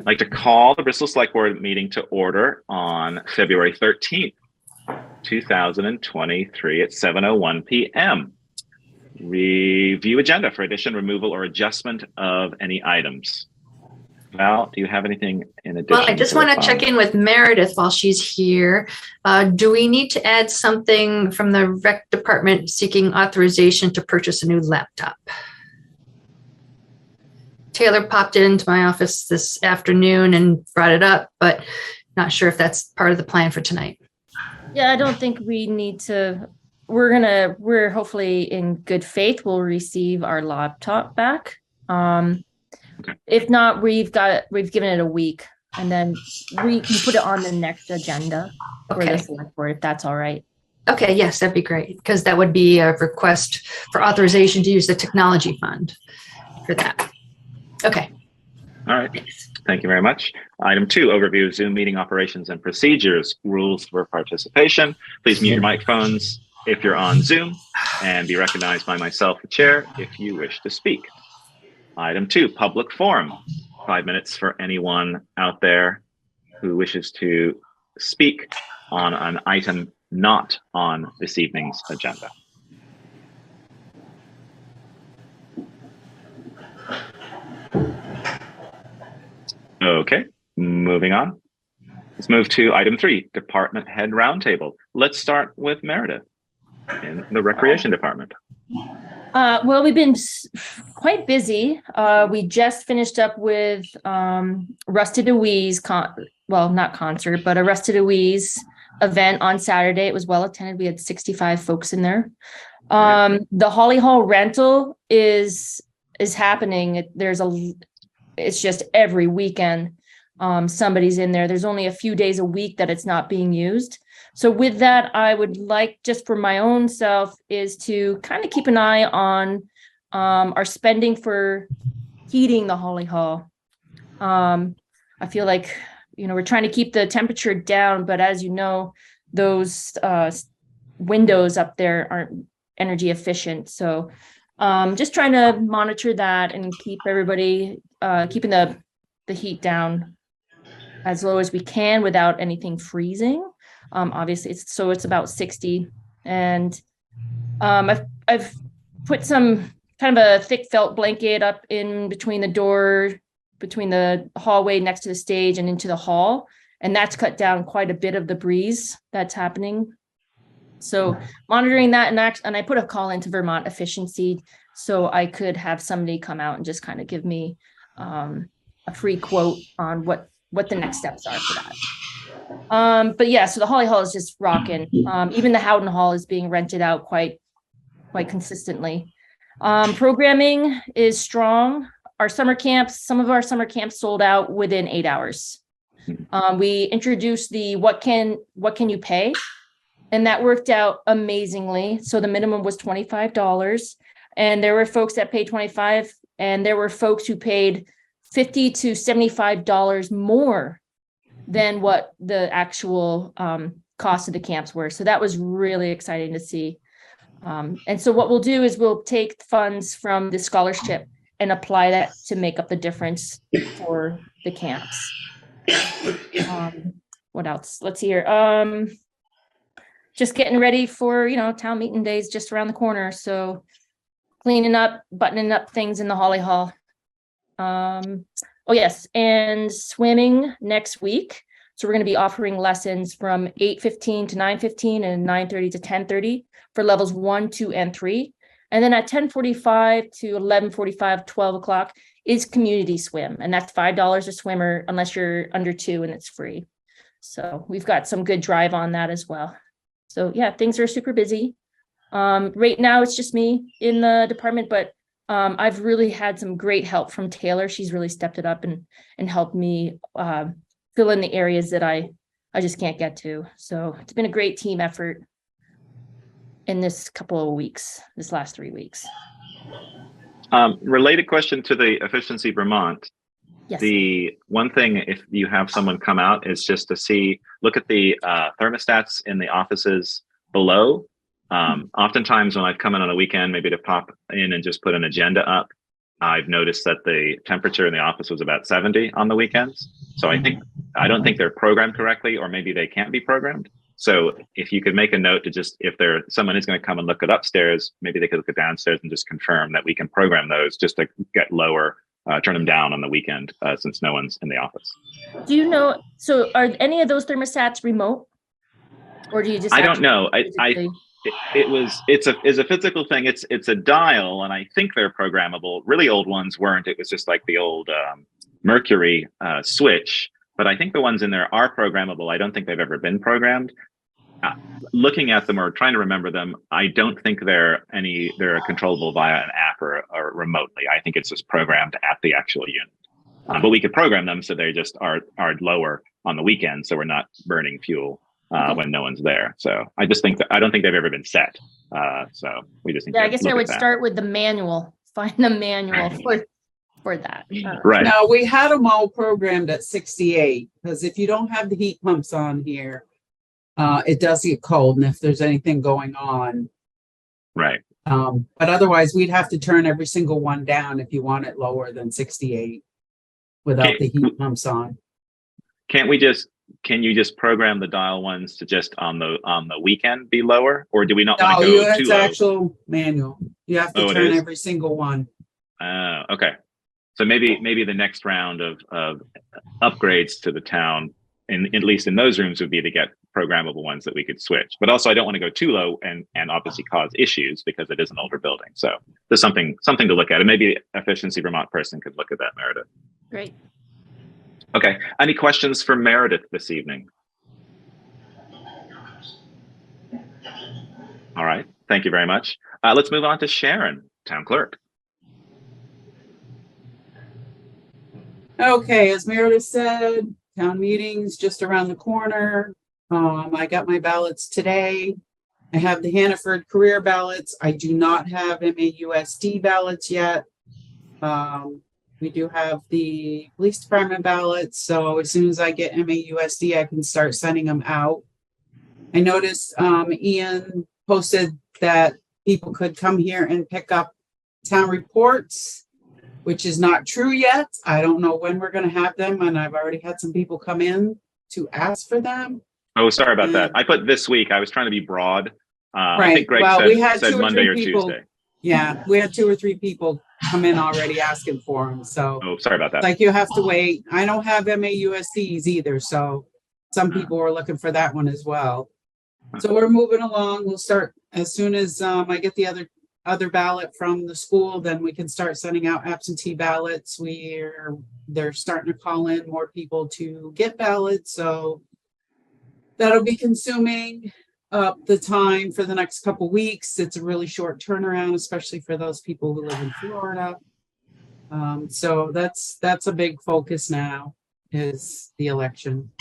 I'd like to call the Bristol Select Board meeting to order on February 13th, 2023 at 7:01 p.m. Review agenda for addition, removal, or adjustment of any items. Val, do you have anything in addition? Well, I just want to check in with Meredith while she's here. Do we need to add something from the rec department seeking authorization to purchase a new laptop? Taylor popped into my office this afternoon and brought it up, but not sure if that's part of the plan for tonight. Yeah, I don't think we need to. We're hopefully in good faith. We'll receive our laptop back. Okay. If not, we've given it a week, and then we can put it on the next agenda for the select board, if that's all right. Okay, yes, that'd be great, because that would be a request for authorization to use the technology fund for that. Okay. All right. Thank you very much. Item 2, overview of Zoom meeting operations and procedures, rules for participation. Please mute your microphones if you're on Zoom and be recognized by myself, the chair, if you wish to speak. Item 2, public forum. 5 minutes for anyone out there who wishes to speak on an item not on this evening's agenda. Okay, moving on. Let's move to item 3, department head roundtable. Let's start with Meredith in the recreation department. Well, we've been quite busy. We just finished up with Rusted Louise, not concert, but a Rusted Louise event on Saturday. It was well attended. We had 65 folks in there. The Holly Hall rental is happening. It's just every weekend somebody's in there. There's only a few days a week that it's not being used. So with that, I would like, just for my own self, is to kind of keep an eye on our spending for heating the Holly Hall. I feel like, we're trying to keep the temperature down, but as you know, those windows up there aren't energy efficient. So just trying to monitor that and keep everybody keeping the heat down as low as we can without anything freezing. Obviously, it's about 60, and I've put some kind of a thick felt blanket up in between the door, between the hallway next to the stage and into the hall, and that's cut down quite a bit of the breeze that's happening. So monitoring that, and I put a call into Vermont Efficiency so I could have somebody come out and just kind of give me a free quote on what the next steps are for that. But yeah, so the Holly Hall is just rocking. Even the Howden Hall is being rented out quite consistently. Programming is strong. Some of our summer camps sold out within 8 hours. We introduced the what can you pay? And that worked out amazingly. So the minimum was $25, and there were folks that paid $25, and there were folks who paid $50 to $75 more than what the actual cost of the camps were. So that was really exciting to see. And so what we'll do is we'll take funds from the scholarship and apply that to make up the difference for the camps. What else? Let's see here. Just getting ready for, town meeting days just around the corner. So cleaning up, buttoning up things in the Holly Hall. Oh yes, and swimming next week. So we're going to be offering lessons from 8:15 to 9:15 and 9:30 to 10:30 for levels 1, 2, and 3. And then at 10:45 to 11:45, 12 o'clock is community swim. And that's $5 a swimmer unless you're under 2, and it's free. So we've got some good drive on that as well. So yeah, things are super busy. Right now it's just me in the department, but I've really had some great help from Taylor. She's really stepped it up and helped me fill in the areas that I just can't get to. So it's been a great team effort in this last 3 weeks. Related question to the Efficiency Vermont. Yes. The one thing, if you have someone come out, is just to look at the thermostats in the offices below. Oftentimes when I've come in on a weekend, maybe to pop in and just put an agenda up, I've noticed that the temperature in the office was about 70 on the weekends. So I don't think they're programmed correctly, or maybe they can't be programmed. So if you could make a note to just, if someone is going to come and look at upstairs, maybe they could look at downstairs and just confirm that we can program those just to get lower, turn them down on the weekend, since no one's in the office. Do you know, so are any of those thermostats remote? Or do you just? I don't know. It's a physical thing. It's a dial, and I think they're programmable. Really old ones weren't. It was just like the old Mercury switch. But I think the ones in there are programmable. I don't think they've ever been programmed. Looking at them or trying to remember them, I don't think they're controllable via an app or remotely. I think it's just programmed at the actual unit. But we could program them so they just are lower on the weekend, so we're not burning fuel when no one's there. So I just think I don't think they've ever been set. So we just need to I guess I would start with the manual. Find the manual for that. Right. Now, we had them all programmed at 68, because if you don't have the heat pumps on here, it does get cold, and if there's anything going on. Right. But otherwise, we'd have to turn every single one down if you want it lower than 68 without the heat pumps on. Can you just program the dial ones to just on the weekend be lower, or do we not want to go it's too low? actual manual. You have to turn every single one. Okay. So maybe the next round of upgrades to the town, at least in those rooms, would be to get programmable ones that we could switch. But also, I don't want to go too low and obviously cause issues, because it is an older building. So there's something to look at, and maybe Efficiency Vermont person could look at that, Meredith. Great. Okay. Any questions for Meredith this evening? All right. Thank you very much. Let's move on to Sharon, Town Clerk. Okay, as Meredith said, town meeting's just around the corner. I got my ballots today. I have the Hannaford career ballots. I do not have MAUSD ballots yet. We do have the police department ballots. So as soon as I get MAUSD, I can start sending them out. I noticed Ian posted that people could come here and pick up town reports, which is not true yet. I don't know when we're going to have them, and I've already had some people come in to ask for them. Oh, sorry about that. I put this week. I was trying to be broad. Right. I think Greg said Monday or Tuesday. Yeah, we had 2 or 3 people come in already asking for them. So, sorry about that. Like, you have to wait. I don't have MAUSDs either, so some people are looking for that one as well. So we're moving along. We'll start as soon as I get the other ballot from the school, then we can start sending out absentee ballots. They're starting to call in more people to get ballots, so that'll be consuming up the time for the next couple weeks. It's a really short turnaround, especially for those people who live in Florida. So that's a big focus now, is the election.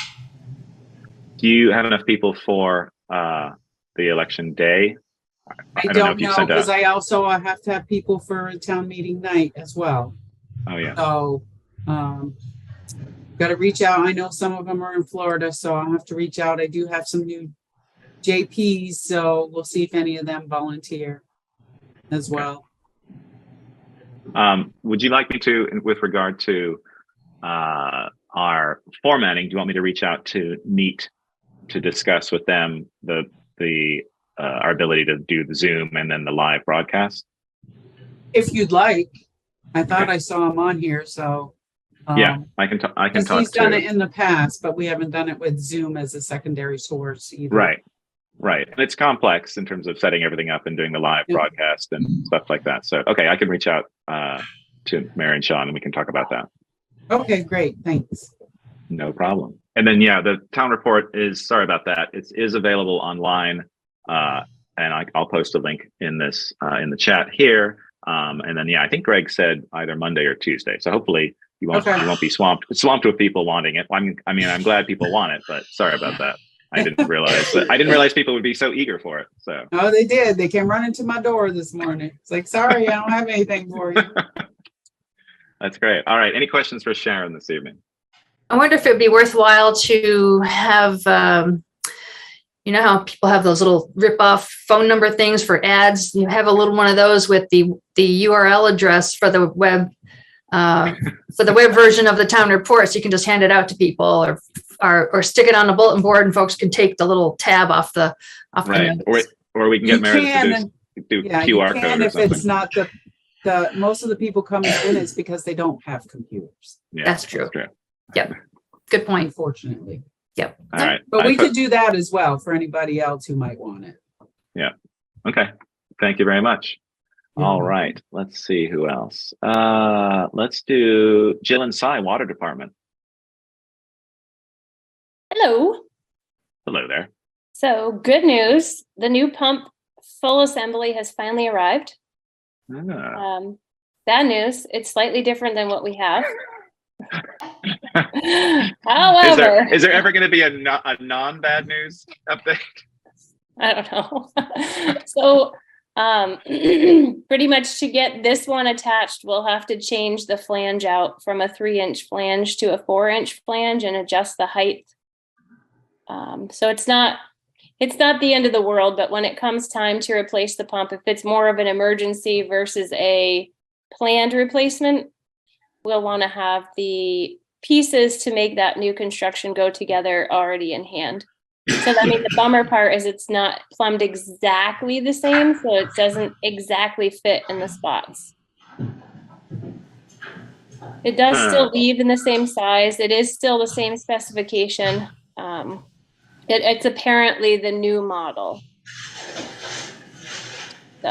Do you have enough people for the election day? I don't know, because I also have to have people for town meeting night as well. Oh yeah. So got to reach out. I know some of them are in Florida, so I'll have to reach out. I do have some new JPs, so we'll see if any of them volunteer as well. Would you like me to, with regard to our formatting, do you want me to reach out to NEAT to discuss with them our ability to do the Zoom and then the live broadcast? If you'd like. I thought I saw him on here, so yeah, I can talk. He's done it in the past, but we haven't done it with Zoom as a secondary source either. Right. And it's complex in terms of setting everything up and doing the live broadcast and stuff like that. So, okay, I can reach out to Mary and Sean, and we can talk about that. Okay, great. Thanks. No problem. And then, yeah, the town report sorry about that. It is available online, and I'll post a link in the chat here. And then, yeah, I think Greg said either Monday or Tuesday. So hopefully you won't be swamped with people wanting it. I'm glad people want it, but sorry about that. I didn't realize people would be so eager for it. So. Oh, they did. They came running to my door this morning. It's like, sorry, I don't have anything for you. That's great. All right. Any questions for Sharon this evening? I wonder if it'd be worthwhile to have You know how people have those little rip-off phone number things for ads? You have a little one of those with the URL address for the web version of the town report, so you can just hand it out to people, or stick it on the bulletin board, and folks can take the little tab off the Right. notes. Or we can get Meredith to do Yeah, QR you code can or if something. it's not the most of the people coming in is because they don't have computers, Yeah, That's true. Yep. Good point. unfortunately. Yep. All right. But we could do that as well for anybody else who might want it. Okay. Thank you very much. You're All welcome. right. Let's see who else. Let's do Jill and Cy, Water Department. Hello. Hello there. So good news, the new pump full assembly has finally arrived. Ah. Bad news, it's slightly different than what we have. However, Is there ever going to be a non-bad news update? I don't know. So pretty much to get this one attached, we'll have to change the flange out from a 3-inch flange to a 4-inch flange and adjust the height. So it's not the end of the world, but when it comes time to replace the pump, if it's more of an emergency versus a planned replacement, we'll want to have the pieces to make that new construction go together already in hand. So I mean, the bummer part is it's not plumbed exactly the same, so it doesn't exactly fit in the spots. It does still leave in the same size. It is still the same specification. It's apparently the new model.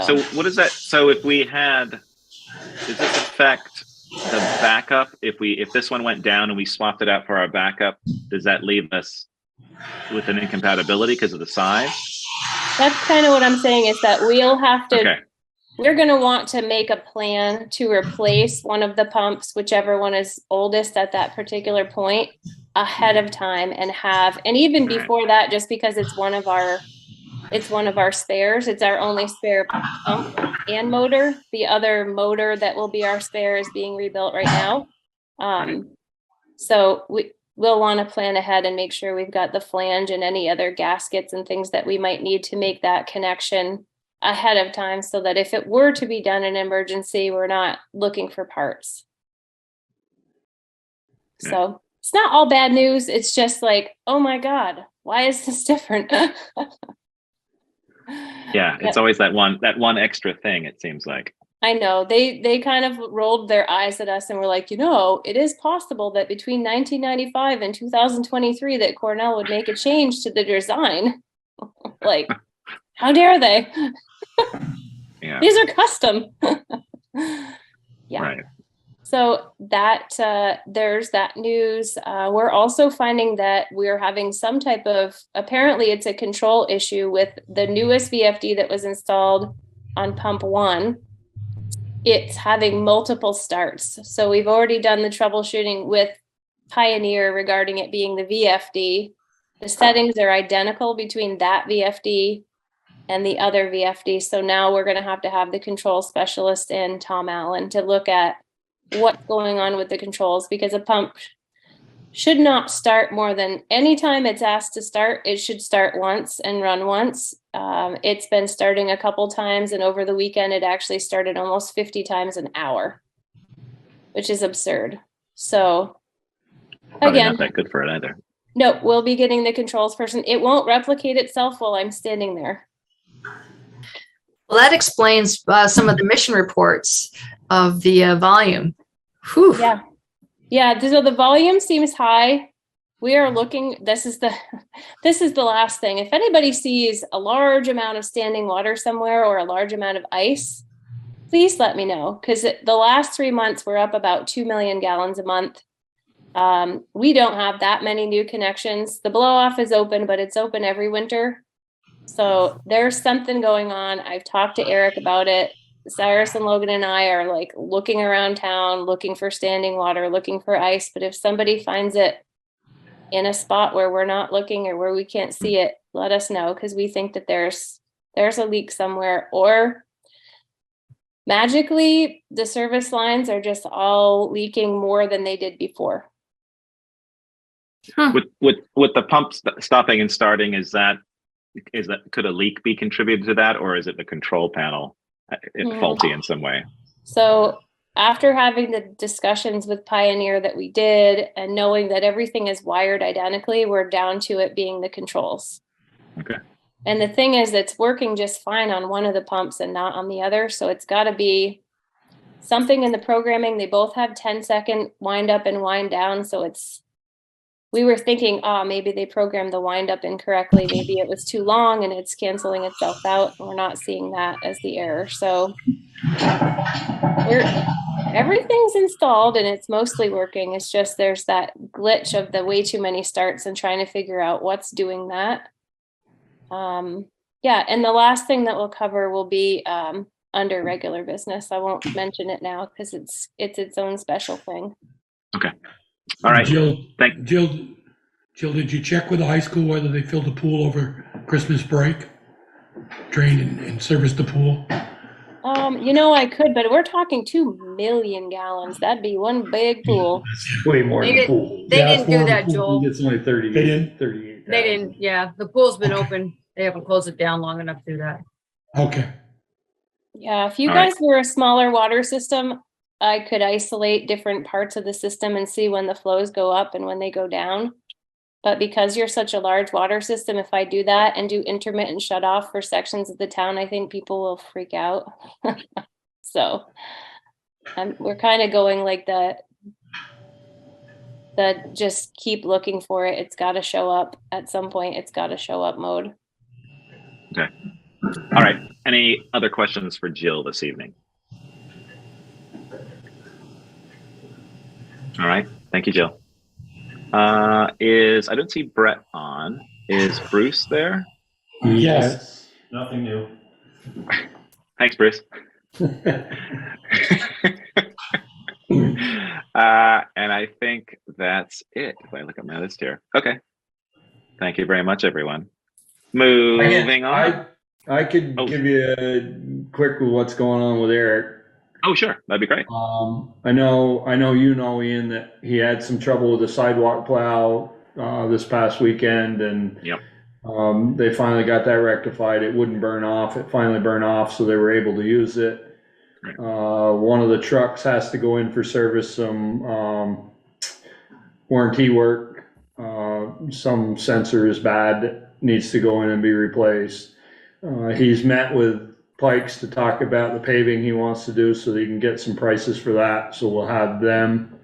So what is that? So if we had, does this affect the backup? If this one went down and we swapped it out for our backup, does that leave us with an incompatibility because of the size? That's kind of what I'm saying, is that we'll have to, Okay. we're going to want to make a plan to replace one of the pumps, whichever one is oldest at that particular point, ahead of time, and even Right. before that, just because it's one of our spares. It's our only spare pump and motor. The other motor that will be our spare is being rebuilt right now. So we'll want to plan ahead and make sure we've got the flange and any other gaskets and things that we might need to make that connection ahead of time, so that if it were to be done in emergency, we're not looking for parts. Yeah. So it's not all bad news. It's just like, oh my God, why is this different? Yeah, it's always that one extra thing, it seems like. I know they kind of rolled their eyes at us and were like, it is possible that between 1995 and 2023 that Cornell would make a change to the design. Like, how dare they? Yeah. These are custom. Yeah. Right. So that there's that news. We're also finding that we're having some type of, apparently it's a control issue with the newest VFD that was installed on pump 1. It's having multiple starts. So we've already done the troubleshooting with Pioneer regarding it being the VFD. The settings are identical between that VFD and the other VFD. So now we're going to have the control specialist in, Tom Allen, to look at what's going on with the controls, because a pump should not start more than, anytime it's asked to start, it should start once and run once. It's been starting a couple times, and over the weekend it actually started almost 50 times an hour, which is absurd. So Probably again, not that good for it either. no, we'll be getting the controls person. It won't replicate itself while I'm standing there. Well, that explains some of the mission reports of the volume. Whew. Yeah. Yeah. So the volume seems high. We are looking, this is the last thing. If anybody sees a large amount of standing water somewhere or a large amount of ice, please let me know. Because the last 3 months we're up about 2 million gallons a month. We don't have that many new connections. The blow off is open, but it's open every winter. So there's something going on. I've talked to Eric about it. Cyrus and Logan and I are like looking around town, looking for standing water, looking for ice. But if somebody finds it in a spot where we're not looking or where we can't see it, let us know, because we think that there's a leak somewhere, or magically the service lines are just all leaking more than they did before. With the pump stopping and starting, is that could a leak be contributed to that, or is it the control panel faulty in some way? So after having the discussions with Pioneer that we did and knowing that everything is wired identically, we're down to it being the controls. Okay. And the thing is, it's working just fine on one of the pumps and not on the other. So it's got to be something in the programming. They both have 10-second wind up and wind down. So we were thinking, maybe they programmed the wind up incorrectly. Maybe it was too long and it's canceling itself out. And we're not seeing that as the error. So everything's installed and it's mostly working. It's just there's that glitch of the way too many starts and trying to figure out what's doing that. Yeah, and the last thing that we'll cover will be under regular business. I won't mention it now because it's its own special thing. Okay. All right. Jill, did you check with the high school whether they filled the pool over Christmas break? Drain and service the pool? I could, but we're talking 2 million gallons. That'd be one big pool. That's way more than They the pool. They Yeah, didn't do for the that, pool. Joel. It's only 30. They didn't? 38. They didn't. Yeah, the pool's been open. They haven't closed it down long enough to do that. Okay. Yeah, if you All guys were a smaller water system, I could isolate different parts of the system and see when the flows go up and when they go down. But because you're such a large water system, if I do that and do intermittent shut off for sections of the town, I think people will freak out. So we're kind of going like that just keep looking for it. It's got to show up at some point. It's got to show up mode. Okay. All right. Any other questions for Jill this evening? All right. Thank you, Jill. I don't see Brett on. Is Bruce there? Yes. Nothing new. Thanks, Bruce. And I think that's it. If I look at my list here. Okay. Thank you very much, everyone. Moving on. I could give you a quick what's going on with Eric. Oh, sure. That'd be great. I know, Ian, that he had some trouble with the sidewalk plow this past weekend, and Yep. they finally got that rectified. It wouldn't burn off. It finally burned off, so they were able to use it. Great. One of the trucks has to go in for service, some warranty work. Some sensor is bad, needs to go in and be replaced. He's met with Pikes to talk about the paving he wants to do so that he can get some prices for that. So we'll have them.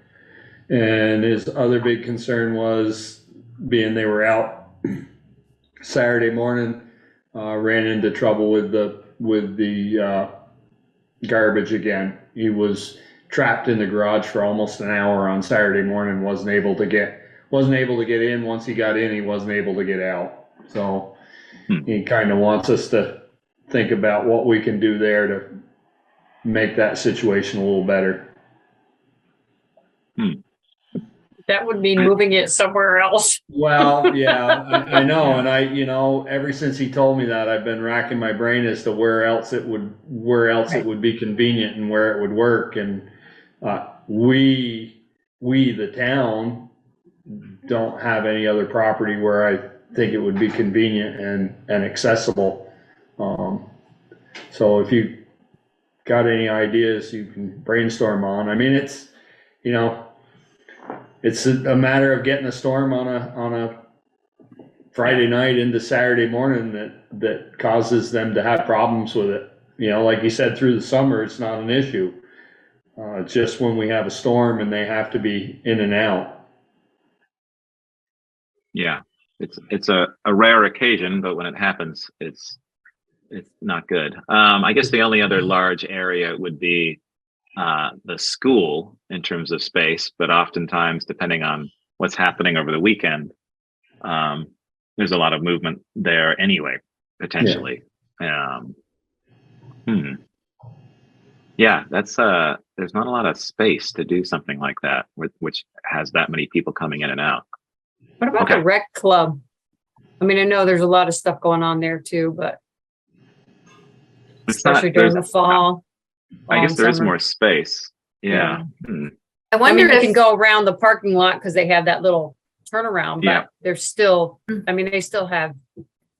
And his other big concern was, being they were out Saturday morning, ran into trouble with the garbage again. He was trapped in the garage for almost an hour on Saturday morning. Wasn't able to get in. Once he got in, he wasn't able to get out. So he kind of wants us to think about what we can do there to make that situation a little better. That would mean moving it somewhere else. Well, yeah, I know. And ever since he told me that, I've been racking my brain as to where else it would be convenient and where it would work. And we, the town, don't have any other property where I think it would be convenient and accessible. So if you got any ideas you can brainstorm on. I mean, it's a matter of getting a storm on a Friday night into Saturday morning that causes them to have problems with it. Like you said, through the summer, it's not an issue. It's just when we have a storm and they have to be in and out. Yeah. It's a rare occasion, but when it happens, it's not good. I guess the only other large area would be the school in terms of space, but oftentimes, depending on what's happening over the weekend, there's a lot of movement there anyway, potentially. Yeah, that's there's not a lot of space to do something like that, which has that many people coming in and out. What about the rec club? I mean, I know there's a lot of stuff going on there too, but especially during the fall. I guess there is summer. more space. Yeah. I wonder if they can go around the parking lot because they have that little turnaround, but Yeah. they're still, I mean, they still have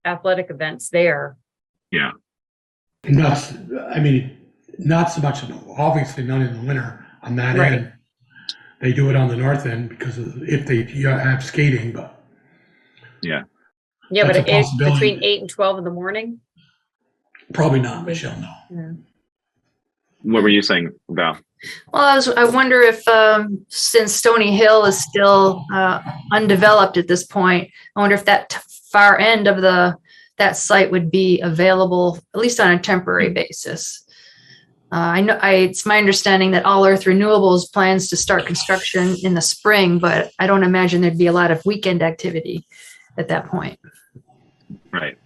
athletic events there. Yeah. Not, I mean, not so much, obviously none in the winter on that Right. end. They do it on the north end because of, if they have skating, but Yeah, That's but a possibility. between 8 and 12 in the morning. probably not, Michelle, no. Yeah. What were you saying, Val? Well, I wonder if, since Stony Hill is still undeveloped at this point, I wonder if that far end of that site would be available, at least on a temporary basis. I know it's my understanding that All Earth Renewables plans to start construction in the spring, but I don't imagine there'd be a lot of weekend activity at that point. Right.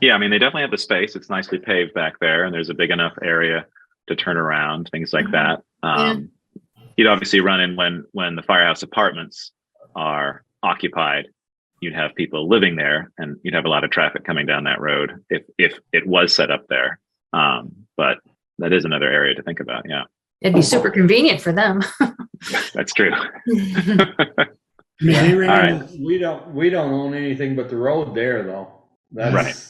Yeah, I mean, they definitely have the space. It's nicely paved back there, and there's a big enough area to turn around, things like that. You'd obviously run in when the Firehouse Apartments are occupied. You'd have people living there, and you'd have a lot of traffic coming down that road if it was set up there. But that is another area to think about. Yeah, It'd be super convenient for them. that's true. I mean, they ran All right. We don't own anything but the road there, though. That's, Right.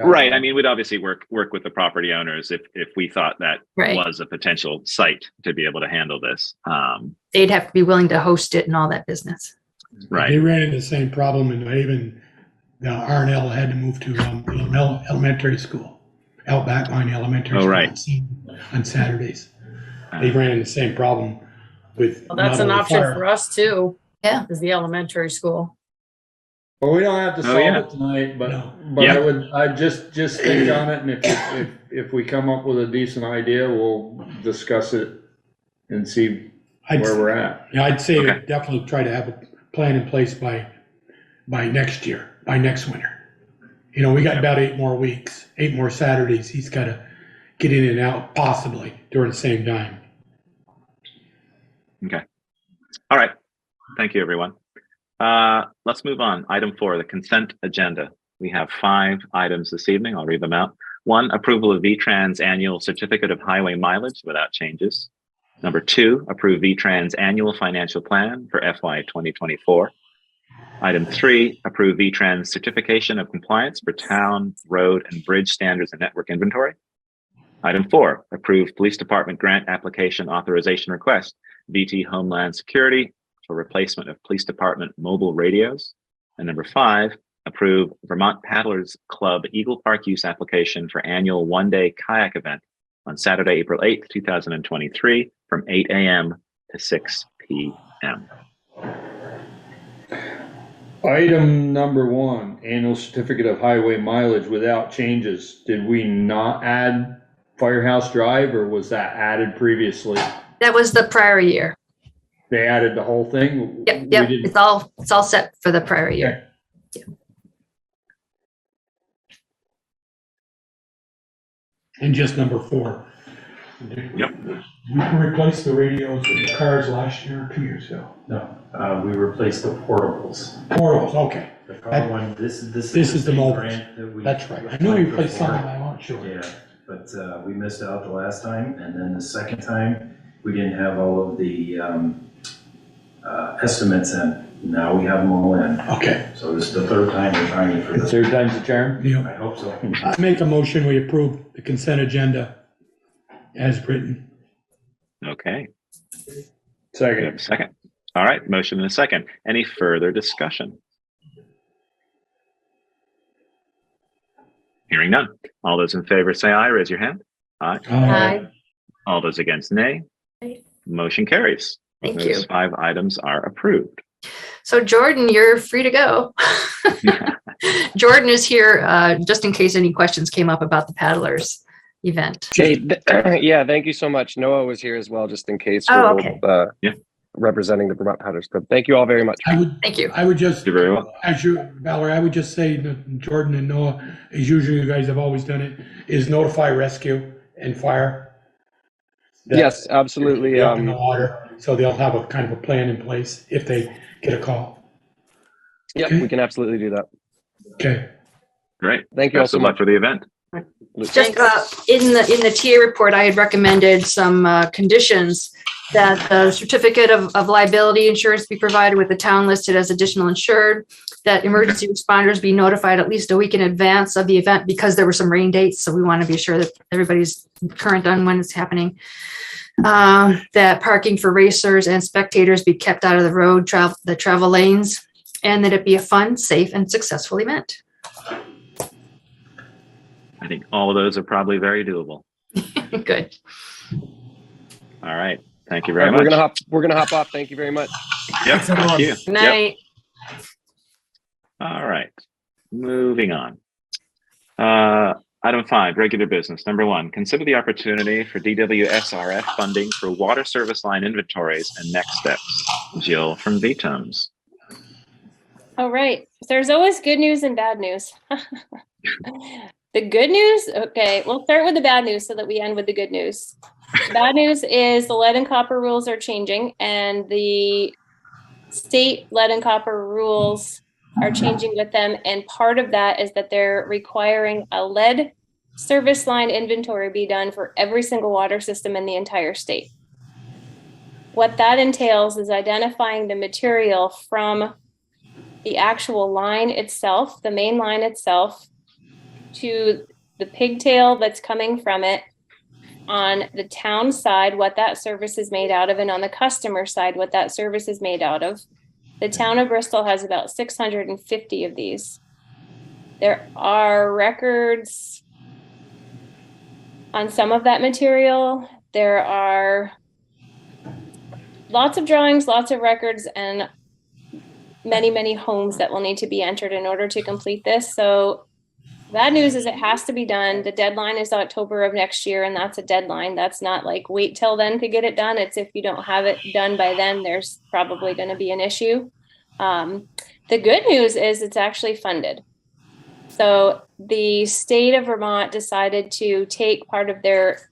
Right. I mean, we'd obviously work with the property owners if we thought that Right. was a potential site to be able to handle this. They'd have to be willing to host it and all that business. Right. They ran into the same problem, and even the R&L had to move to elementary school, out back behind the elementary Oh, school right. on Saturdays. They ran into the same problem with. Well, that's not an only option fire- for us too. Yeah. Is the elementary school. Well, we don't have to Oh, solve yeah. it tonight, but No. Yeah. I just think on it, and if we come up with a decent idea, we'll discuss it and see where we're at. Yeah, I'd say Okay. definitely try to have a plan in place by next year, by next winter. You know, we got about 8 more weeks, 8 more Saturdays. He's got to get in and out possibly during the same time. Okay. All right. Thank you, everyone. Let's move on. Item 4, the consent agenda. We have 5 items this evening. I'll read them out. 1, approval of VTrans annual certificate of highway mileage without changes. Number 2, approve VTrans annual financial plan for FY 2024. Item 3, approve VTrans certification of compliance for town, road, and bridge standards and network inventory. Item 4, approve police department grant application authorization request, VT Homeland Security, for replacement of police department mobile radios. And number 5, approve Vermont Paddlers Club Eagle Park use application for annual one-day kayak event on Saturday, April 8th, 2023 from 8 a.m. to 6 p.m. Item number 1, annual certificate of highway mileage without changes. Did we not add Firehouse Drive, or was that added previously? That was the prior year. They added the whole thing? Yep, We yep. didn't- It's all set for the prior year. And just number 4. Yep. We replaced the radios with the cars last year or 2 years ago. No, we replaced the portables. Portables, okay. The car one, this is This is the same mobiles. grant that we That's right. I knew we applied replaced some, before. but I wasn't sure. Yeah, but we missed out the last time, and then the second time, we didn't have all of the estimates in. Now we have them all in. Okay. So this is the third time we're trying for this. Third time's the charm? Yeah. I hope so. I make a motion, we approve the consent agenda as written. Okay. We have Second. a second. All right. Motion and a second. Any further discussion? Hearing none. All those in favor say aye. Raise your hand. Aye. Aye. All those against, nay. Motion carries. Thank Those you. 5 items are approved. So Jordan, you're free to go. Jordan is here just in case any questions came up about the paddlers event. Hey, yeah, thank you so much. Noah was here as well, just in case. Oh, We're okay. both, Yeah. representing the Vermont Paddlers Club. Thank you all very much. Thank you. I would just, You're very well. as you, Valerie, I would just say that Jordan and Noah, as usual, you guys have always done it, is notify rescue and fire. that Yes, absolutely. they're up in the water, so they'll have a kind of a plan in place if they get a call. Yeah, Okay. we can absolutely do that. Okay. Great. Thank you all Best so of luck much. for the event. Just in the TA report, I had recommended some conditions that the certificate of liability insurance be provided with the town listed as additional insured, that emergency responders be notified at least a week in advance of the event because there were some rain dates. So we want to be sure that everybody's current on when it's happening. That parking for racers and spectators be kept out of the road, the travel lanes, and that it be a fun, safe, and successful event. I think all of those are probably very doable. Good. All right. Thank you very much. We're gonna hop off. Thank you very much. Yep. Thank you. Good night. Yep. All right. Moving on. Item 5, regular business. Number 1, consider the opportunity for DWSRF funding for water service line inventories and next steps. Jill from VTUMS. All right. There's always good news and bad news. The good news, okay, we'll start with the bad news so that we end with the good news. The bad news is the lead and copper rules are changing, and the state lead and copper rules are changing with them. And part of that is that they're requiring a lead service line inventory be done for every single water system in the entire state. What that entails is identifying the material from the actual line itself, the main line itself, to the pigtail that's coming from it, on the town side, what that service is made out of, and on the customer side, what that service is made out of. The town of Bristol has about 650 of these. There are records on some of that material. There are lots of drawings, lots of records, and many, many homes that will need to be entered in order to complete this. So bad news is it has to be done. The deadline is October of next year, and that's a deadline. That's not like wait till then to get it done. It's if you don't have it done by then, there's probably going to be an issue. The good news is it's actually funded. So the state of Vermont decided to take part of their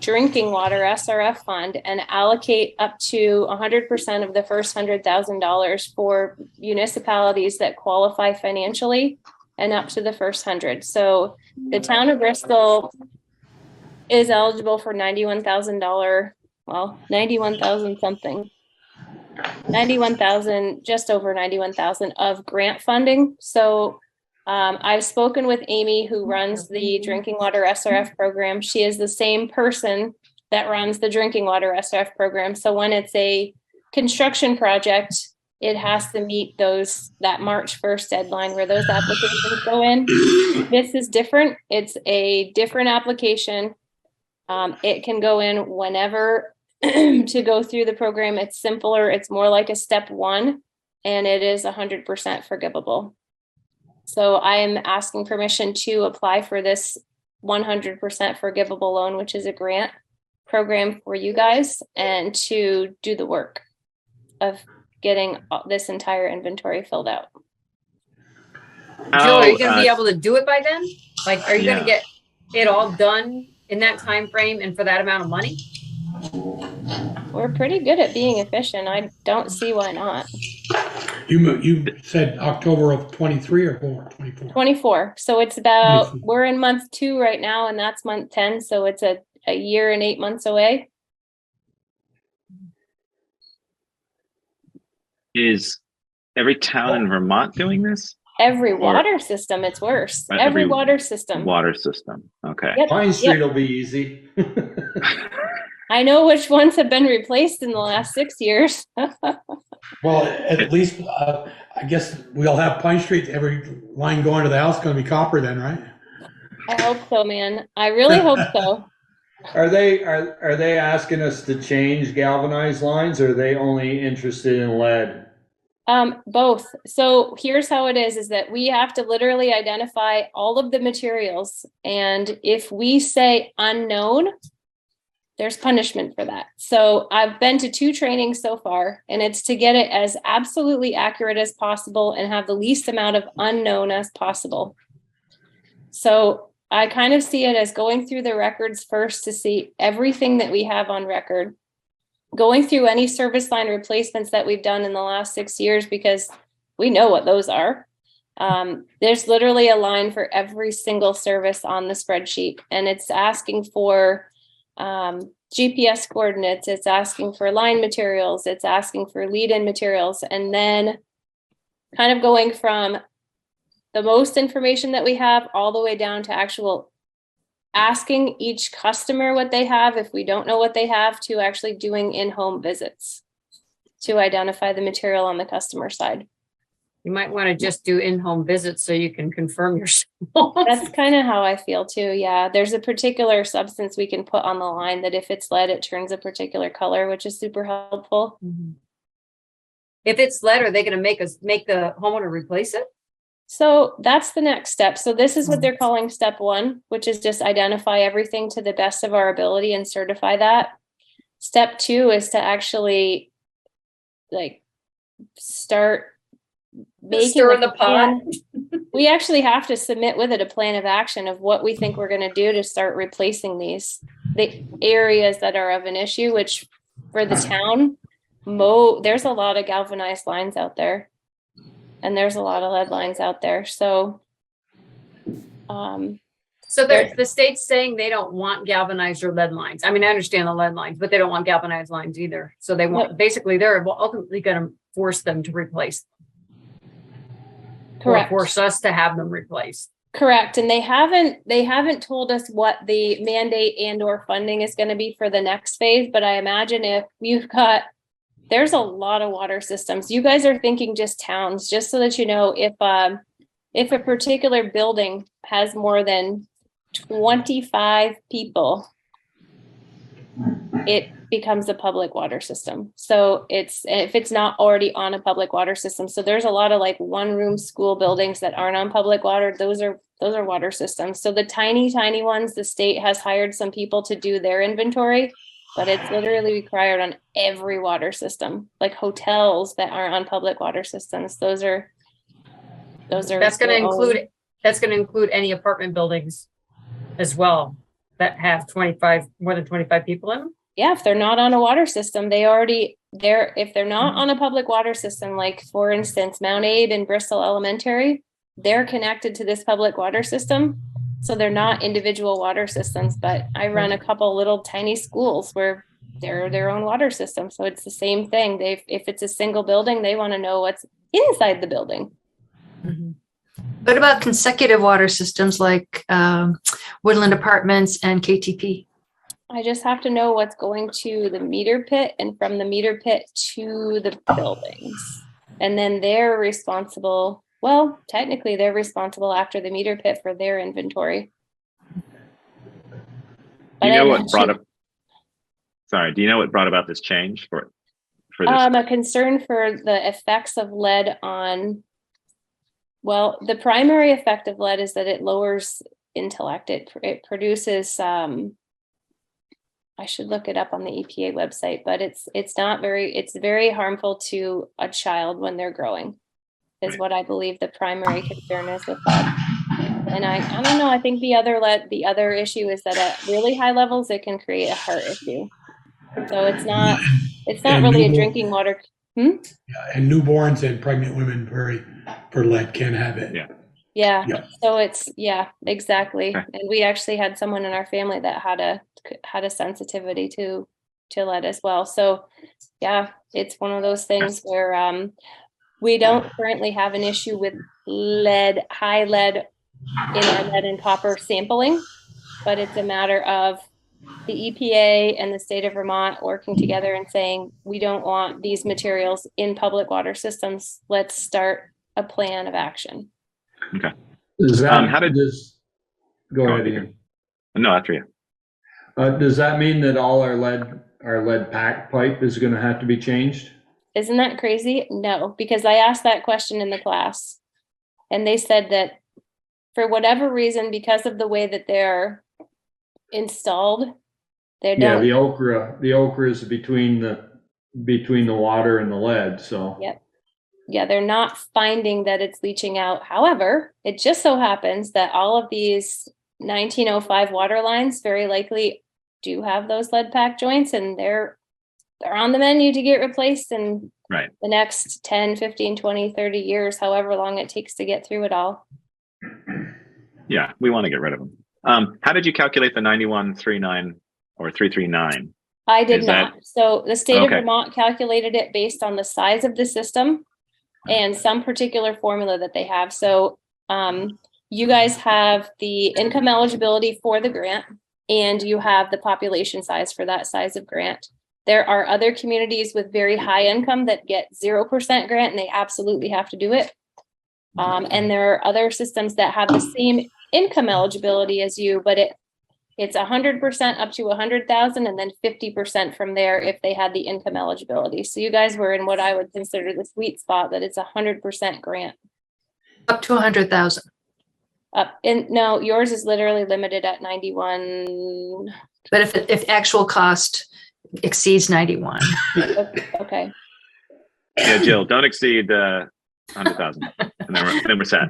drinking water SRF fund and allocate up to 100% of the first $100,000 for municipalities that qualify financially, and up to the first 100. So the town of Bristol is eligible for $91,000, well, 91,000 something, 91,000, just over 91,000 of grant funding. So I've spoken with Amy, who runs the drinking water SRF program. She is the same person that runs the drinking water SRF program. So when it's a construction project, it has to meet that March 1st deadline where those applications go in. This is different. It's a different application. It can go in whenever to go through the program. It's simpler. It's more like a step 1, and it is 100% forgivable. So I am asking permission to apply for this 100% forgivable loan, which is a grant program for you guys, and to do the work of getting this entire inventory filled out. Jill, are you going to be able to do it by then? Like, are you going to get it all done in that time frame and for that amount of money? We're pretty good at being efficient. I don't see why not. You said October of 23 or 24? 24. So it's about, 24. We're in month 2 right now, and that's month 10. So it's a year and 8 months away. Is every town in Vermont doing this? Every water system, it's worse. Every water system. Water system. Okay. Yep. Pine Street will be easy. I know which ones have been replaced in the last 6 years. Well, at least, I guess we'll have Pine Street, every line going to the house going to be copper then, right? I hope so, man. I really hope so. Are they asking us to change galvanized lines, or are they only interested in lead? Both. So here's how it is that we have to literally identify all of the materials. And if we say unknown, there's punishment for that. So I've been to 2 trainings so far, and it's to get it as absolutely accurate as possible and have the least amount of unknown as possible. So I kind of see it as going through the records first to see everything that we have on record, going through any service line replacements that we've done in the last 6 years, because we know what those are. There's literally a line for every single service on the spreadsheet, and it's asking for GPS coordinates, it's asking for line materials, it's asking for lead-in materials, and then kind of going from the most information that we have all the way down to actual asking each customer what they have if we don't know what they have, to actually doing in-home visits to identify the material on the customer side. You might want to just do in-home visits so you can confirm yourself. That's kind of how I feel too. Yeah. There's a particular substance we can put on the line that if it's lead, it turns a particular color, which is super helpful. If it's lead, are they going to make the homeowner replace it? So that's the next step. So this is what they're calling step 1, which is just identify everything to the best of our ability and certify that. Step 2 is to actually like start making Stir in the pot. We actually have to submit with it a plan of action of what we think we're going to do to start replacing the areas that are of an issue, which for the town, there's a lot of galvanized lines out there, and there's a lot of lead lines out there. So, so the state's saying they don't want galvanized or lead lines. I mean, I understand the lead lines, but they don't want galvanized lines either. So they want, basically, they're ultimately going to force them to replace. Correct. Or force us to have them replaced. Correct. And they haven't told us what the mandate and or funding is going to be for the next phase. But I imagine if you've got, there's a lot of water systems. You guys are thinking just towns, just so that you know, if a particular building has more than 25 people, it becomes a public water system. So if it's not already on a public water system. So there's a lot of like 1-room school buildings that aren't on public water. Those are water systems. So the tiny ones, the state has hired some people to do their inventory, but it's literally required on every water system, like hotels that aren't on public water systems. That's going to include any apartment buildings as well that have more than 25 people in them. Yeah, if they're not on a water system, if they're not on a public water system, like for instance, Mount Abe and Bristol Elementary, they're connected to this public water system. So they're not individual water systems, but I run a couple little tiny schools where they're their own water system. So it's the same thing. If it's a single building, they want to know what's inside the building. What about consecutive water systems like Woodland Apartments and KTP? I just have to know what's going to the meter pit and from the meter pit to the buildings. And then they're responsible. Well, technically they're responsible after the meter pit for their inventory. Do you know what brought about this change for this? A concern for the effects of lead on, well, the primary effect of lead is that it lowers intellect. It produces, I should look it up on the EPA website, but it's very harmful to a child when they're growing, is what I believe the primary concern is with lead. And I don't know, I think the other issue is that at really high levels, it can create a heart issue. So it's not really a drinking water. Yeah, and newborns and pregnant women for lead can have it. Yeah. So exactly. And we actually had someone in our family that had a sensitivity to lead as well. So yeah, it's one of those things where we don't currently have an issue with high lead in our lead and copper sampling, but it's a matter of the EPA and the state of Vermont working together and saying, we don't want these materials in public water systems. Let's start a plan of action. Okay. Go ahead, Ian. No, after you. Does that mean that all our lead pack pipe is going to have to be changed? Isn't that crazy? No, because I asked that question in the class and they said that for whatever reason, because of the way that they're installed, they don't. Yeah, the ochre is between the water and the lead. So yep. Yeah, they're not finding that it's leaching out. However, it just so happens that all of these 1905 water lines very likely do have those lead pack joints, and they're are on the menu to get replaced in Right. the next 10, 15, 20, 30 years, however long it takes to get through it all. Yeah, we want to get rid of them. How did you calculate the 9139 or 339? I did Is that- not. So the state of Okay. Vermont calculated it based on the size of the system and some particular formula that they have. So you guys have the income eligibility for the grant, and you have the population size for that size of grant. There are other communities with very high income that get 0% grant, and they absolutely have to do it. And there are other systems that have the same income eligibility as you, but it's 100% up to 100,000, and then 50% from there if they had the income eligibility. So you guys were in what I would consider the sweet spot, that it's 100% grant. Up to 100,000. No, yours is literally limited at 91. But if actual cost exceeds 91. Okay. Yeah, Jill, don't exceed 100,000, and then we're set.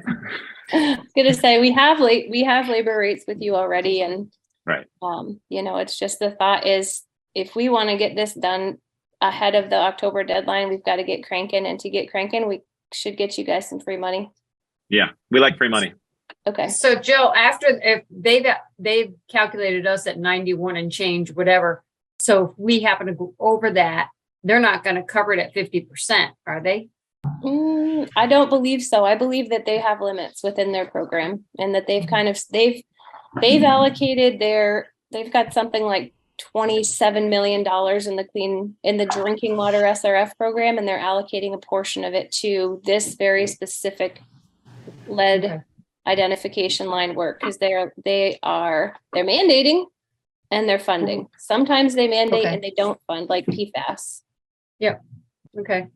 I was gonna say we have labor rates with you already, and Right. It's just the thought is if we want to get this done ahead of the October deadline, we've got to get cranking, and to get cranking, we should get you guys some free money. Yeah, we like free money. Okay. So Joe, if they've calculated us at 91 and change, whatever. So if we happen to go over that, they're not going to cover it at 50%, are they? I don't believe so. I believe that they have limits within their program, and that they've they've allocated they've got something like $27 million in the drinking water SRF program, and they're allocating a portion of it to this very specific lead identification line work, because they're mandating and they're funding. Sometimes they mandate and they don't fund, like PFAS. Yeah. Okay.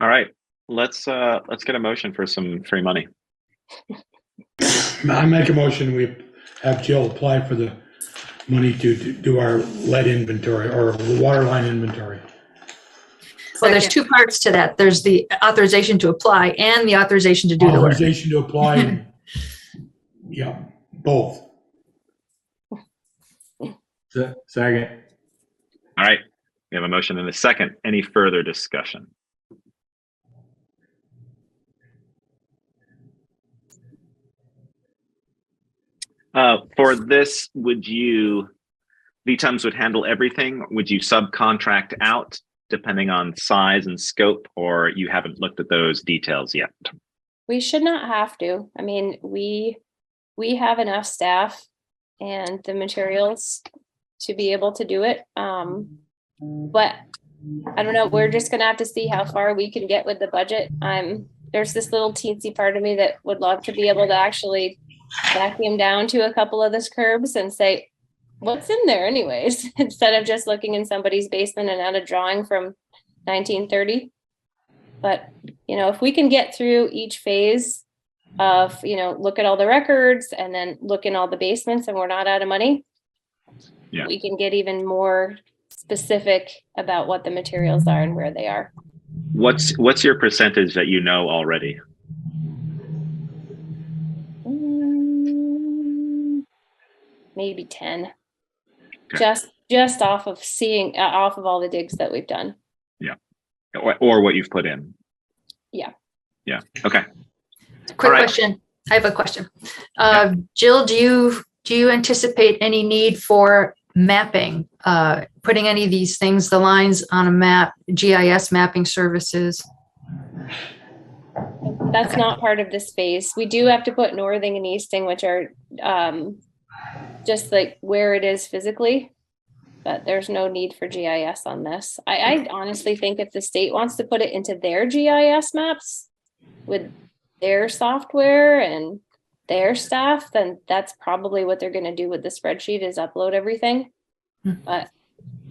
All right, let's get a motion for some free money. I make a motion, we have Jill apply for the money to do our lead inventory or water line inventory. Well, there's two parts to that. There's the authorization to apply and the authorization to do the work. Authorization to apply, and, yeah, both. Second. All right, we have a motion and a second. Any further discussion? For this, VTUMS would handle everything? Would you subcontract out depending on size and scope, or you haven't looked at those details yet? We should not have to. I mean, we have enough staff and the materials to be able to do it. But I don't know, we're just gonna have to see how far we can get with the budget. There's this little teensy part of me that would love to be able to actually vacuum down to a couple of these curbs and say, what's in there anyways, instead of just looking in somebody's basement and at a drawing from 1930. But, if we can get through each phase of, look at all the records and then look in all the basements and we're not out of money, Yeah. we can get even more specific about what the materials are and where they are. What's your percentage that you know already? Maybe 10. Okay. Just off of all the digs that we've done. Yeah. Or what you've put in. Yeah. Yeah. Okay. Quick All right. question. I have a question. Jill, do you anticipate any need for mapping, putting any of these things, the lines on a map, GIS mapping services? That's not part of this phase. We do have to put northing and easting, which are just like where it is physically, but there's no need for GIS on this. I honestly think if the state wants to put it into their GIS maps with their software and their staff, then that's probably what they're going to do with the spreadsheet, is upload everything. But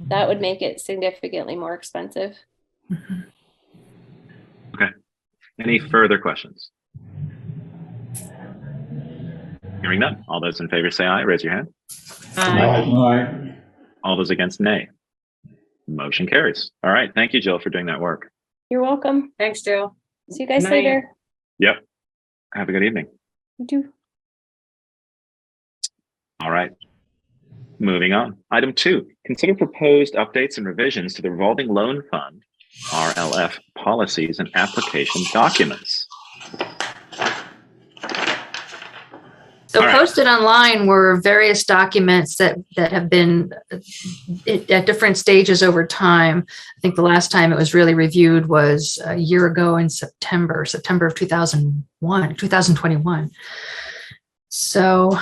that would make it significantly more expensive. Okay. Any further questions? Hearing none. All those in favor say aye. Raise your hand. Aye. All those against, nay. Motion carries. All right. Thank you, Jill, for doing that work. You're welcome. Thanks, Joe. See you guys Night. later. Yep. Have a good evening. You too. All right. Moving on. Item 2, consider proposed updates and revisions to the revolving loan fund, RLF policies and application documents. So All right. posted online were various documents that have been at different stages over time. I think the last time it was really reviewed was a year ago in September of 2021. So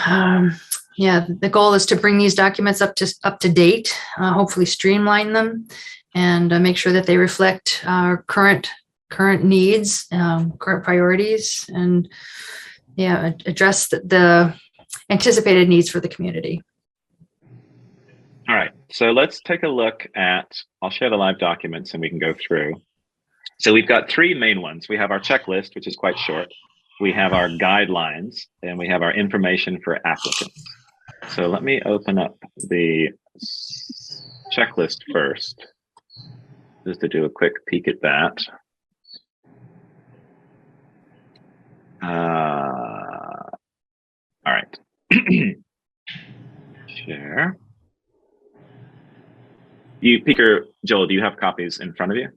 yeah, the goal is to bring these documents up to date, hopefully streamline them, and make sure that they reflect our current needs, current priorities, and address the anticipated needs for the community. All right, so let's take a look at, I'll share the live documents and we can go through. So we've got 3 main ones. We have our checklist, which is quite short. We have our guidelines, and we have our information for applicants. So let me open up the checklist first, just to do a quick peek at that. All right. Share. Peter, Joel, do you have copies in front of you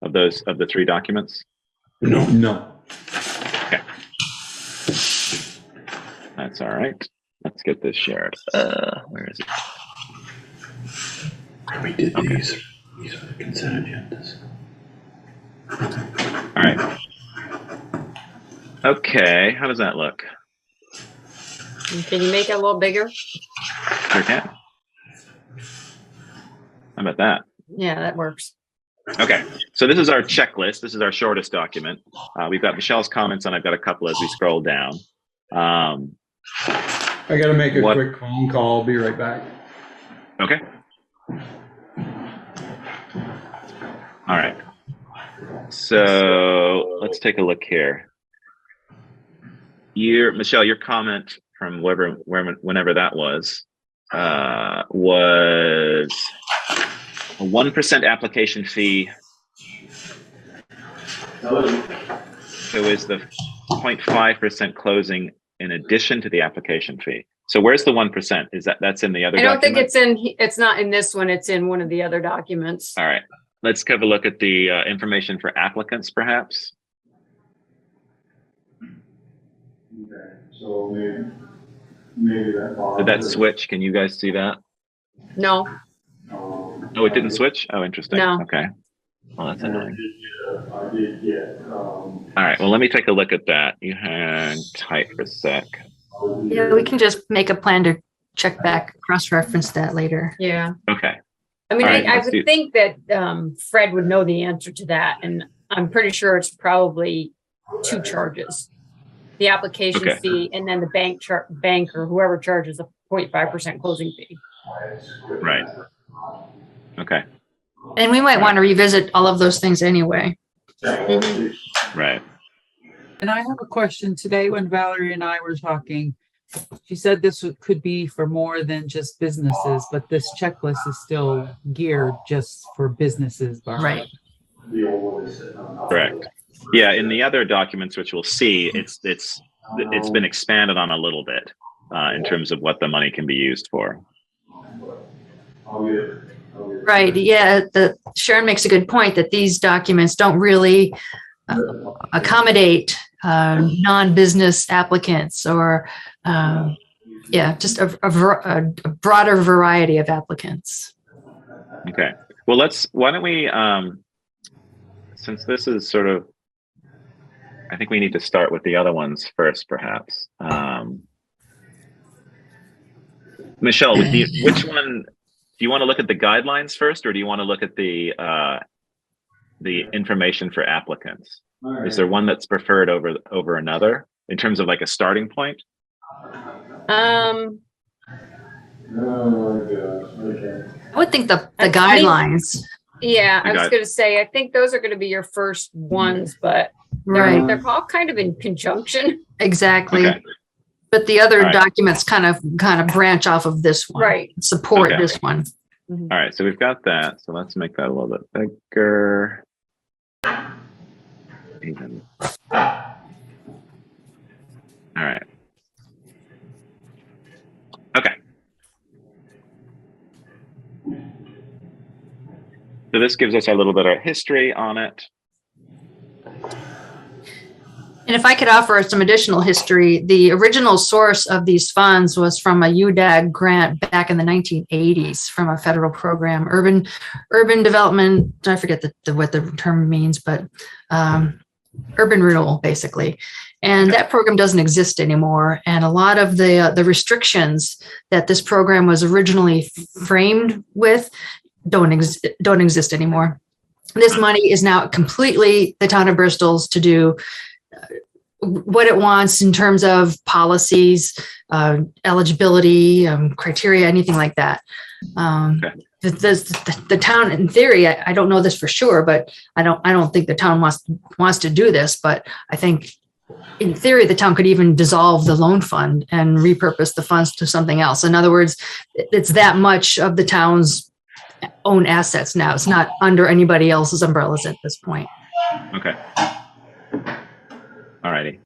of the 3 documents? No. Okay. That's all right. Let's get this shared. Where is it? We did these. These are the consent agendas. All right. Okay, how does that look? Can you make it a little bigger? Sure can. How about that? Yeah, that works. Okay, so this is our checklist. This is our shortest document. We've got Michelle's comments, and I've got a couple as we scroll down. I got to make a quick phone call. I'll be right back. Okay. All right. So let's take a look here. Michelle, your comment from whenever that was a 1% application fee. So is the 0.5% closing in addition to the application fee? So where's the 1%? Is that's in the other? I don't document? think it's not in this one. It's in one of the other documents. All right. Let's have a look at the information for applicants, perhaps. Okay, so maybe that. Did that switch? Can you guys see that? No. Oh, it didn't switch? Oh, interesting. No. Okay. Well, that's annoying. I did get. All right. Well, let me take a look at that. You hang tight for a sec. Yeah, we can just make a plan to check back, cross-reference that later. Yeah. Okay. I mean, All right, I let's would think that Fred would know the answer to that, and I'm pretty sure it's probably 2 charges: the application Okay. fee, and then the bank or whoever charges a 0.5% closing fee. Right. Okay. And we might want to revisit all of those things anyway. Right. And I have a question. Today when Valerie and I were talking, she said this could be for more than just businesses, but this checklist is still geared just for businesses. Right. Correct. Yeah. In the other documents, which we'll see, it's been expanded on a little bit in terms of what the money can be used for. Right. Yeah. Sharon makes a good point that these documents don't really accommodate non-business applicants or just a broader variety of applicants. Okay. Well, why don't we, since this is sort of, I think we need to start with the other ones first, perhaps. Michelle, which one, do you want to look at the guidelines first, or do you want to look at the information for applicants? Right. Is there one that's preferred over another in terms of like a starting point? I would think the guidelines. Yeah, I was going to say, I think those are going to be your first ones, but they're all kind of in conjunction. Exactly. Okay. But the other documents kind of branch off of this one. Right. Support this one. All right. So we've got that. So let's make that a little bit bigger. Even. All right. Okay. this gives us a little bit of history on it. And if I could offer some additional history, the original source of these funds was from a UDAG grant back in the 1980s from a federal program, urban development. I forget what the term means, but urban renewal, basically. And that program doesn't exist anymore. And a lot of the restrictions that this program was originally framed with don't exist anymore. This money is now completely the town of Bristol's to do what it wants in terms of policies, eligibility, criteria, anything like that. The town, in theory, I don't know this for sure, but I don't think the town wants to do this. But I think, in theory, the town could even dissolve the loan fund and repurpose the funds to something else. In other words, it's that much of the town's own assets now. It's not under anybody else's umbrellas at this point. Okay. All righty.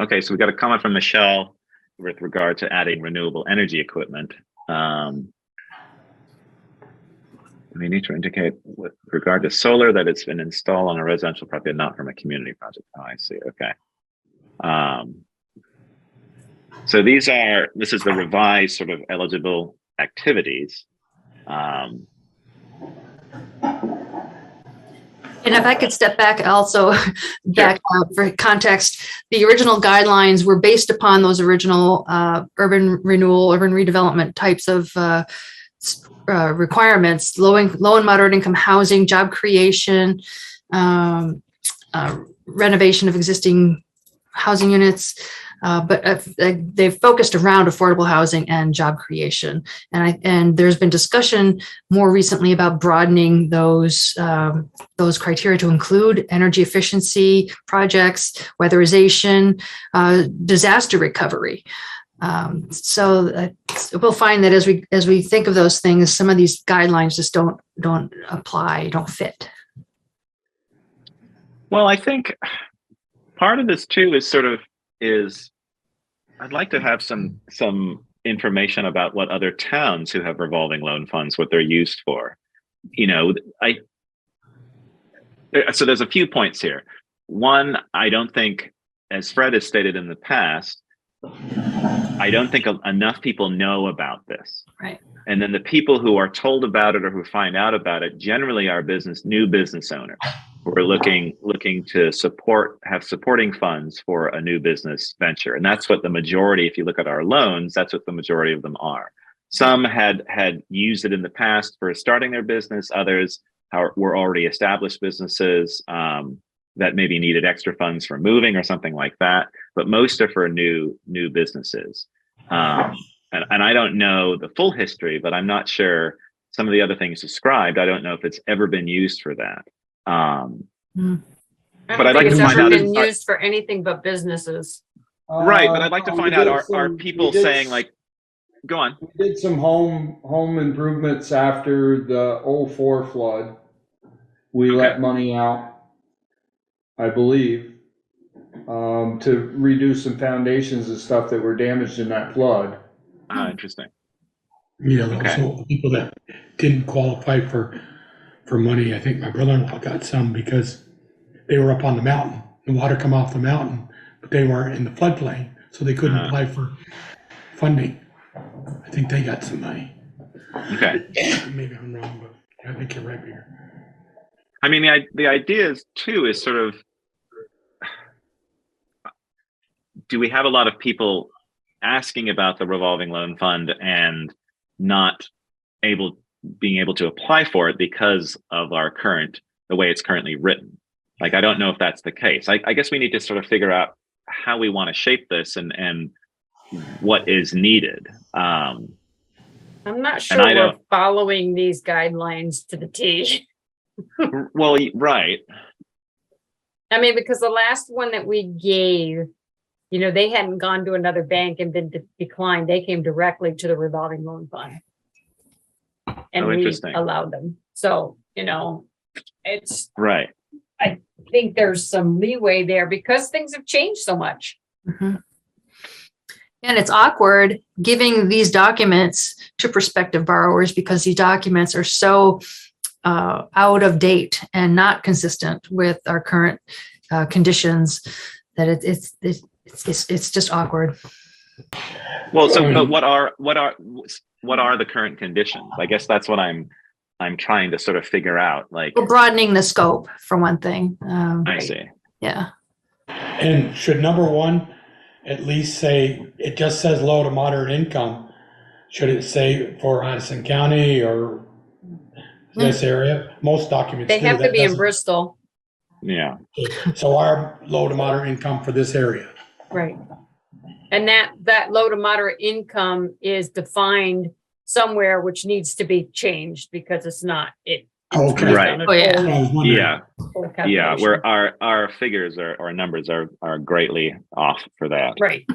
Okay, so we got a comment from Michelle with regard to adding renewable energy equipment. We need to indicate with regard to solar that it's been installed on a residential property, not from a community project. Oh, I see. Okay. So this is the revised sort of eligible activities. And if I could step back also for context, the original guidelines were based upon those original urban renewal, urban redevelopment types of requirements, low and moderate income housing, job creation, renovation of existing housing units. But they've focused around affordable housing and job creation. And there's been discussion more recently about broadening those criteria to include energy efficiency projects, weatherization, disaster recovery. So we'll find that as we think of those things, some of these guidelines just don't apply, don't fit. Well, I think part of this too is I'd like to have some information about what other towns who have revolving loan funds, what they're used for. So there's a few points here. One, I don't think, as Fred has stated in the past, I don't think enough people know about this. Right. And then the people who are told about it or who find out about it generally are new business owners who are looking to have supporting funds for a new business venture. And that's what the majority, if you look at our loans, that's what the majority of them are. Some had used it in the past for starting their business. Others were already established businesses that maybe needed extra funds for moving or something like that. But most are for new businesses. And I don't know the full history, but I'm not sure some of the other things described. I don't know if it's ever been used for that. But I'd like to find out. It's been used for anything but businesses. Right, but I'd like to find out, are people saying like, go on. We did some home improvements after the 04 flood. We let money out, I believe, to redo some foundations and stuff that were damaged in that flood. Interesting. So people that didn't qualify for money, I think my brother-in-law got some because they were up on the mountain. The water come off the mountain, but they weren't in the floodplain, so they couldn't apply for funding. I think they got some money. Okay. Maybe I'm wrong, but I think you're right here. I mean, the idea is sort of, do we have a lot of people asking about the revolving loan fund and not being able to apply for it because of the way it's currently written? Like, I don't know if that's the case. I guess we need to sort of figure out how we want to shape this and what is needed. I'm not sure we're following these guidelines to the T. Well, right. I mean, because the last one that we gave, they hadn't gone to another bank and been declined. They came directly to the revolving loan fund. And we allowed them. So, it's right. I think there's some leeway there because things have changed so much. Mm-hmm. And it's awkward giving these documents to prospective borrowers because these documents are so out of date and not consistent with our current conditions, that it's just awkward. Well, so but what are the current conditions? I guess that's what I'm trying to sort of figure out. Like, We're broadening the scope for one thing. I see. Yeah. And should number one at least say, it just says low to moderate income? Should it say for Addison County or this area? Most documents They do. have to That be in doesn't- Bristol, Yeah. So our low to moderate income for this area. right? And that low to moderate income is defined somewhere, which needs to be changed because it's not, it's Okay. based Right. on an Oh, yeah. I was wondering. Yeah. old Yeah. calculation. Where our figures or numbers are greatly off for that. Right.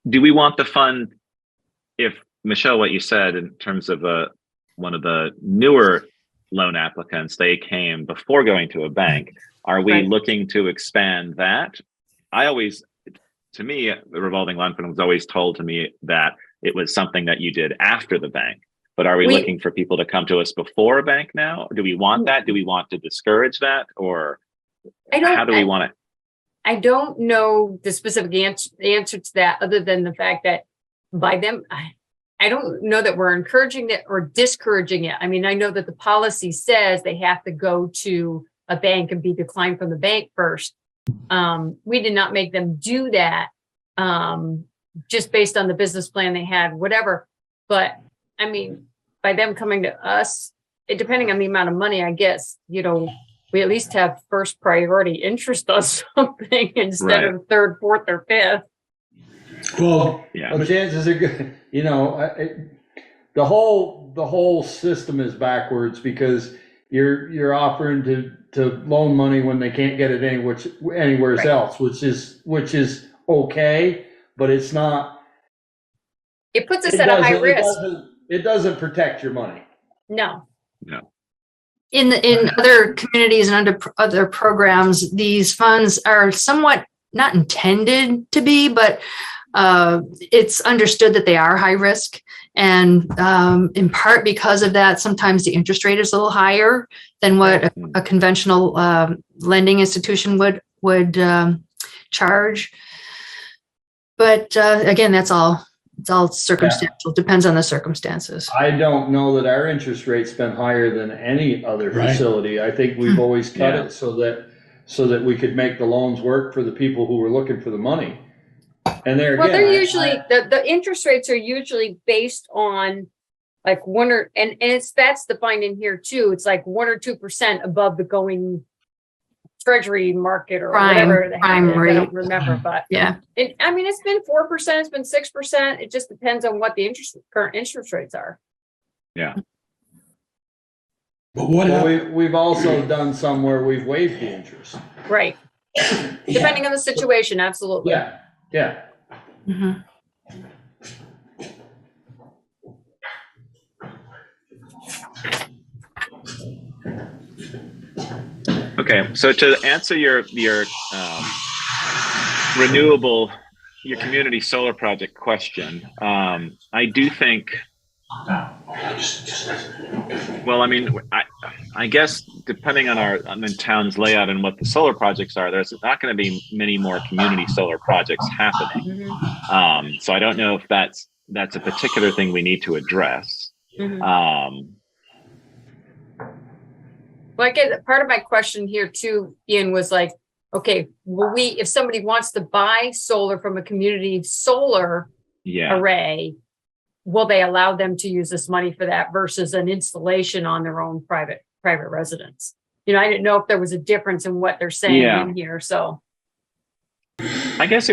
Do we want the fund, if Michelle, what you said in terms of one of the newer loan applicants, they came before going to a bank. Are we Right. looking to expand that? To me, the revolving loan fund was always told to me that it was something that you did after the bank. But are we looking for people to come to us before a bank now? Do we want that? Do we want to discourage that? Or how do we want it? I don't know the specific answer to that, other than the fact that by them, I don't know that we're encouraging it or discouraging it. I mean, I know that the policy says they have to go to a bank and be declined from the bank first. We did not make them do that, just based on the business plan they had, whatever. But I mean, by them coming to us, depending on the amount of money, I guess, we at least have first priority interest on something instead Right. of third, fourth, or fifth. Well, Yeah. Well, chances are good, the whole system is backwards because you're offering to loan money when they can't get it anywhere Right. else, which is okay, but it's not. It puts us at a high risk. It doesn't protect your money. No. In other communities and under other programs, these funds are somewhat not intended to be, but it's understood that they are high risk. And in part because of that, sometimes the interest rate is a little higher than what a conventional lending institution would charge. But again, it's all circumstantial. Depends on the circumstances. I don't know that our interest rate's been higher than any other Right. facility. I think we've always cut Yeah. it so that we could make the loans work for the people who were looking for the money. And there Well, again, they're usually, the interest rates are usually based on like that's defined in here too. It's like 1 or 2% above the going treasury market or whatever the heck prime it is. I rate. don't remember, but Yeah. it's been 4%, it's been 6%. It just depends on what the current interest rates are. Yeah. but what well, happened? we've also done some where we've waived the interest. Right. Depending on the situation, absolutely. Yeah. Mhm. Okay, so to answer your renewable, your community solar project question, I do think. Well, I mean, I guess depending on the town's layout and what the solar projects are, there's not going to be many more community solar projects happening. Mhm. So I don't know if that's a particular thing we need to address. Mhm. Well, I get part of my question here too, Ian, was like, okay, if somebody wants to buy solar from a community solar Yeah. array, will they allow them to use this money for that versus an installation on their own private residence? I didn't know if there was a difference in what they're saying in here. So I guess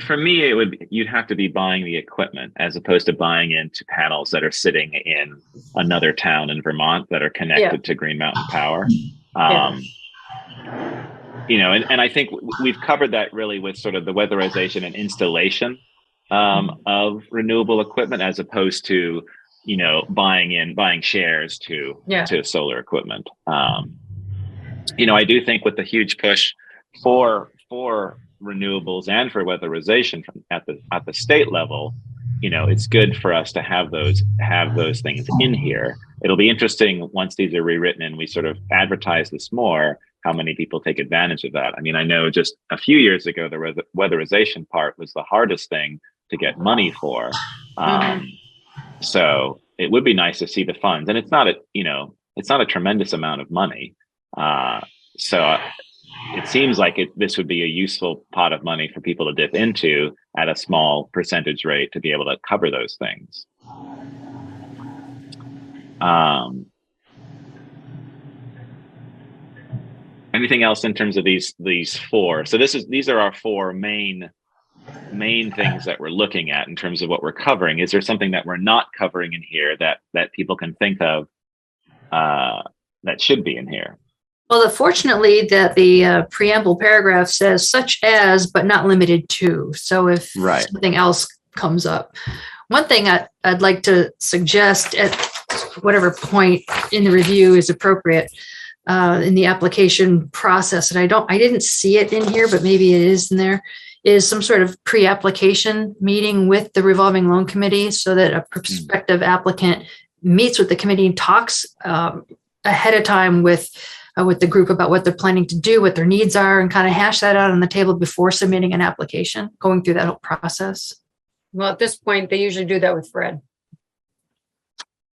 for me, you'd have to be buying the equipment as opposed to buying into panels that are sitting in another town in Vermont that are connected to Green Mountain Power. And I think we've covered that really with sort of the weatherization and installation of renewable equipment as opposed to, buying shares to solar equipment. I do think with the huge push for renewables and for weatherization at the state level, it's good for us to have those things in here. It'll be interesting once these are rewritten and we sort of advertise this more, how many people take advantage of that. I mean, I know just a few years ago, the weatherization part was the hardest thing to get money for. So it would be nice to see the funds, and it's not a tremendous amount of money. So it seems like this would be a useful pot of money for people to dip into at a small percentage rate to be able to cover those things. Anything else in terms of these four? So these are our four main things that we're looking at in terms of what we're covering. Is there something that we're not covering in here that people can think of that should be in here? Well, fortunately, that the preamble paragraph says such as, but not limited to. So if something else comes up, one thing I'd like to suggest at whatever point in the review is appropriate in the application process, and I didn't see it in here, but maybe it is in there, is some sort of pre-application meeting with the revolving loan committee so that a prospective applicant meets with the committee and talks ahead of time with the group about what they're planning to do, what their needs are, and kind of hash that out on the table before submitting an application, going through that whole process. Well, at this point, they usually do that with Fred.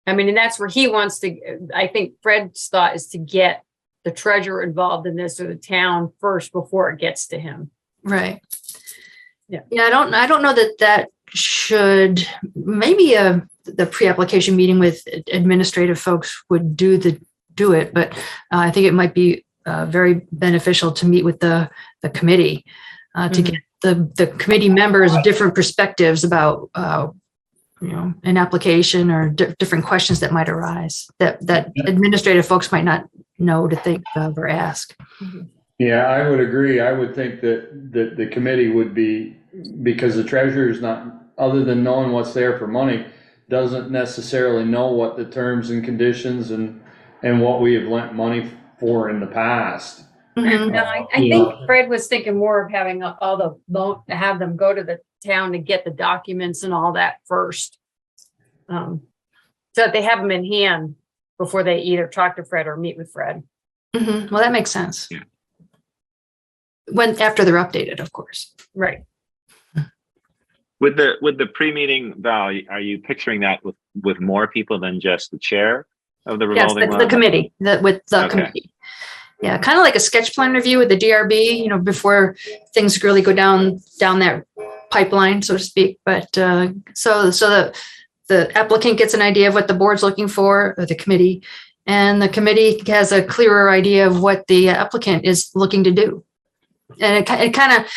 I mean, and that's where he wants to, I think Fred's thought is to get the treasurer involved in this or the town first before it gets to him. Right. Yeah. Yeah. I don't know that should, maybe the pre-application meeting with administrative folks would do it, but I think it might be very beneficial to meet with the committee to get the committee members different perspectives about an application or different questions that might arise that administrative folks might not know to think of or ask. Yeah, I would agree. I would think that the committee would be, because the treasurer is not, other than knowing what's there for money, doesn't necessarily know what the terms and conditions and what we have lent money for in the past. Mm-hmm. I think Fred was thinking more of having all the loan, have them go to the town to get the documents and all that first. So that they have them in hand before they either talk to Fred or meet with Fred. Mm-hmm. Well, that makes sense. Yeah. After they're updated, of course. Right. With the pre-meeting, Val, are you picturing that with more people than just the chair of the revolving Yes, loan? the committee, committee. Yeah, kind of like a sketch plan review with the DRB, before things really go down that pipeline, so to speak. But so the applicant gets an idea of what the board's looking for, or the committee, and the committee has a clearer idea of what the applicant is looking to do. And it kind of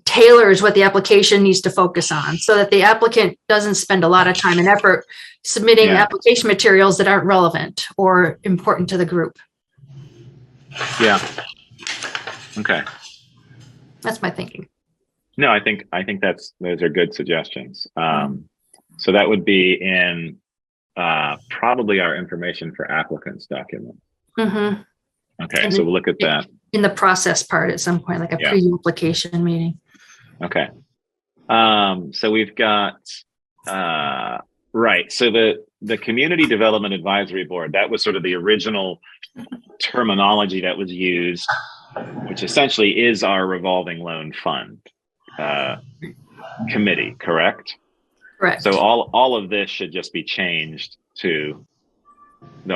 tailors what the application needs to focus on so that the applicant doesn't spend a lot of time and effort submitting application materials that aren't relevant or important to the group. Yeah. Okay. That's my thinking. No, I think those are good suggestions. So that would be in probably our information for applicants document. Mm-hmm. Okay, so we'll look at that in the process part at some point, like a pre-application meeting. Okay. So we've got right. So the Community Development Advisory Board, that was sort of the original terminology that was used, which essentially is our revolving loan fund committee, correct? Correct. So all of this should just be changed to the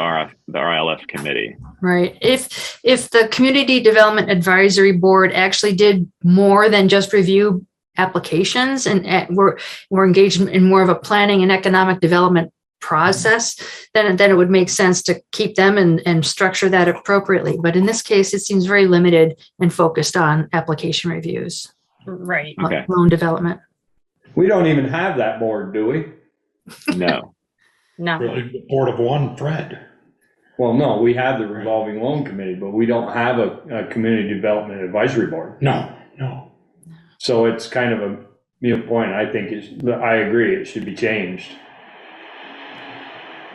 RLF committee. Right. If the Community Development Advisory Board actually did more than just review applications and were engaged in more of a planning and economic development process, then it would make sense to keep them and structure that appropriately. But in this case, it seems very limited and focused on application reviews. Right. Okay. Loan development. We don't even have that board, do we? No. No. Really, board of one, Fred. Well, no, we have the revolving loan committee, but we don't have a community development advisory board. No. So it's kind of a mute point. I think I agree. It should be changed.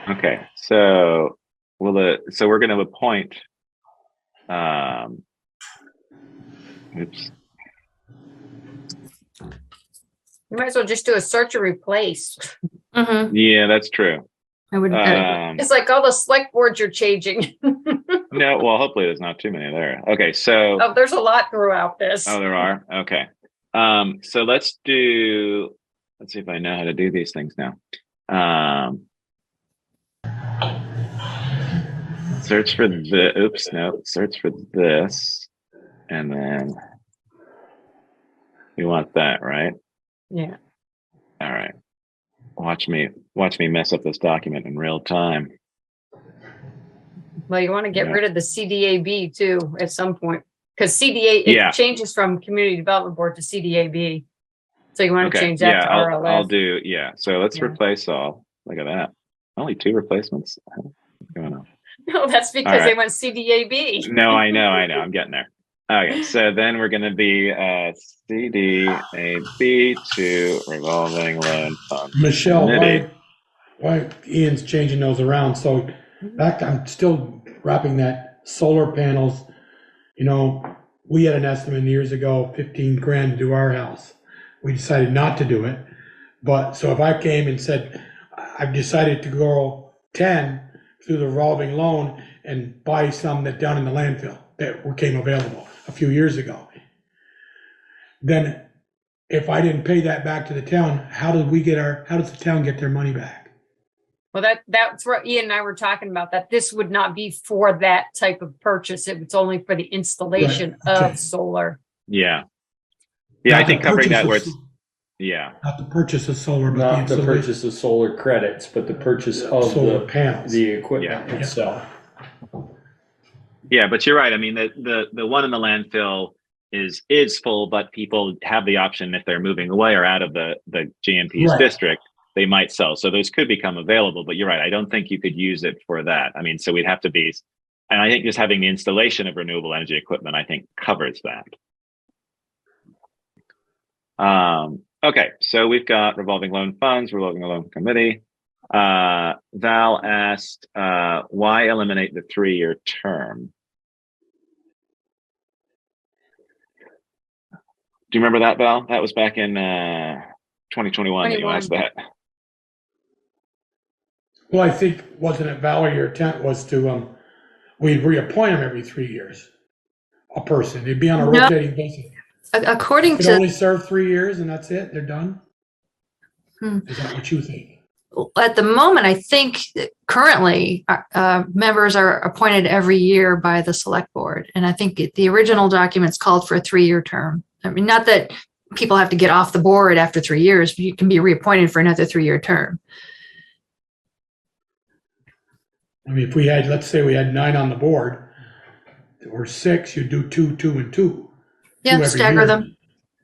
Okay. So we're going to appoint. Oops. You might as well just do a search and replace. Mhm. Yeah, that's true. I would, It's like all the select boards you're changing. No, well, hopefully there's not too many there. Okay, so Oh, there's a lot throughout this. oh, there are. Okay, so let's see if I know how to do these things now. Search for the. Oops, no. Search for this, and then you want that, right? Yeah. All right. Watch me mess up this document in real time. Well, you want to get Yeah. rid of the CDAB too at some point, because CDA, it Yeah. changes from Community Development Board to CDAB. So you want to Okay. change that Yeah, to I'll RLF. do. Yeah. So let's Yeah. replace all. Look at that. Only 2 replacements. What's going on? No, that's because All right. they went CDAB. No, I know. I'm getting there. Okay, so then we're going to be CDAB to revolving loan fund. Michelle, Committee. why Ian's changing those around? So back, I'm still wrapping that solar panels. You know, we had an estimate years ago, 15 grand to do our house. We decided not to do it. But so if I came and said, I've decided to go 10 through the revolving loan and buy some that down in the landfill that became available a few years ago, then if I didn't pay that back to the town, how does the town get their money back? Well, that's what Ian and I were talking about, that this would not be for that type of purchase. It's only for the installation Right, okay. of solar. Yeah. Yeah, I Not think the covering purchase that where of it's, yeah. Not the purchase of solar, but the Not the installation purchase of solar credits, but the purchase of of solar the panels. equipment Yeah. itself. Yeah, but you're right. I mean, the one in the landfill is full, but people have the option if they're moving away or out of the GMP's Right. district, they might sell. So those could become available, but you're right. I don't think you could use it for that. I mean, so we'd have to be, and I think just having the installation of renewable energy equipment, I think covers that. Okay, so we've got revolving loan funds, revolving loan committee. Val asked, why eliminate the 3-year term? Do you remember that, Val? That was back in 2021 that you asked that. Well, I think, wasn't it, Valerie, your intent was to, we'd reappoint them every 3 years, a person. They'd be on a No. rotating basis. According Could to, only serve 3 years and that's it, they're done? Hmm. Is that what you think? at the moment, I think that currently members are appointed every year by the select board. And I think the original documents called for a 3-year term. I mean, not that people have to get off the board after 3 years, but you can be reappointed for another 3-year term. I mean, if we had, let's say we had 9 on the board, or 6, you'd do 2, 2, and 2. Yeah, every stagger year. them.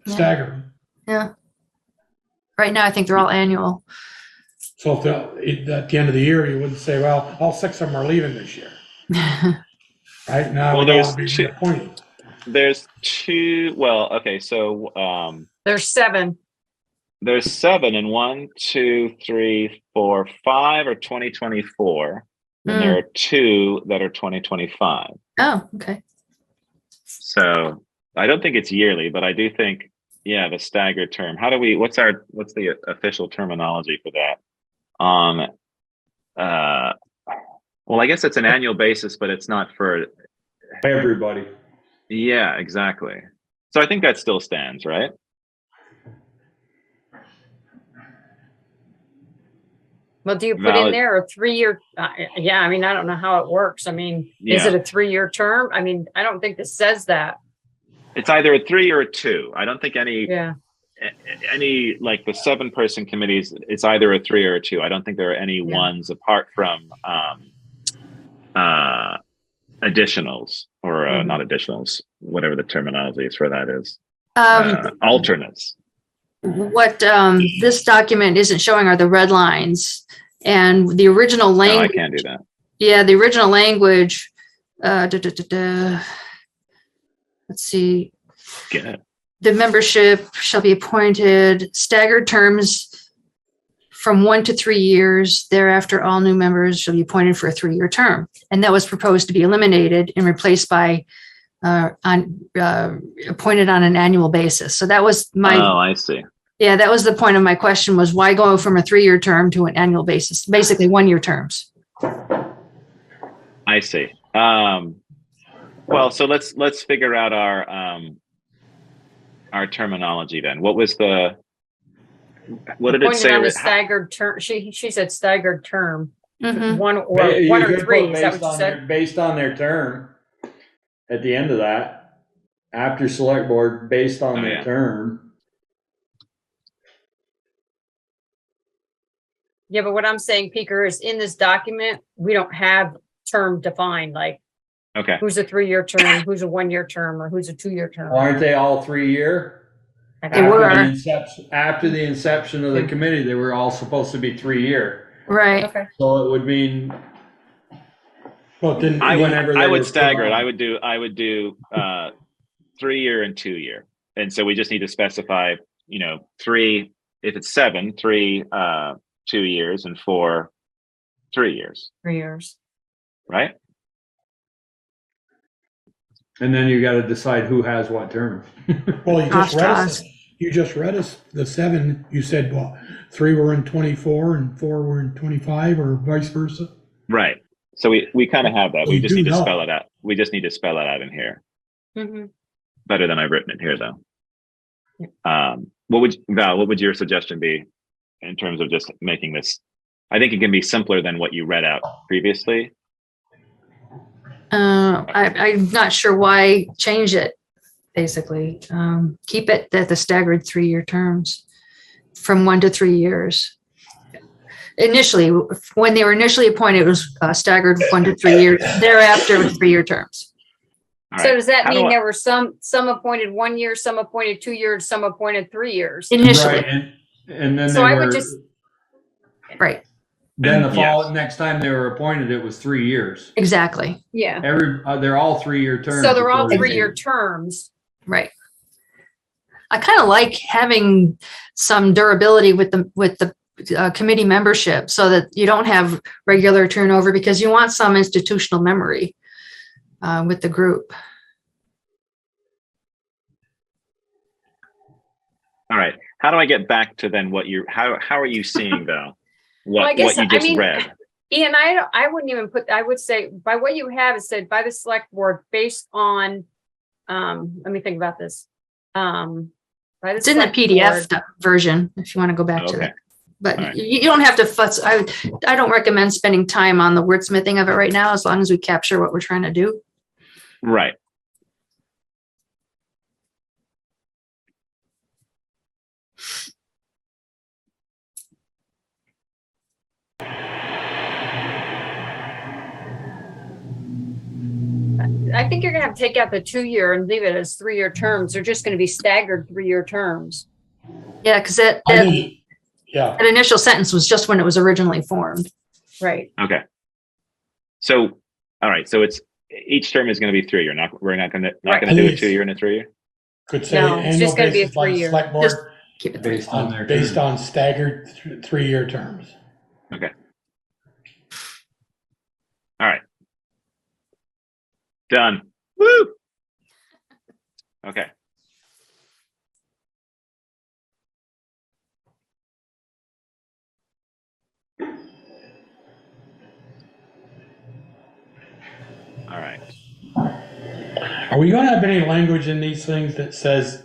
Yeah. Stagger them. Yeah. Right now, I think they're all annual. So if at the end of the year, you wouldn't say, well, all 6 of them are leaving this year. Right now, Well, we'd there's all be two- reappointed. There's 2. Well, okay, so There's 7. there's 7, and 1, 2, 3, 4, 5 are 2024, and there are 2 that are 2025. Oh, okay. So I don't think it's yearly, but I do think, yeah, the staggered term. How do we? What's the official terminology for that? Well, I guess it's an annual basis, but it's not for Everybody. Yeah, exactly. So I think that still stands, right? Well, do you put Valid. in there a 3-year? Yeah, I mean, I don't know how it works. I mean, is Yeah. it a 3-year term? I mean, I don't think this says that. It's either a 3 or a 2. I don't think any Yeah. like the 7-person committees. It's either a 3 or a 2. I don't think there are any Yeah. ones apart from additionals or Mhm. not additionals, whatever the terminology is for that is. Um, Alternates. what this document isn't showing are the red lines, and the original No, I language. can't do that. Yeah, the original language. Let's see. Get it. The membership shall be appointed staggered terms from 1 to 3 years. Thereafter, all new members shall be appointed for a 3-year term. And that was proposed to be eliminated and replaced by appointed on an annual basis. So that was my Oh, I see. Yeah, that was the point of my question, was why go from a 3-year term to an annual basis, basically 1-year terms? I see. Well, so let's figure out our terminology then. What did it Pointed say? on the staggered term. She said staggered term. Mhm. One or You one or could three. put Is that what you said? based on their term, at the end of that, after select board, based on Oh, their yeah. term. Yeah, but what I'm saying, Peter, is in this document, we don't have term defined, like Okay. who's a 3-year term, who's a 1-year term, or who's a 2-year term. Aren't they all 3-year? They were. After the inception of the committee, they were all supposed to be 3-year. Right. Okay. So it would mean Well, then I whenever would they stagger it. were I would do 3-year and 2-year, and so we just need to specify, 3 if it's 7, 3 2 years, and 4 3 years, 3 years. right? and then you got to decide who has what term. Well, you just read us. Oshkosh. You just read us the 7. You said, well, 3 were in 24 and 4 were in 25, or vice versa. Right. So we kind of have that. We We just do need to know. spell it out. We just need to spell it out in here. Mm-hmm. Better than I've written it here, though. Val, what would your suggestion be in terms of just making this? I think it can be simpler than what you read out previously. I'm not sure why change it, basically. Keep it at the staggered 3-year terms from 1 to 3 years. Initially, when they were initially appointed, it was staggered 1 to 3 years. Thereafter, it was 3-year terms. All So right. does that How do mean I- there were some appointed 1 year, some appointed 2 years, some appointed 3 years? Initially, Right, and then So they I were, would just- right, then the Yes. next time they were appointed, it was 3 years. exactly, Yeah. They're all 3-year terms. So they're all according to- 3-year terms. right. I kind of like having some durability with the committee membership, so that you don't have regular turnover, because you want some institutional memory with the group. All right. How do I get back to then what how are you seeing though? Well, I guess, what you just I mean, read? Ian, I wouldn't even I would say by what you have, it said by the select board based on, let me think about this. By the It's in the select PDF board- version, if you want to go back to Okay. that. But All right. you don't have to futz. I don't recommend spending time on the wordsmithing of it right now, as long as we capture what we're trying to do. Right. I think you're gonna have to take out the 2-year and leave it as 3-year terms. They're just gonna be staggered 3-year terms. Yeah, because that Yeah, initial sentence was just when it was originally formed. Right. Okay. So, all right. So it's each term is going to be 3-year. We're not going to Right. do I a think 2-year and a 3-year. could say No, it's annual just gonna be a basis by the 3-year. select board Just keep it Based on their based term. on staggered 3-year terms. Okay. All right. Done. Woo. Okay. All right. Are we gonna have any language in these things that says,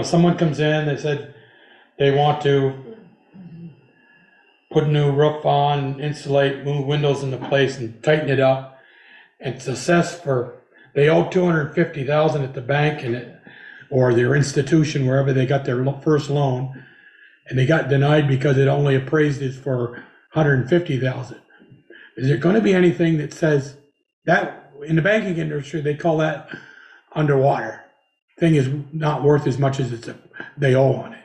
someone comes in, they said they want to put a new roof on, insulate, move windows into place and tighten it up. And it's assessed they owe $250,000 at the bank or their institution, wherever they got their first loan. And they got denied because it only appraised it for $150,000. Is there gonna be anything that says that, in the banking industry, they call that underwater? Thing is not worth as much as they owe on it.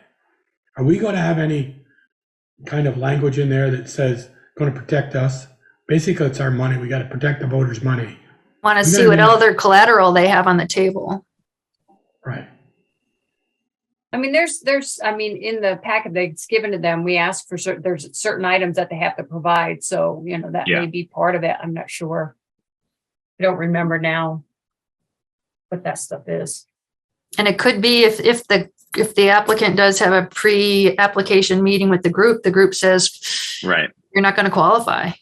Are we going to have any kind of language in there that says going to protect us? Basically, it's our money. We got to protect the voters' money. Want to We see gotta what do- other collateral they have on the table. Right. I mean, in the packet that's given to them, we ask for there's certain items that they have to provide. So, that Yeah. may be part of it. I'm not sure. I don't remember now what that stuff is. And it could be if the applicant does have a pre-application meeting with the group says, Right. you're not going to qualify.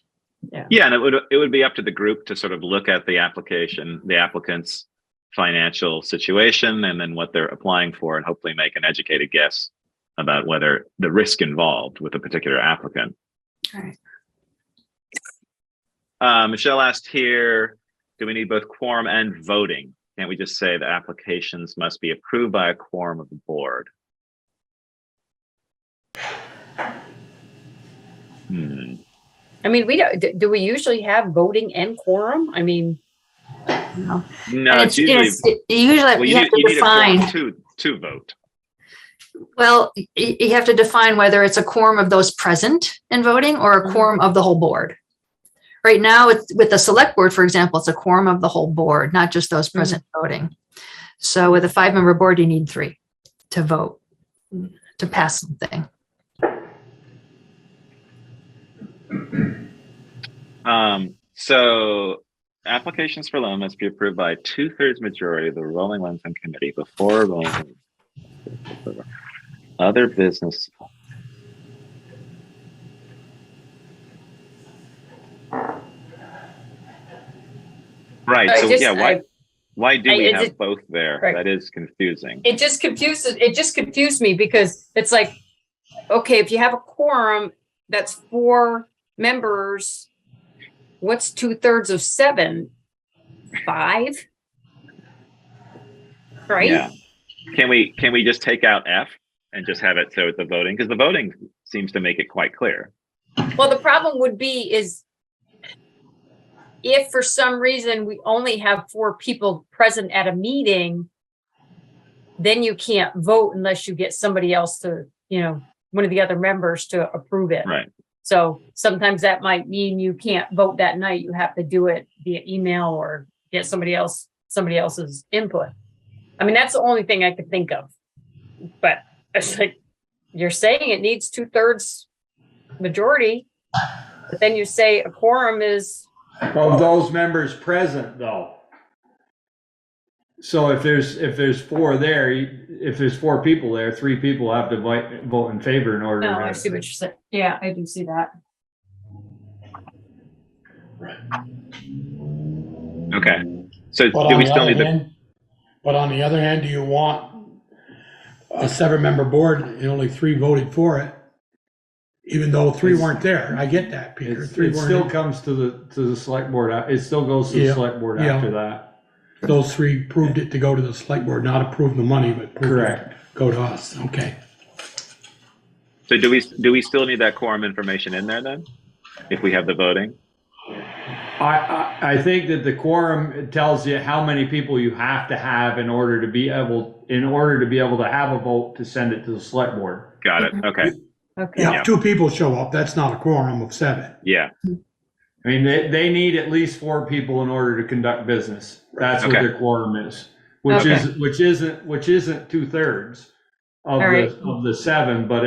Yeah, and it would be up to the group to sort of look at the applicant's financial situation and then what they're applying for, and hopefully make an educated guess about whether the risk involved with a particular applicant. All right. Michelle asked here, do we need both quorum and voting? Can't we just say the applications must be approved by a quorum of the board? I mean, do we usually have voting and quorum? I mean, No, No, and it's usually, you have to you need a define. quorum to vote. Well, you have to define whether it's a quorum of those present and voting or a quorum of the whole board. Right now, with the select board, for example, it's a quorum of the whole board, not just those present voting. So with a 5-member board, you need 3 to vote, to pass something. So applications for loan must be approved by 2/3 majority of the Rolling Loan Fund Committee before rolling other business. Right. So why do we have both there? Right. That is confusing. it just confused me because it's like, okay, if you have a quorum, that's 4 members. What's 2/3 of 7? 5? Right? Yeah. Can we just take out F and just have it so it's the voting? Because the voting seems to make it quite clear. Well, the problem would be is if for some reason we only have 4 people present at a meeting, then you can't vote unless you get somebody else to, one of the other members to approve it. Right. So sometimes that might mean you can't vote that night. You have to do it via email or get somebody else's input. I mean, that's the only thing I could think of. But it's like, you're saying it needs 2/3 majority, but then you say a quorum is Of those members present, though. So if there's 4 there, if there's 4 people there, 3 people have to vote in favor in order. No, to I have see what you're saying. Yeah, I do see that. Okay. So But do on we the still other need the hand, but on the other hand, do you want a 7-member board and only 3 voted for it? Even though 3 weren't there. I get that, Peter. 3 It weren't. still comes to the select board. It still goes to the Yeah, select board yeah. after that. Those 3 proved it to go to the select board, not approve the money, but prove it Correct. to go to us. Okay. So do we still need that quorum information in there then? If we have the voting? I think that the quorum tells you how many people you have to have in order to be able to have a vote to send it to the select board. Got it. Okay. Okay. Yeah, Yeah. 2 people show up. That's not a quorum of 7. Yeah. I mean, they need at least 4 people in order to conduct business. That's what Okay. their quorum is, which isn't 2/3 of All right. of the 7, but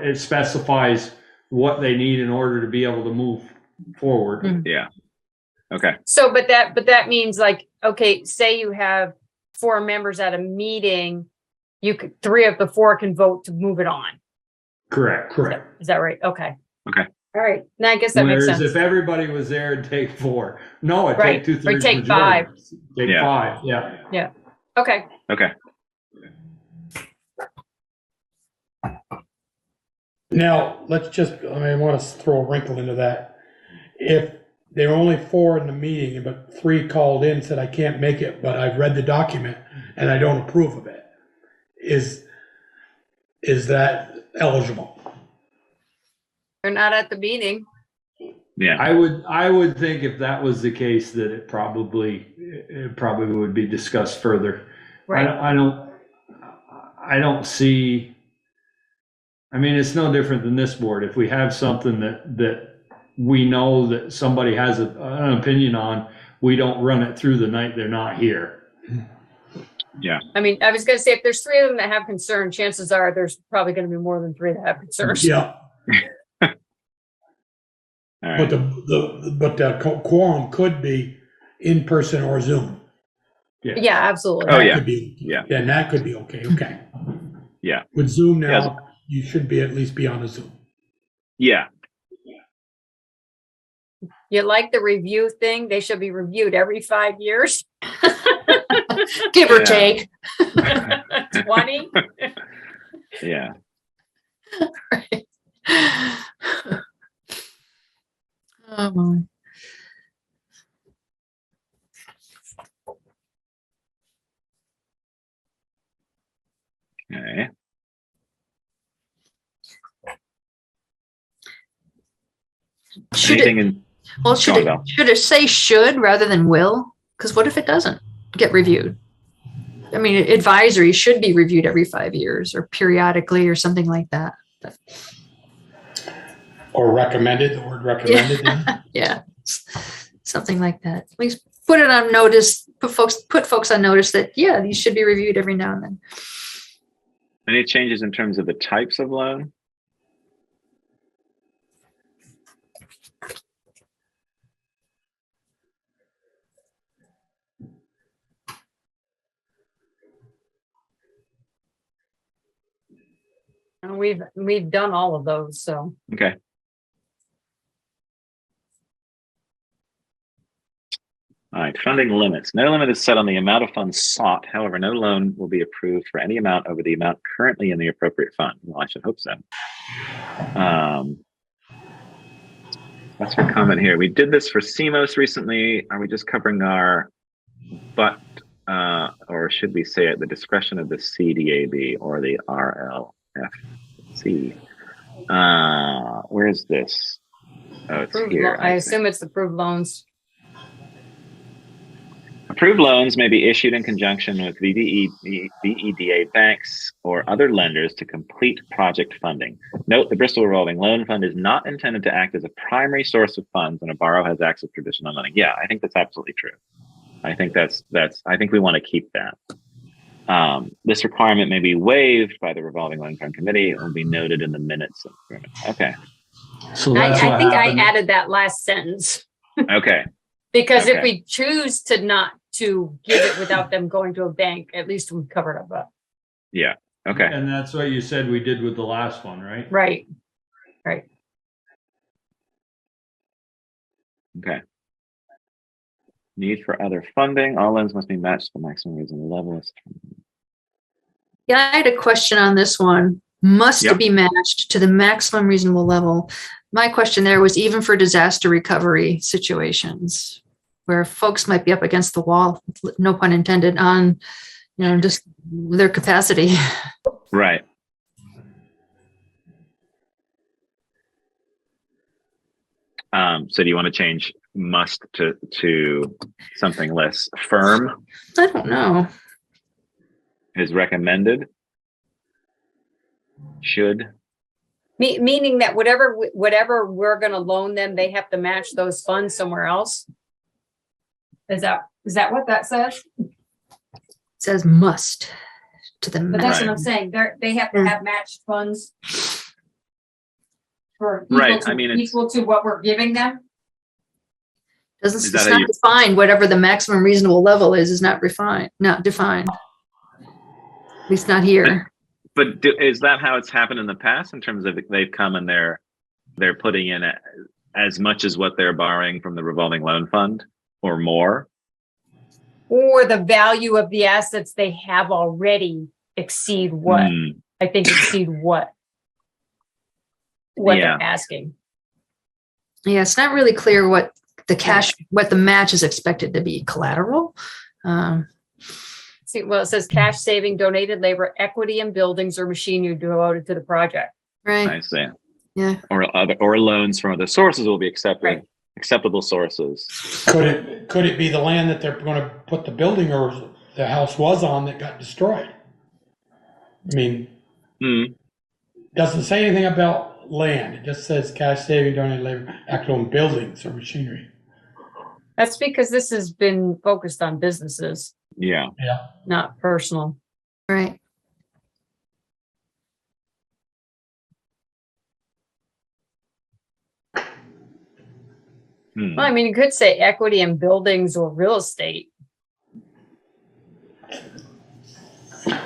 it specifies what they need in order to be able to move forward. Mhm. Yeah. Okay. So, but that means like, okay, say you have 4 members at a meeting, 3 of the 4 can vote to move it on. Correct. Correct. Is that right? Okay. Okay. All right. Now I guess that makes Whereas sense. if everybody was there, it'd take 4. No, it'd Right. take 2/3 Or take majority. 5. Take Yeah. 5, yeah. Okay. Okay. Now, I want to throw a wrinkle into that. If there were only 4 in the meeting, but 3 called in, said, I can't make it, but I've read the document and I don't approve of it, is that eligible? They're not at the meeting. Yeah. I would think if that was the case, that it probably would be discussed further. Right. I don't see, I mean, it's no different than this board. If we have something that we know that somebody has an opinion on, we don't run it through the night they're not here. Yeah. I mean, I was going to say, if there's 3 of them that have concern, chances are there's probably going to be more than 3 that have concerns. Yeah, All right. but the quorum could be in person or Zoom. Yeah, absolutely. Oh, That yeah. could be, Yeah. and that could be okay, okay. Yeah. With Zoom Yeah. now, you should be at least be on a Zoom. Yeah. You like the review thing? They should be reviewed every 5 years. Give or Yeah. take. 20. Yeah. Oh, my. Okay. Should Anything it, in, well, Go on, Val. should it say should rather than will? Because what if it doesn't get reviewed? I mean, advisory should be reviewed every 5 years or periodically or something like that. Or recommended, the word recommended. Yeah, something like that. At least put it on notice, put folks on notice that, yeah, these should be reviewed every now and then. any changes in terms of the types of loan? And we've done all of those, so. Okay. All right, funding limits. No limit is set on the amount of funds sought. However, no loan will be approved for any amount over the amount currently in the appropriate fund. Well, I should hope so. What's your comment here? We did this for CMOS recently. Are we just covering our or should we say at the discretion of the CDAB or the RLFC? Where is this? Oh, it's here. I assume it's approved loans. Approved loans may be issued in conjunction with VEDA banks or other lenders to complete project funding. Note, the Bristol Revolving Loan Fund is not intended to act as a primary source of funds when a borrower has access to traditional lending. Yeah, I think that's absolutely true. I think I think we want to keep that. This requirement may be waived by the Revolving Loan Fund Committee. It will be noted in the minutes. Okay. So I that's what think happened. I added that last sentence. Okay. Because if Okay. we choose to not to give it without them going to a bank, at least we've covered up. Yeah. Okay. And that's what you said we did with the last one, right? Right. Okay. Need for other funding. All loans must be matched to the maximum reasonable level. Yeah, I had a question on this one. Must Yep. be matched to the maximum reasonable level. My question there was even for disaster recovery situations where folks might be up against the wall, no pun intended, on, just their capacity. Right. So do you want to change must to something less firm? I don't know. Is recommended? Should? Meaning that whatever we're going to loan them, they have to match those funds somewhere else. Is that what that says? It says must to the But that's Right. what I'm saying. They have to have matched funds for Right, I mean, it's- equal to what we're giving them. Doesn't, Is it's that how not you- defined. Whatever the maximum reasonable level is not defined. At least not here. But is that how it's happened in the past in terms of they've come and they're putting in as much as what they're borrowing from the revolving loan fund or more? Or the value of the assets they have already exceed what? I think exceed what Yeah. they're asking. Yeah, it's not really clear what the match is expected to be. Collateral. See, well, it says cash saving, donated labor, equity in buildings or machinery devoted to the project. Right. I see. Yeah. Or loans from other sources will be accepted. Right. Acceptable sources. Could it be the land that they're going to put the building or the house was on that got destroyed? I mean, doesn't say anything about land. It just says cash saving, donated labor, actual buildings or machinery. That's because this has been focused on businesses, Yeah. not personal. Right. Well, I mean, you could say equity in buildings or real estate.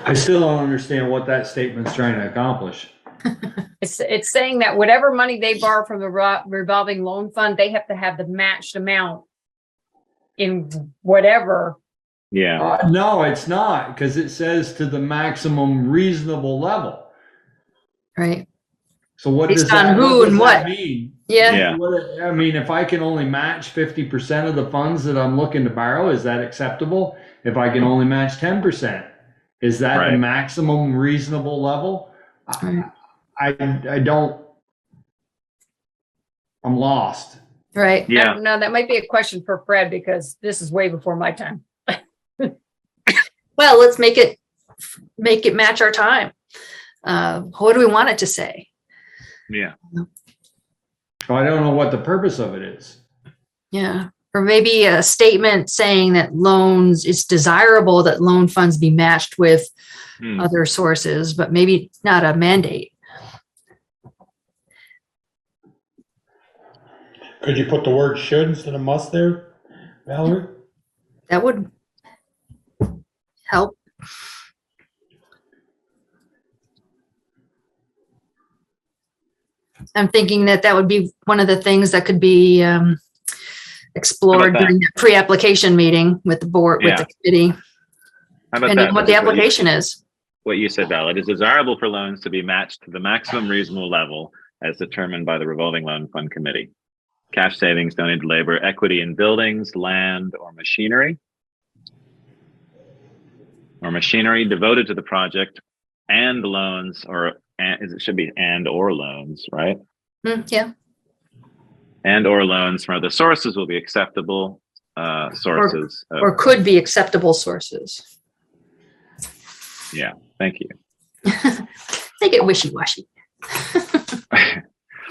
I still don't understand what that statement's trying to accomplish. It's saying that whatever money they borrow from the revolving loan fund, they have to have the matched amount in whatever. Yeah. No, it's not, because it says to the maximum reasonable level. Right. So what Based does that, on who what does and that what? mean? Yeah. Yeah. I mean, if I can only match 50% of the funds that I'm looking to borrow, is that acceptable? If I can only match 10%, is that the Right. maximum reasonable level? Right. I don't, I'm lost. Right. I Yeah. don't know. That might be a question for Fred because this is way before my time. Well, let's make it match our time. What do we want it to say? Yeah. I don't know what the purpose of it is. Yeah. Or maybe a statement saying that loans, it's desirable that loan funds be matched with Hmm. other sources, but maybe not a mandate. Could you put the word should instead of must there, Valerie? That would help. I'm thinking that would be one of the things that could be explored How about that? during the pre-application meeting with the board, with Yeah. the committee, How about depending that? on what the application is. What you said, Val. It is desirable for loans to be matched to the maximum reasonable level as determined by the revolving loan fund committee. Cash savings, donated labor, equity in buildings, land, or machinery devoted to the project, and loans, it should be and or loans, right? Yeah. And or loans from other sources will be acceptable sources. Or could be acceptable sources. Yeah, thank you. Make it wishy-washy.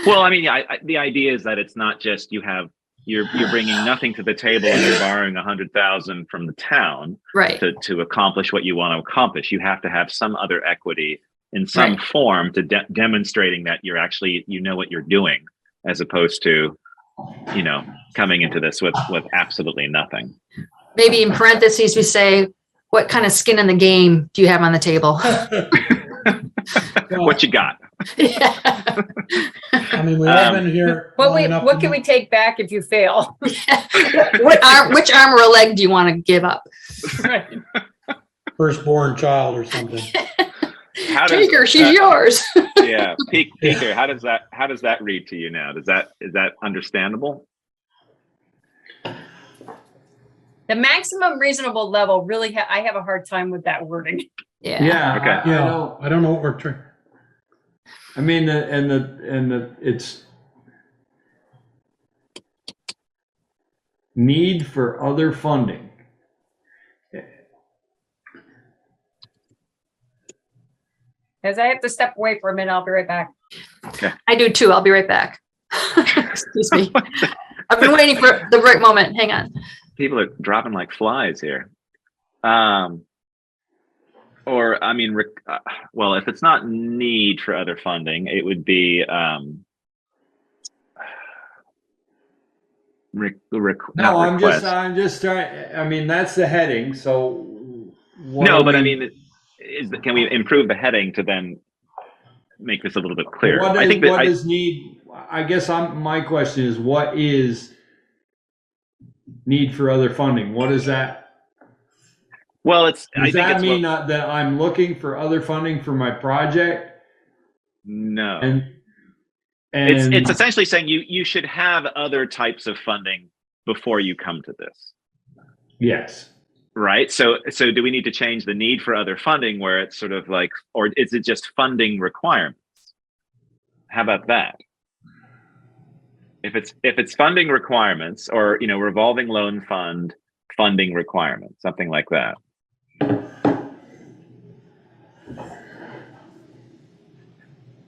Well, I mean, the idea is that it's not just you're bringing nothing to the table and you're borrowing 100,000 from the town Right. to accomplish what you want to accomplish. You have to have some other equity in some Right. form to demonstrating that you're actually, you know what you're doing, as opposed to, coming into this with absolutely nothing. Maybe in parentheses, we say, what kind of skin in the game do you have on the table? What you got? Yeah. I mean, we have been here long enough. What to can know- we take back if you fail? Which arm or a leg do you want to give up? Right. Firstborn child or something. Take her, she's yours. Yeah, Peter, how does that read to you now? Is that understandable? The maximum reasonable level really, I have a hard time with that wording. Yeah. Yeah. Okay. I don't know what we're trying. I mean, it's need for other funding. As I have to step away for a minute, I'll be right back. I do too. I'll be right back. Excuse me. I've been waiting for the right moment. Hang on. People are dropping like flies here. Well, if it's not need for other funding, it would be No, I'm just trying, I mean, that's the heading, so. Can we improve the heading to then make this a little bit clearer? What is need, I guess my question is, what is need for other funding? What is that? Well, Does that mean that I'm looking for other funding for my project? No. And it's essentially saying you should have other types of funding before you come to this. Yes. Right. So do we need to change the need for other funding where it's sort of like, or is it just funding requirements? How about that? If it's funding requirements or, revolving loan fund funding requirements, something like that.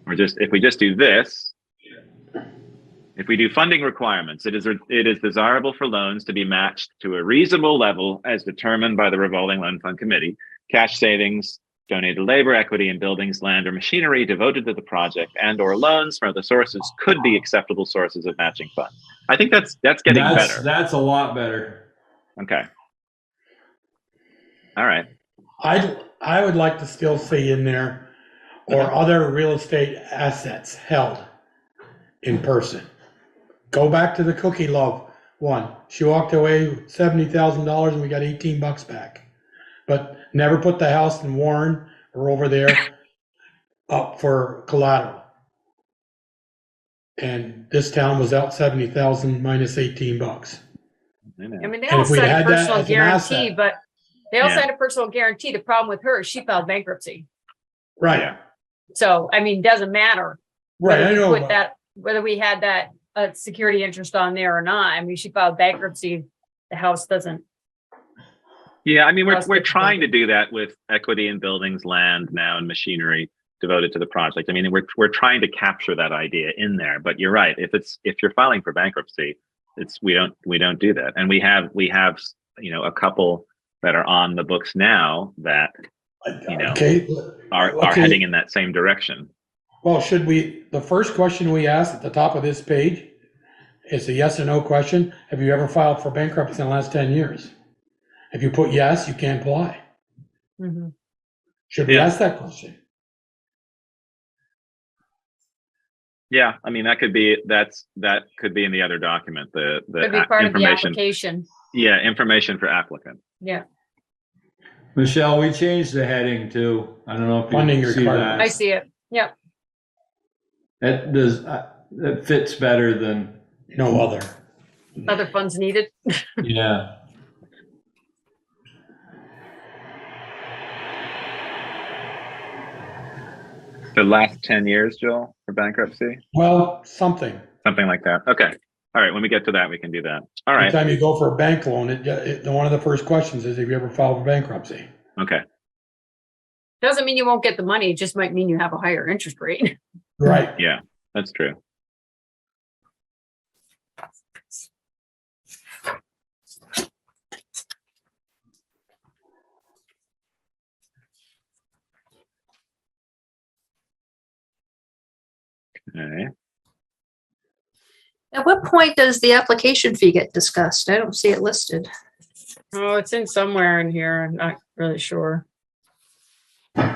Or if we just do this, if we do funding requirements, it is desirable for loans to be matched to a reasonable level as determined by the revolving loan fund committee. Cash savings, donated labor, equity in buildings, land, or machinery devoted to the project, and or loans from other sources could be acceptable sources of matching funds. I think that's getting better. That's a lot better. Okay. All right. I would like to still see in there, or other real estate assets held in person. Go back to the Cookie Love one. She walked away with $70,000 and we got $18 back. But never put the house in Warren or over there up for collateral. And this town was out 70,000 minus $18. I mean, they And all if we'd signed a had that personal as an guarantee, asset. but they all Yeah. signed a personal guarantee. The problem with her is she filed bankruptcy. Right, Yeah. So, I mean, doesn't matter right, I whether we know. put that, whether we had that security interest on there or not. I mean, she filed bankruptcy. The house doesn't. Yeah, I mean, we're Prospect trying to building. do that with equity in buildings, land now, and machinery devoted to the project. I mean, we're trying to capture that idea in there. But you're right. If you're filing for bankruptcy, we don't do that. And we have a couple that are on the books now that Okay. are heading in that same direction. Well, the first question we asked at the top of this page is a yes or no question. Have you ever filed for bankruptcy in the last 10 years? If you put yes, you can't apply. Mhm. Should we Yeah. ask that question? Yeah, I mean, that could be in the other document. The Could be part of the information. application. Yeah, information for applicant. Yeah, Michelle, we changed the heading too. I don't know if Funding you see requirement. I that. see it. Yeah. That fits better than, No other. Other funds needed. yeah. The last 10 years, Joel, for bankruptcy, Well, something. something like that. Okay. All right. When we get to that, we can do that. All right. Anytime you go for a bank loan, one of the first questions is, have you ever filed for bankruptcy? Okay. Doesn't mean you won't get the money. It just might mean you have a higher interest rate. Right. Yeah, that's true. Okay. At what point does the application fee get discussed? I don't see it listed. Oh, it's in somewhere in here. I'm not really sure. I'll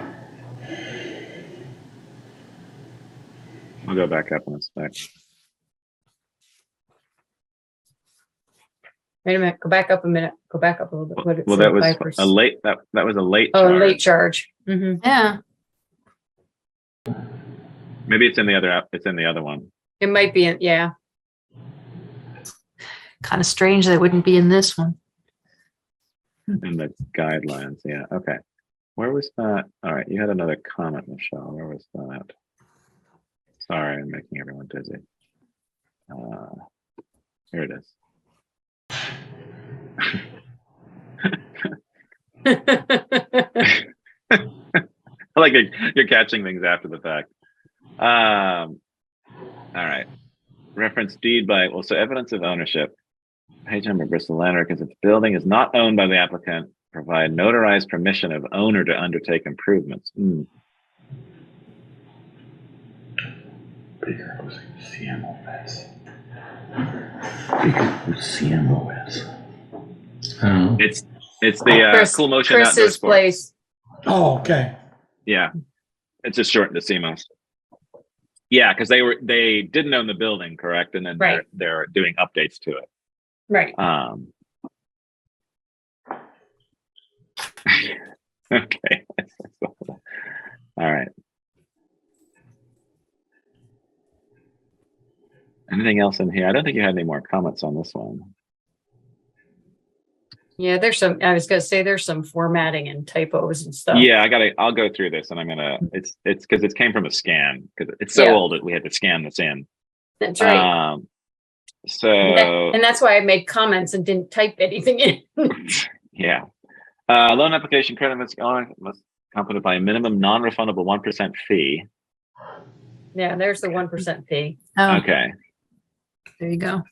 go back up in a sec. Wait a minute. Go back up a minute. Go back up a little bit. What it Well, said, that was 5%. a late. That was a late. Oh, charge. late charge. Hmm. Yeah, Maybe it's in the other. It's in the other one. It might be, yeah. kind of strange that it wouldn't be in this one. In the guidelines. Yeah. Okay. Where was that? All right. You had another comment, Michelle. Where was that? Sorry, I'm making everyone dizzy. Here it is. I like you're catching things after the fact. All right. Reference deed so evidence of ownership. Page number Bristol Land Records. If the building is not owned by the applicant, provide notarized permission of owner to undertake improvements. CMOS. CMOS. I don't know. It's the Cool Motion Outdoor Chris's Sports. place. Oh, okay. Yeah, it's just shortened to CMOS. Yeah, because they didn't own the building, correct? And then Right. they're doing updates to it. Right. Okay. All right. Anything else in here? I don't think you had any more comments on this one. Yeah, I was gonna say there's some formatting and typos and stuff. Yeah, I'll go through this and it's because it came from a scan because it's so Yeah. old that we had to scan this in. That's right. And that's why I made comments and didn't type anything in. Yeah. Loan application credit must accompanied by a minimum non-refundable 1% fee. Yeah, there's the 1% fee. Oh, Okay. there you go.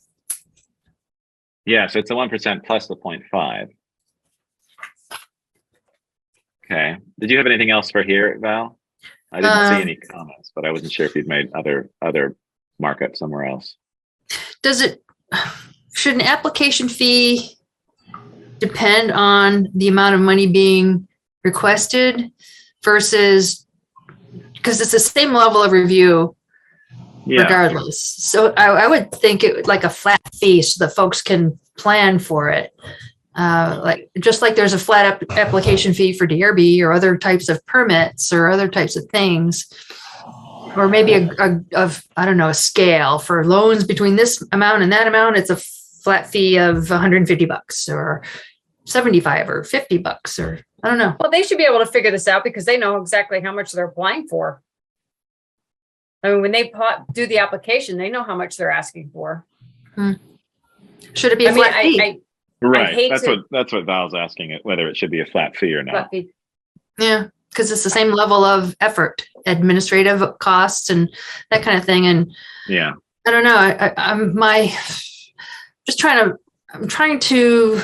Yeah, so it's the 1% plus the 0.5. Okay. Did you have anything else for here, Val? I didn't see any comments, but I wasn't sure if you'd made other markup somewhere else. Should an application fee depend on the amount of money being requested versus, because it's the same level of review Yeah. regardless. So I would think it would like a flat fee so that folks can plan for it. Like just like there's a flat application fee for DRB or other types of permits or other types of things, or maybe I don't know, a scale for loans between this amount and that amount. It's a flat fee of $150 or 75 or $50 or I don't know. Well, they should be able to figure this out because they know exactly how much they're applying for. I mean, when they do the application, they know how much they're asking for. Should it be a flat fee? Right. hate That's what Val's asking it, whether it should be a flat fee or not. Flat fee. Yeah, because it's the same level of effort, administrative costs and that kind of thing. And Yeah. I don't know. I'm trying to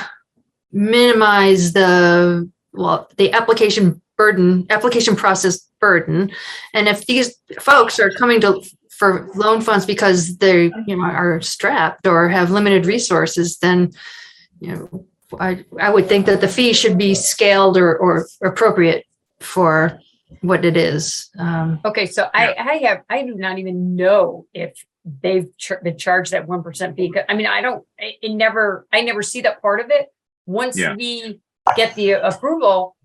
minimize the application process burden. And if these folks are coming for loan funds because they, are strapped or have limited resources, then, I would think that the fee should be scaled or appropriate for what it is. Okay, so I do not even know if they've been charged that 1% fee. I mean, I never see that part of it. Once we get the approval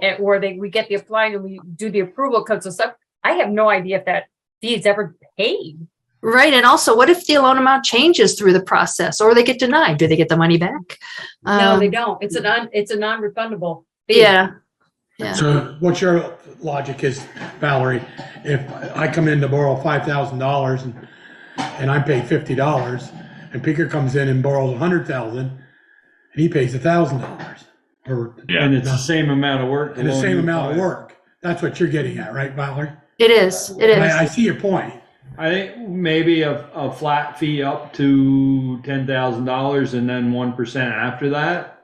we get the applying and we do the approval codes and stuff, I have no idea if that fee is ever paid. Right. And also, what if the loan amount changes through the process or they get denied? Do they get the money back? No, they don't. It's a non-refundable fee. Yeah. So what's your logic is, Valerie, if I come in to borrow $5,000 and I pay $50 and Peter comes in and borrows $100,000 and he pays $1,000 And it's the same amount of work. and the same amount of work. That's what you're getting at, right, Valerie? It is. It is. I see your point. I think maybe a flat fee up to $10,000 and then 1% after that.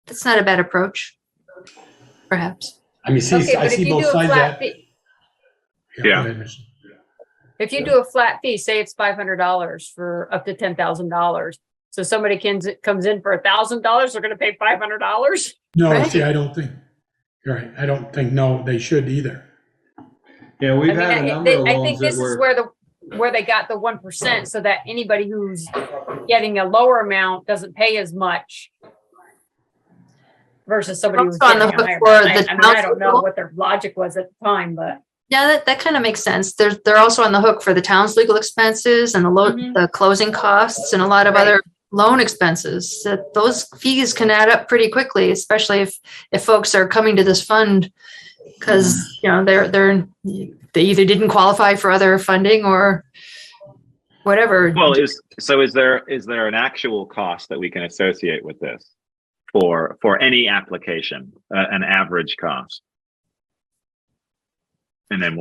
That's not a bad approach, perhaps. I mean, Okay, I but if see you both do a sides of flat that. fee, Yeah. Go ahead, Michelle. if you do a flat fee, say it's $500 for up to $10,000. So somebody comes in for $1,000, they're going to pay $500. No, Right. see, I don't think, you're right. I don't think, no, they should either. Yeah, we've had a number of I loans think that this is were. where they got the 1% so that anybody who's getting a lower amount doesn't pay as much versus somebody who's Also on getting the a higher hook for amount. the I don't know townspeople. what their logic was at the time, but Yeah, that kind of makes sense. They're also on the hook for the town's legal expenses and the closing costs and a lot of Right. other loan expenses. That those fees can add up pretty quickly, especially if folks are coming to this fund because they either didn't qualify for other funding or whatever. Well, is there an actual cost that we can associate with this for any application, an average cost? And then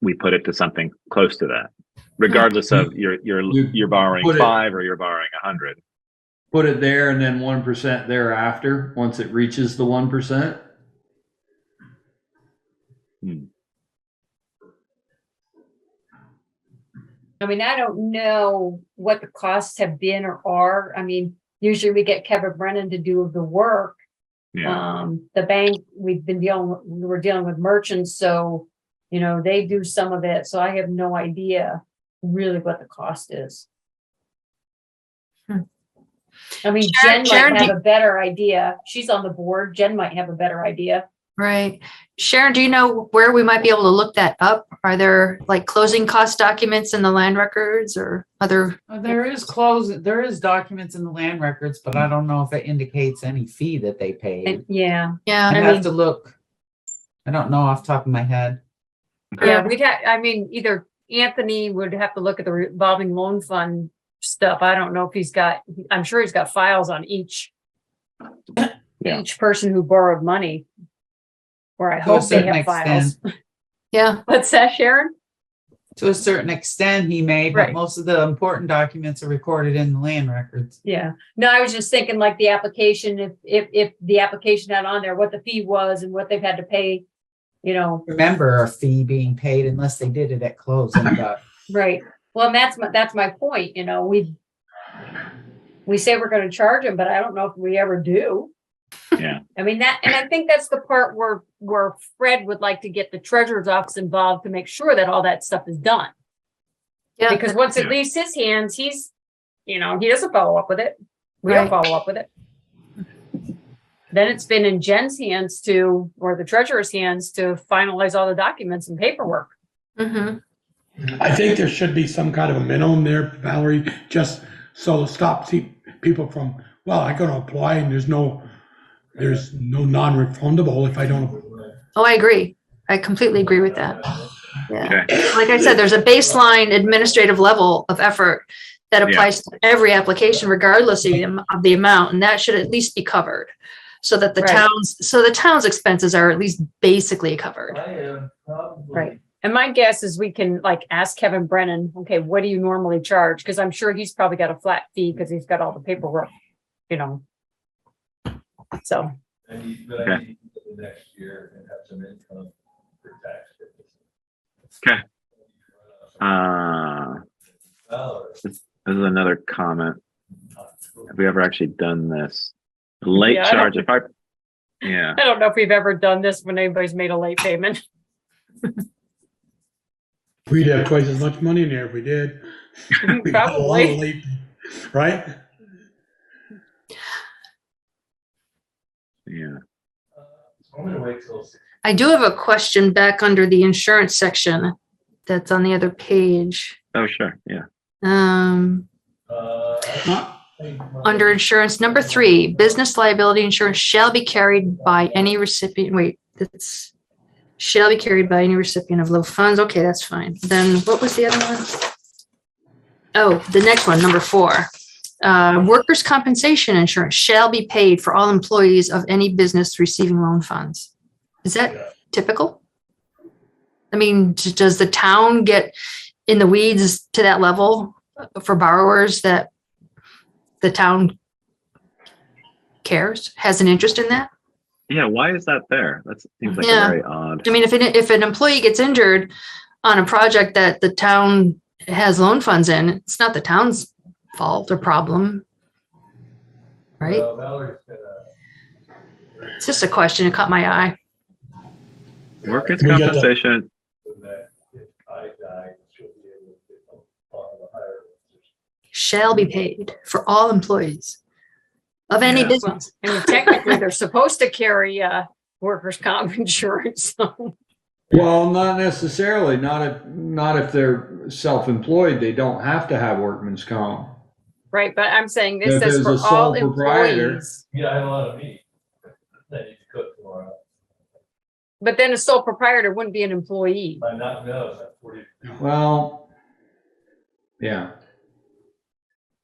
we put it to something close to that, regardless of you're borrowing 5 or you're borrowing 100. Put it there and then 1% thereafter, once it reaches the 1%. I mean, I don't know what the costs have been or are. I mean, usually we get Kevin Brennan to do the work. Yeah. The bank, we're dealing with merchants, so, they do some of it. So I have no idea really what the cost is. I mean, Jen Sharon, might have a better idea. She's on the board. Jen might have a better idea. Right. Sharon, do you know where we might be able to look that up? Are there like closing cost documents in the land records or other? There is documents in the land records, but I don't know if it indicates any fee that they paid. And yeah. Yeah. I have to look. I don't know off the top of my head. Yeah, either Anthony would have to look at the revolving loan fund stuff. I don't know if I'm sure he's got files on each person who borrowed money. Or I hope they have files. Yeah. What's that, Sharon? To a certain extent, he may, but Right. most of the important documents are recorded in the land records. Yeah. No, I was just thinking like the application, if the application had on there what the fee was and what they've had to pay, Remember a fee being paid unless they did it at closing, but Right. Well, and that's my point. We say we're going to charge them, but I don't know if we ever do. I mean, and I think that's the part where Fred would like to get the treasurer's office involved to make sure that all that stuff is done. Yeah. Because once it Yeah. leaves his hands, he doesn't follow up with it. We don't Right. follow up with it. Then it's been in Jen's hands or the treasurer's hands to finalize all the documents and paperwork. Mm-hmm. I think there should be some kind of a minimum there, Valerie, just so to stop people from, well, I'm gonna apply and there's no non-refundable if I don't. Oh, I agree. I completely agree with that. Yeah. Okay. Like I said, there's a baseline administrative level of effort that applies to every application regardless of the amount, and that should at least be covered so that the Right. town's expenses are at least basically covered. Right. And my guess is we can ask Kevin Brennan, okay, what do you normally charge? Because I'm sure he's probably got a flat fee because he's got all the paperwork, So, I need the next year and have some income for tax purposes. This is another comment. Have we ever actually done this? Late Yeah, I charge, don't- yeah. I don't know if we've ever done this when anybody's made a late payment. We'd have twice as much money in there if we did. We got a lot of Probably. late- Right? Yeah. I'm gonna wait till. I do have a question back under the insurance section that's on the other page. Oh, sure. Yeah. Under insurance, number 3, business liability insurance shall be carried by any recipient. Wait, that's shall be carried by any recipient of low funds. Okay, that's fine. Then what was the other one? Oh, the next one, number 4. Workers' compensation insurance shall be paid for all employees of any business receiving loan funds. Is that typical? I mean, does the town get in the weeds to that level for borrowers that the town has an interest in that? Yeah. Why is that there? That seems like Yeah. a very odd. I mean, if an employee gets injured on a project that the town has loan funds in, it's not the town's fault or problem, right? Valerie's gonna. It's just a question. It caught my eye. Workers' We got the- compensation. So that if I die, she'll be able to get on the higher. Shall be paid for all employees of any Yeah. business. I mean, technically, they're supposed to carry workers' comp insurance. So. Well, not necessarily, not if they're self-employed, they don't have to have workman's comp. Right, but I'm saying this If says there's for a all sole proprietor. employees. Yeah, I have a lot of meat. I need to cook tomorrow. But then a sole proprietor wouldn't be an employee. I'm not, no, I'm 40. Well, yeah.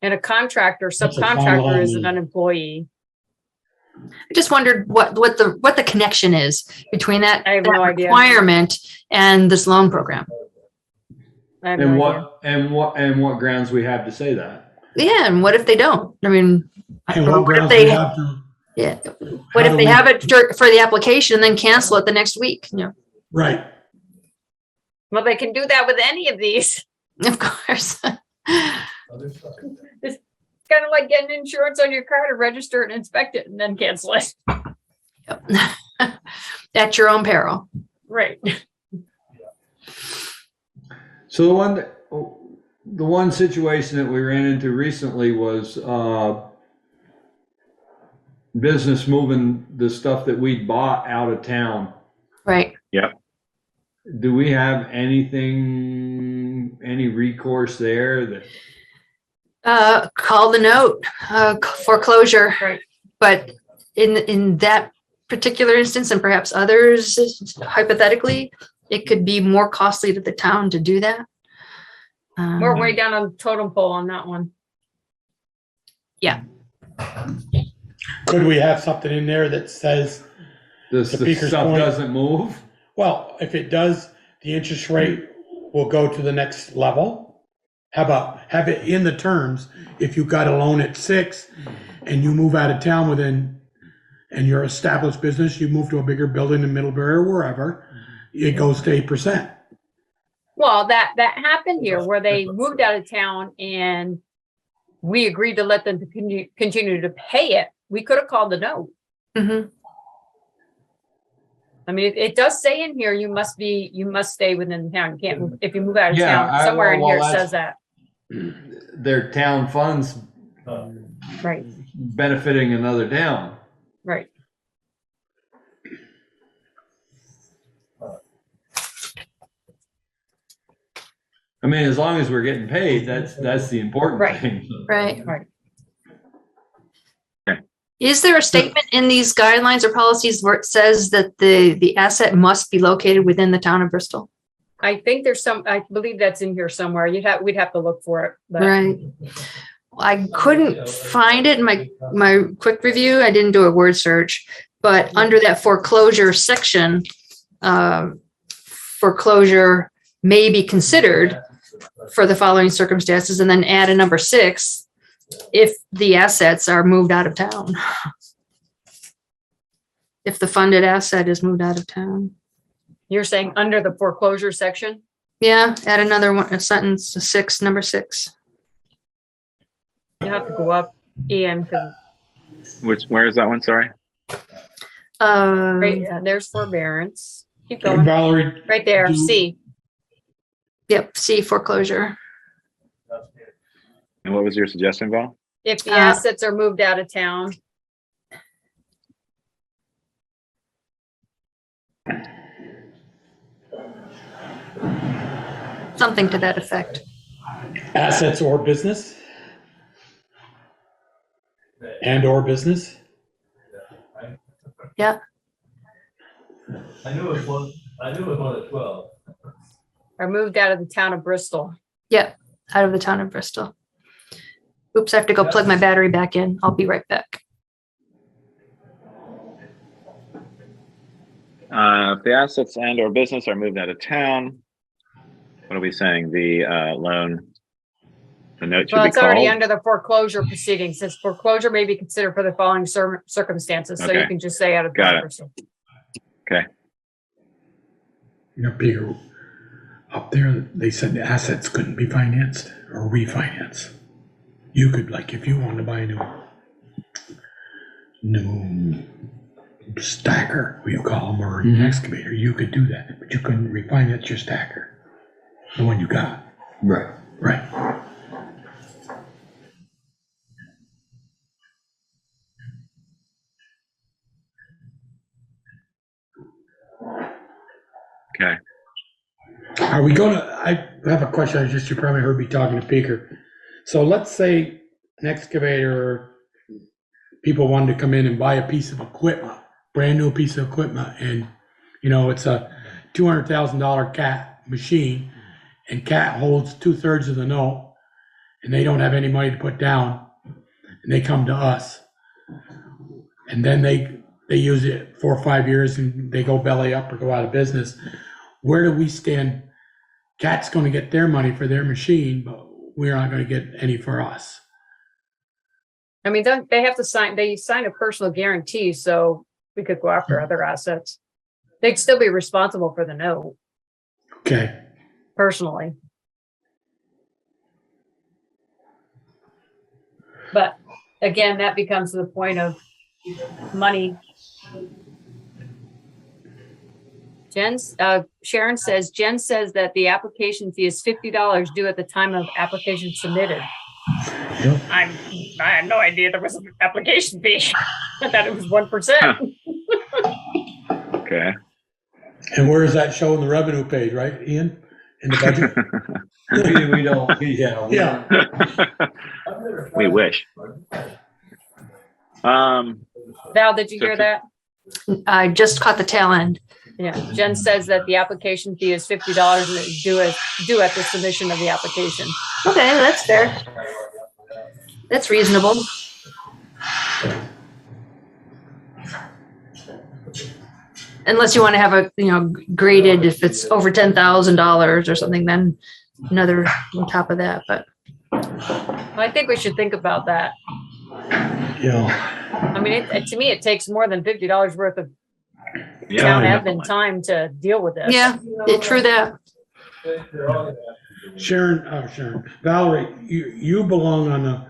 And a contractor, That's a fine subcontractor line. isn't an employee. I just wondered what the connection is between that, I have that no idea. requirement and this loan program. I have And no idea. what grounds we have to say that? Yeah, and what if they don't? I mean, And what what if grounds they we have to, yeah? How What if do they we- have it for the application and then cancel it the next week? You know, right. Well, they can do that with any of these. of course. Other stuff. It's kind of like getting insurance on your car to register it and inspect it and then cancel it. At your own peril. Right. So the one situation that we ran into recently was, business moving the stuff that we bought out of town. Right. Do we have any recourse there that? Call the note, foreclosure. Right. But in that particular instance, and perhaps others, hypothetically, it could be more costly to the town to do that. We're way down on the totem pole on that one. Could we have something in there that says, The To Beaker's stuff point. doesn't move? well, if it does, the interest rate will go to the next level? How about have it in the terms, if you got a loan at 6 and you move out of town and you're established business, you move to a bigger building in Middlebury or wherever, it goes to 8%. Well, that happened here where they moved out of town and we agreed to let them continue to pay it. We could have called the note. Mhm. I mean, it does say in here, you must stay within the town. You can't move, if you move out of Yeah, town, somewhere in well, here it that's- says that. Their town funds Right, benefiting another town. right. I mean, as long as we're getting paid, that's the important Right. thing. Right. Right. Is there a statement in these guidelines or policies where it says that the asset must be located within the town of Bristol? I think I believe that's in here somewhere. We'd have to look for it. But Right. I couldn't find it in my quick review. I didn't do a word search, but under that foreclosure section, foreclosure may be considered for the following circumstances, and then add a number 6 if the assets are moved out of town. If the funded asset is moved out of town. You're saying under the foreclosure section? Yeah, add another one, a sentence, 6, number 6. You have to go up, Ian, because Where is that one? Sorry. right, there's forbearance. Keep going. Valerie, Right there, do- C. Yep, C, foreclosure. And what was your suggestion, Val? If the assets are moved out of town, Something to that effect. assets or business? And or business? Yeah, I knew it was one at 12. are moved out of the town of Bristol. out of the town of Bristol. Oops, I have to go plug my battery back in. I'll be right back. If the assets and or business are moved out of town, what are we saying? The loan, the note should Well, be it's already called? under the foreclosure proceedings. Says foreclosure may be considered for the following circumstances. So you Okay. can just say out of Got town it. of Bristol. You know, Peter, up there, they said the assets couldn't be financed or refinanced. You could, like, if you wanted to buy a new stacker, what you call them, or an excavator, you could do that, but you couldn't refinance your stacker, the one you got. Right. Right. Okay. Are we gonna, I have a question, you probably heard me talking to Peter. So let's say an excavator, or people wanted to come in and buy a piece of equipment, brand new piece of equipment, and, you know, it's a $200,000 CAT machine, and CAT holds 2/3 of the note, and they don't have any money to put down, and they come to us. And then they use it 4 or 5 years, and they go belly up or go out of business. Where do we stand? CAT's gonna get their money for their machine, but we're not gonna get any for us. I mean, they have to sign a personal guarantee, so we could go after other assets. They'd still be responsible for the note Okay, personally. But again, that becomes the point of money. Sharon says that the application fee is $50 due at the time of application submitted. Yep. I had no idea there was an application fee. I thought it was 1%. Okay. and where does that show in the revenue page, right, Ian? In the budget? We don't, yeah. Yeah. We wish. Val, did you hear that? I just caught the tail end. Yeah, Jen says that the application fee is $50 and it's due at the submission of the application. Okay, that's fair. That's reasonable. Unless you want to have a, graded, if it's over $10,000 or something, then another on top of that, but I think we should think about that. Yeah. I mean, to me, it takes more than $50 worth of Yeah, town definitely. admin time to deal with this. yeah, true that. Sharon, Valerie, you belong on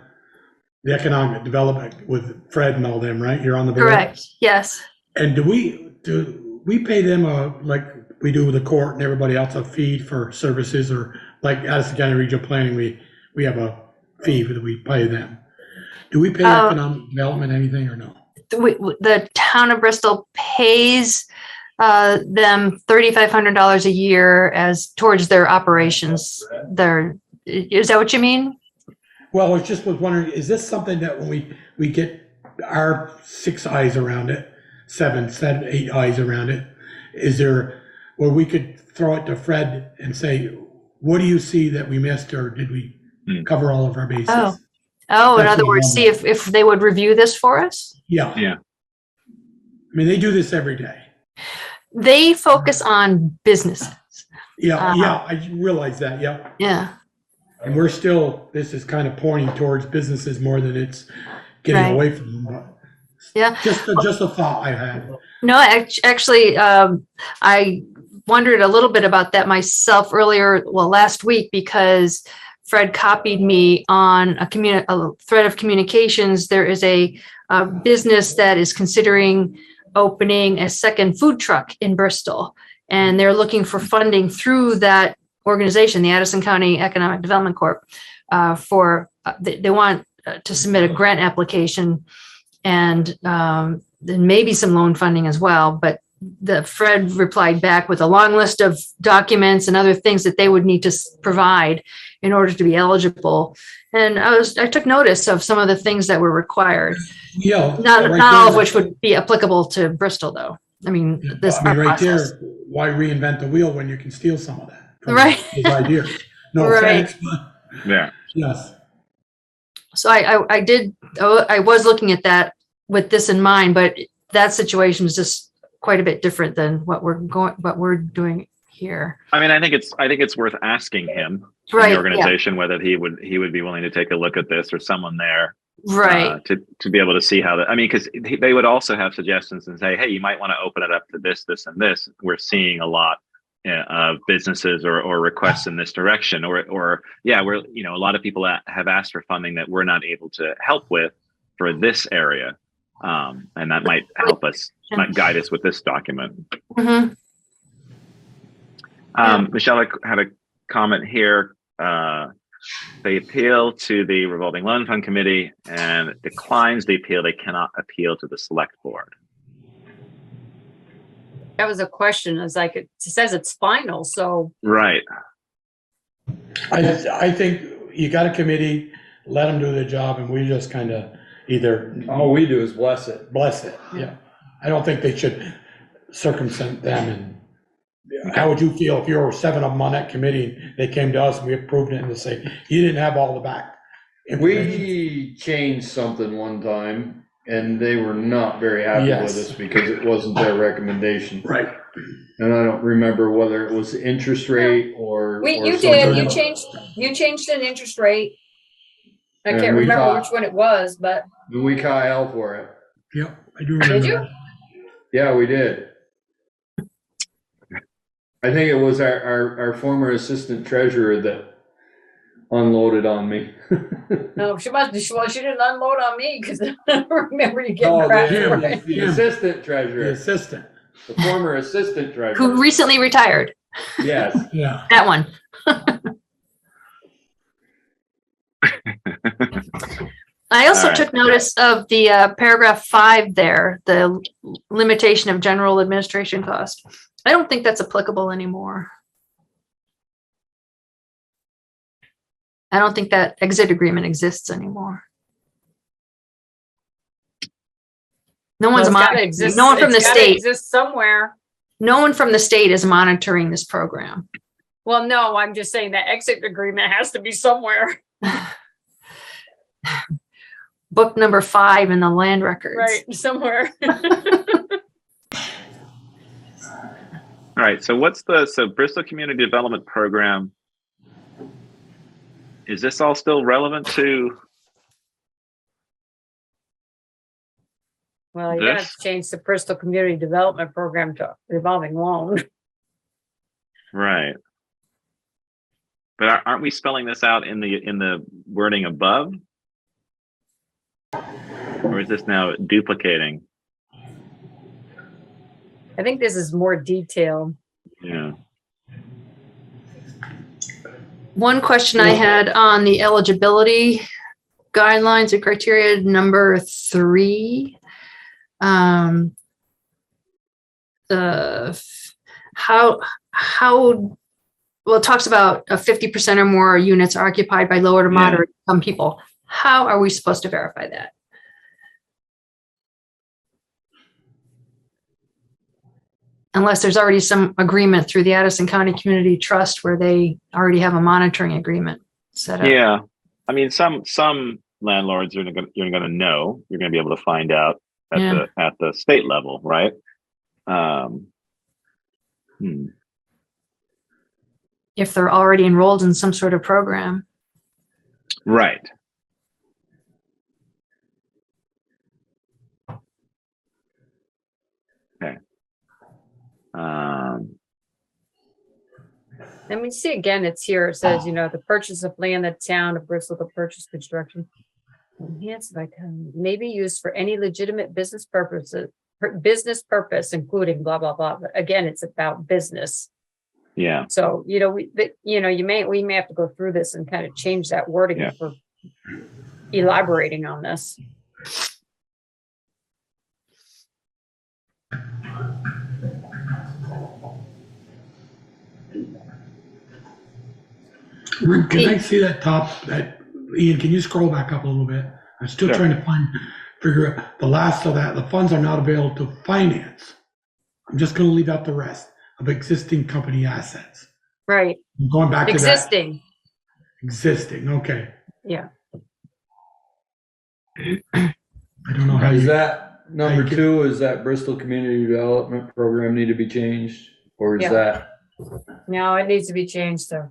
the economic development with Fred and all them, right? You're on the board? Correct. Yes. And do we pay them like we do with the court and everybody else, a fee for services, or like Addison County Regional Planning, we have a fee that we pay them. Do we pay economic development anything or no? The town of Bristol pays them $3,500 a year as towards their operations. Is that what you mean? Well, I just was wondering, is this something that when we get our 6 eyes around it, seven, 8 eyes around it, is there where we could throw it to Fred and say, what do you see that we missed, or did we cover all of our bases? Oh, in That's other what words, I'm see if they would review this for us? Yeah. Yeah. I mean, they do this every day. They focus on businesses. Yeah, I realize that, yeah. Yeah. And we're still, this is kind of pointing towards businesses more than it's getting Right. away from them. But Yeah. just a thought I had. No, actually, I wondered a little bit about that myself earlier, last week, because Fred copied me on a thread of communications. There is a business that is considering opening a second food truck in Bristol, and they're looking for funding through that organization, the Addison County Economic Development Corp. They want to submit a grant application, and then maybe some loan funding as well. But the Fred replied back with a long list of documents and other things that they would need to provide in order to be eligible. And I took notice of some of the things that were required. Yeah. Not right all there. of which would be applicable to Bristol, though. I mean, this I mean, right process. there, why reinvent the wheel when you can steal some of that? from Right. His idea. No Right. offense, but Yeah. yes. So I was looking at that with this in mind, but that situation is just quite a bit different than what we're doing here. I mean, I think it's worth asking him in Right. the organization whether he would be willing to take a look at this, or someone there, Right. to be able to see how that. I mean, because they would also have suggestions and say, hey, you might want to open it up to this, this, and this. We're seeing a lot of businesses or requests in this direction, or yeah, we're a lot of people have asked for funding that we're not able to help with for this area, and that might help us, might guide us with this document. Mhm. Michelle had a comment here. They appeal to the revolving loan fund committee and declines the appeal. They cannot appeal to the select board. That was a question. It's like, it says it's final, so. Right. I think you got a committee, let them do their job, and we just kind of either All we do is bless it. bless it. Yeah. I don't think they should circumvent them. And how would you feel if you were 7 of them on that committee and they came to us and we approved it and they say, you didn't have all the back information? We changed something one time and they were not very happy Yes. with us because it wasn't their recommendation. Right. And I don't remember whether it was the interest rate or. You or did, something. you changed an interest rate. I And can't we remember thought- which one it was, but And we caught hell for it. Yeah, I do remember. did you? that. Yeah, we did. I think it was our former assistant treasurer that unloaded on me. No, she didn't unload on me because I don't remember you getting Oh, crap yeah, for yeah. it. The assistant The treasurer, assistant. the former assistant treasurer. Who recently retired? Yes. Yeah. That one. I also All right. took notice of the paragraph 5 there, the limitation of general administration cost. I don't think that's applicable anymore. I don't think that exit agreement exists anymore. No one's It's gotta monitoring. exist- No one from the it's gotta state. exist somewhere. No one from the state is monitoring this program. Well, no, I'm just saying that exit agreement has to be somewhere, Book number 5 in the land records. right? Somewhere. All right. So so Bristol Community Development Program, is this all still relevant to? Well, you gotta This? change the Bristol Community Development Program to revolving loan. Right. But aren't we spelling this out in the wording above? Or is this now duplicating? I think this is more detailed. Yeah. One question I had on the eligibility guidelines and criteria number 3. How well, it talks about 50% or more units are occupied by lower to Yeah. moderate income people. How are we supposed to verify that? Unless there's already some agreement through the Addison County Community Trust where they already have a monitoring agreement set up. Yeah. I mean, some landlords you're gonna know. You're gonna be able to find out at the state level, right? If they're already enrolled in some sort of program. Right. Okay. Let me see again, it's here, it says, the purchase of land, the town of Bristol, the purchase construction. Enhanced by town, may be used for any legitimate business purpose, including blah, blah, blah. But again, it's about business. Yeah. So, we may have to go through this and kind of change that wording for elaborating on this. Can I see that Ian, can you scroll back up a little bit? I'm still trying to figure out the last of that. The funds are not available to finance. I'm just going to leave out the rest of existing company assets. Right. I'm going back to Existing. Existing, okay. Yeah. I don't know how Is you. that number 2? Is that Bristol Community Development Program need to be changed, or is that? No, it needs to be changed though.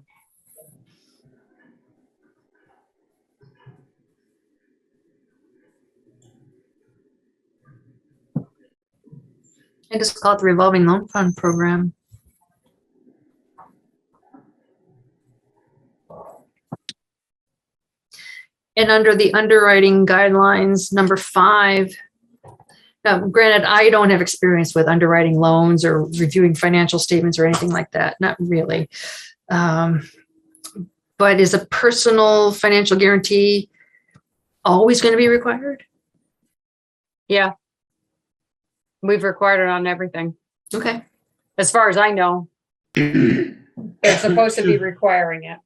I just call it the revolving loan fund program. And under the underwriting guidelines, number 5, now granted, I don't have experience with underwriting loans or reviewing financial statements or anything like that, not really. But is a personal financial guarantee always going to be required? Yeah. We've required it on everything. Okay. As far as I know, they're supposed to be requiring it.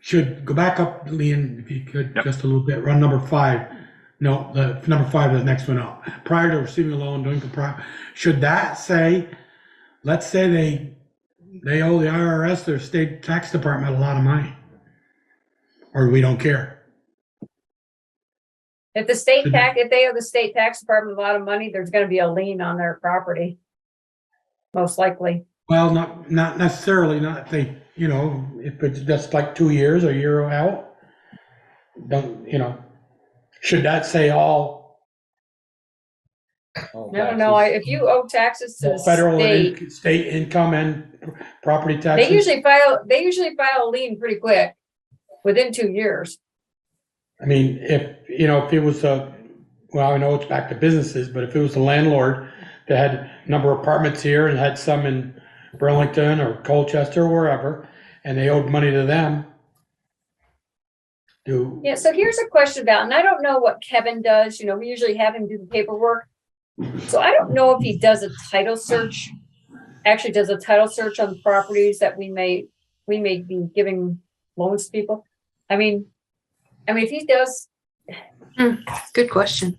Should go back up, Leon, if you could, just a little bit. Run number 5. No, the number 5 is the next one up. Prior to receiving a loan, should that say, let's say they owe the IRS, their state tax department, a lot of money, or we don't care? If they owe the state tax department a lot of money, there's going to be a lien on their property. Most likely. Well, not necessarily, not if they, if it's just like 2 years, a year out, should that say all? No, if you owe taxes to the Federal state, and state income and property taxes? they usually file a lien pretty quick, within 2 years. I mean, if it was well, I know it's back to businesses, but if it was a landlord that had a number of apartments here and had some in Burlington or Colchester or wherever, and they owed money to them. Yeah, so here's a question about, and I don't know what Kevin does, we usually have him do the paperwork. So I don't know if he does a title search, actually does a title search on properties that we may be giving loans to people. I mean, if he does. Good question.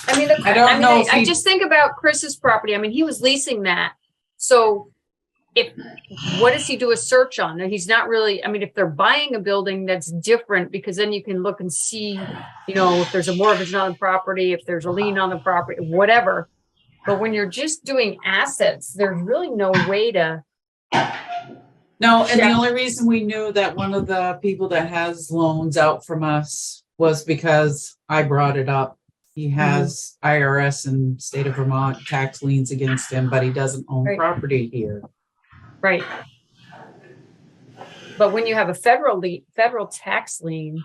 I just think about Chris's property. He was leasing that. So what does he do a search on? He's not really, if they're buying a building, that's different, because then you can look and see, if there's a mortgage on the property, if there's a lien on the property, whatever. But when you're just doing assets, there's really no way to. No, and the only reason we knew that one of the people that has loans out from us was because I brought it up. He has IRS and state of Vermont tax liens against him, but he doesn't own property here. Right. But when you have a federal tax lien,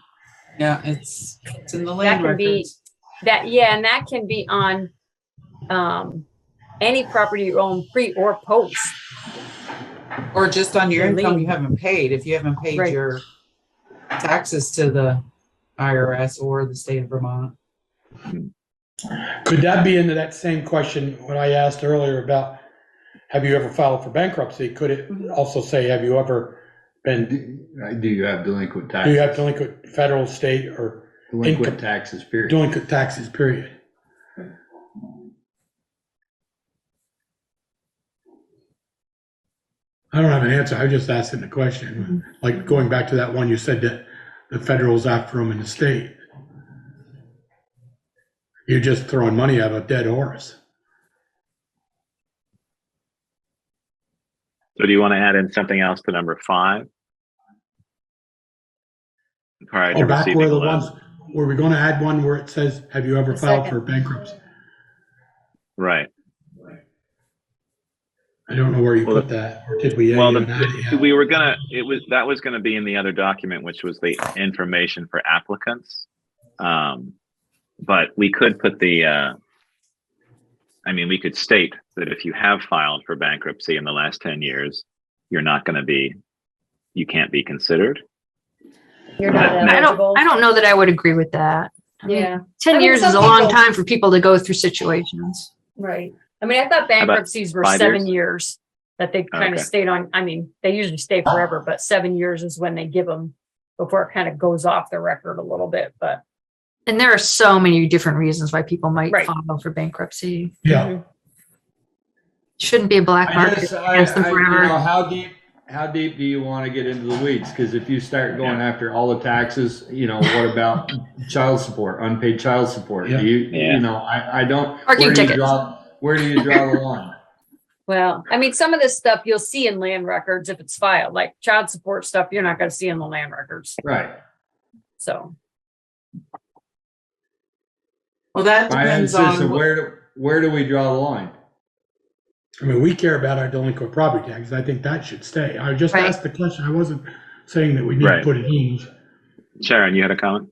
Yeah, it's in the land can be- records. and that can be on any property you own pre or post. Or just on your Your income lien. you haven't paid, if you haven't paid Right. your taxes to the IRS or the state of Vermont. Could that be into that same question when I asked earlier about, have you ever filed for bankruptcy? Could it also say, have you ever been, Do you have delinquent do taxes? you have delinquent federal, state, or Delinquent income- taxes, period. delinquent taxes, period? I don't have an answer. I just asking the question. Like going back to that one, you said that the federal's after them in the state. You're just throwing money at a dead horse. So do you want to add in something else to number 5? Prior to Oh, back receiving where a the loan. ones, were we gonna add one where it says, have you ever The filed second. for bankruptcy? Right. I don't know where you Well, put that, or did we Well, even add it yet? we were gonna, that was gonna be in the other document, which was the information for applicants. But we could put we could state that if you have filed for bankruptcy in the last 10 years, you can't be considered. You're not I eligible. I don't know that I would agree with that. I mean, Yeah. 10 I mean, years some is a long people- time for people to go through situations. Right. I mean, I thought bankruptcies were 5 7 years? years that they kind of Okay. stayed on. I mean, they usually stay forever, but 7 years is when they give them before it kind of goes off the record a little bit. But And there are so many different reasons why people might Right. file for bankruptcy. Yeah. Shouldn't be a black I market just, against them you forever. know, how deep do you want to get into the weeds? Because if you start going after all the taxes, what about child support, unpaid child support? Yeah. I don't. Parking tickets. Where do you draw the line? well, I mean, some of this stuff you'll see in land records if it's filed, like child support stuff, you're not going to see in the land records. Right. So Well, that My depends answer is, on, where do we draw the line? I mean, we care about our delinquent property taxes. I think that should stay. I just Right. asked the question. I wasn't saying that we need to Right. put it in. Sharon, you had a comment?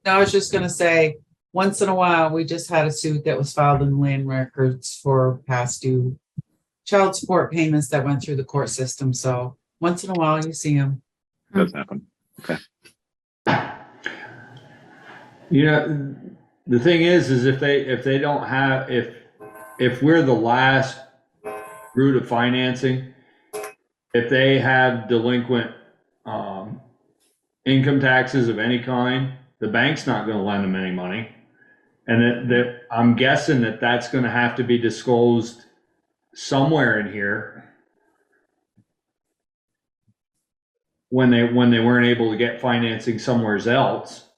no, I was just gonna say, once in a while, we just had a suit that was filed in the land records for past due child support payments that went through the court system. So once in a while, you see them. Does happen. The thing is if they don't have, if we're the last route of financing, if they have delinquent, income taxes of any kind, the bank's not gonna lend them any money. And that I'm guessing that's gonna have to be disclosed somewhere in here. When they weren't able to get financing somewhere else.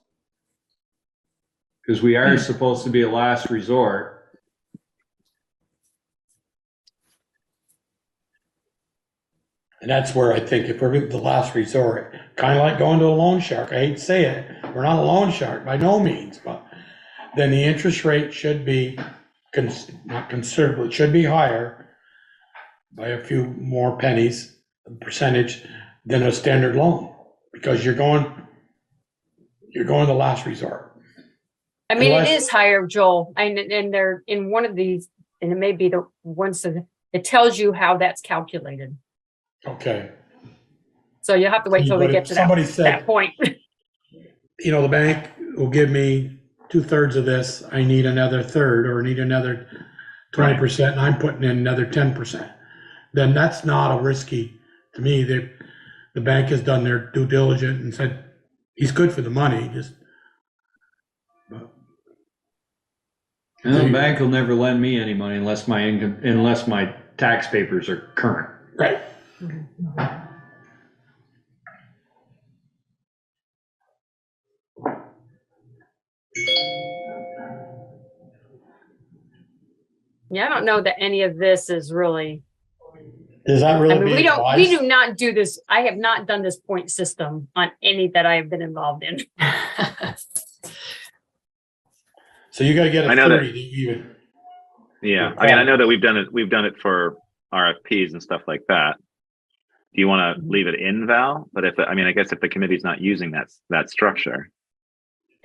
Because we are supposed to be a last resort. And that's where I think if we're the last resort, kind of like going to a loan shark. I hate to say it. We're not a loan shark by no means, but then the interest rate should be not considerable. It should be higher by a few more pennies, percentage than a standard loan, because you're going to last resort. I mean, Unless- it is higher, Joel, and they're in one of these, and it may be the ones that it tells you how that's calculated. Okay. So you'll have to wait till we get to Somebody that said, point. the bank will give me 2/3 of this. I need another third, or need another 20%, and I'm putting in another 10%. Then that's not a risky, to me, the bank has done their due diligence and said, he's good for the money, And the bank will never lend me any money unless my tax papers are current. right. Yeah, I don't know that any of this is really, Is that I really mean, being we advised? do not do this. I have not done this point system on any that I have been involved in. So you gotta get a I know that- 30 to even, Yeah, I mean, I know that we've done it for RFPs and stuff like that. Do you want to leave it in, Val? But I guess if the committee's not using that structure,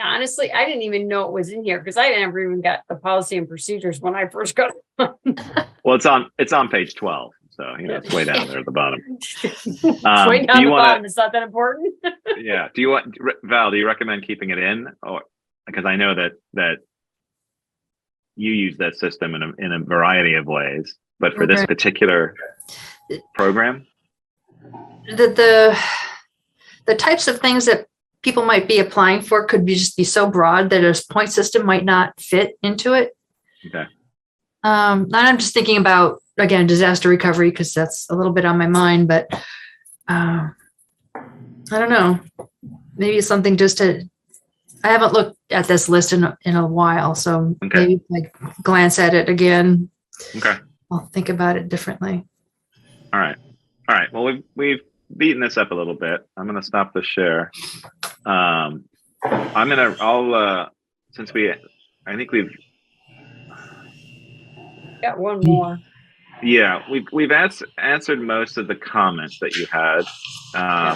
honestly, I didn't even know it was in here because I never even got the policy and procedures when I first got it. Well, it's on page 12, so it's way down there at the bottom. It's way Do down you the wanna- bottom. It's not that important. Yeah. Val? Do you recommend keeping it in, or because I know that you use that system in a variety of ways, but for this Okay. particular program, The types of things that people might be applying for could just be so broad that a point system might not fit into it. okay. And I'm just thinking about, again, disaster recovery, because that's a little bit on my mind, but I don't know. Maybe it's something just to, I haven't looked at this list in a while, so Okay. maybe if I glance at it again, Okay. I'll think about it differently. All right. Well, we've beaten this up a little bit. I'm going to stop the share. Since I think we've Got one more. we've answered most of the comments that you had.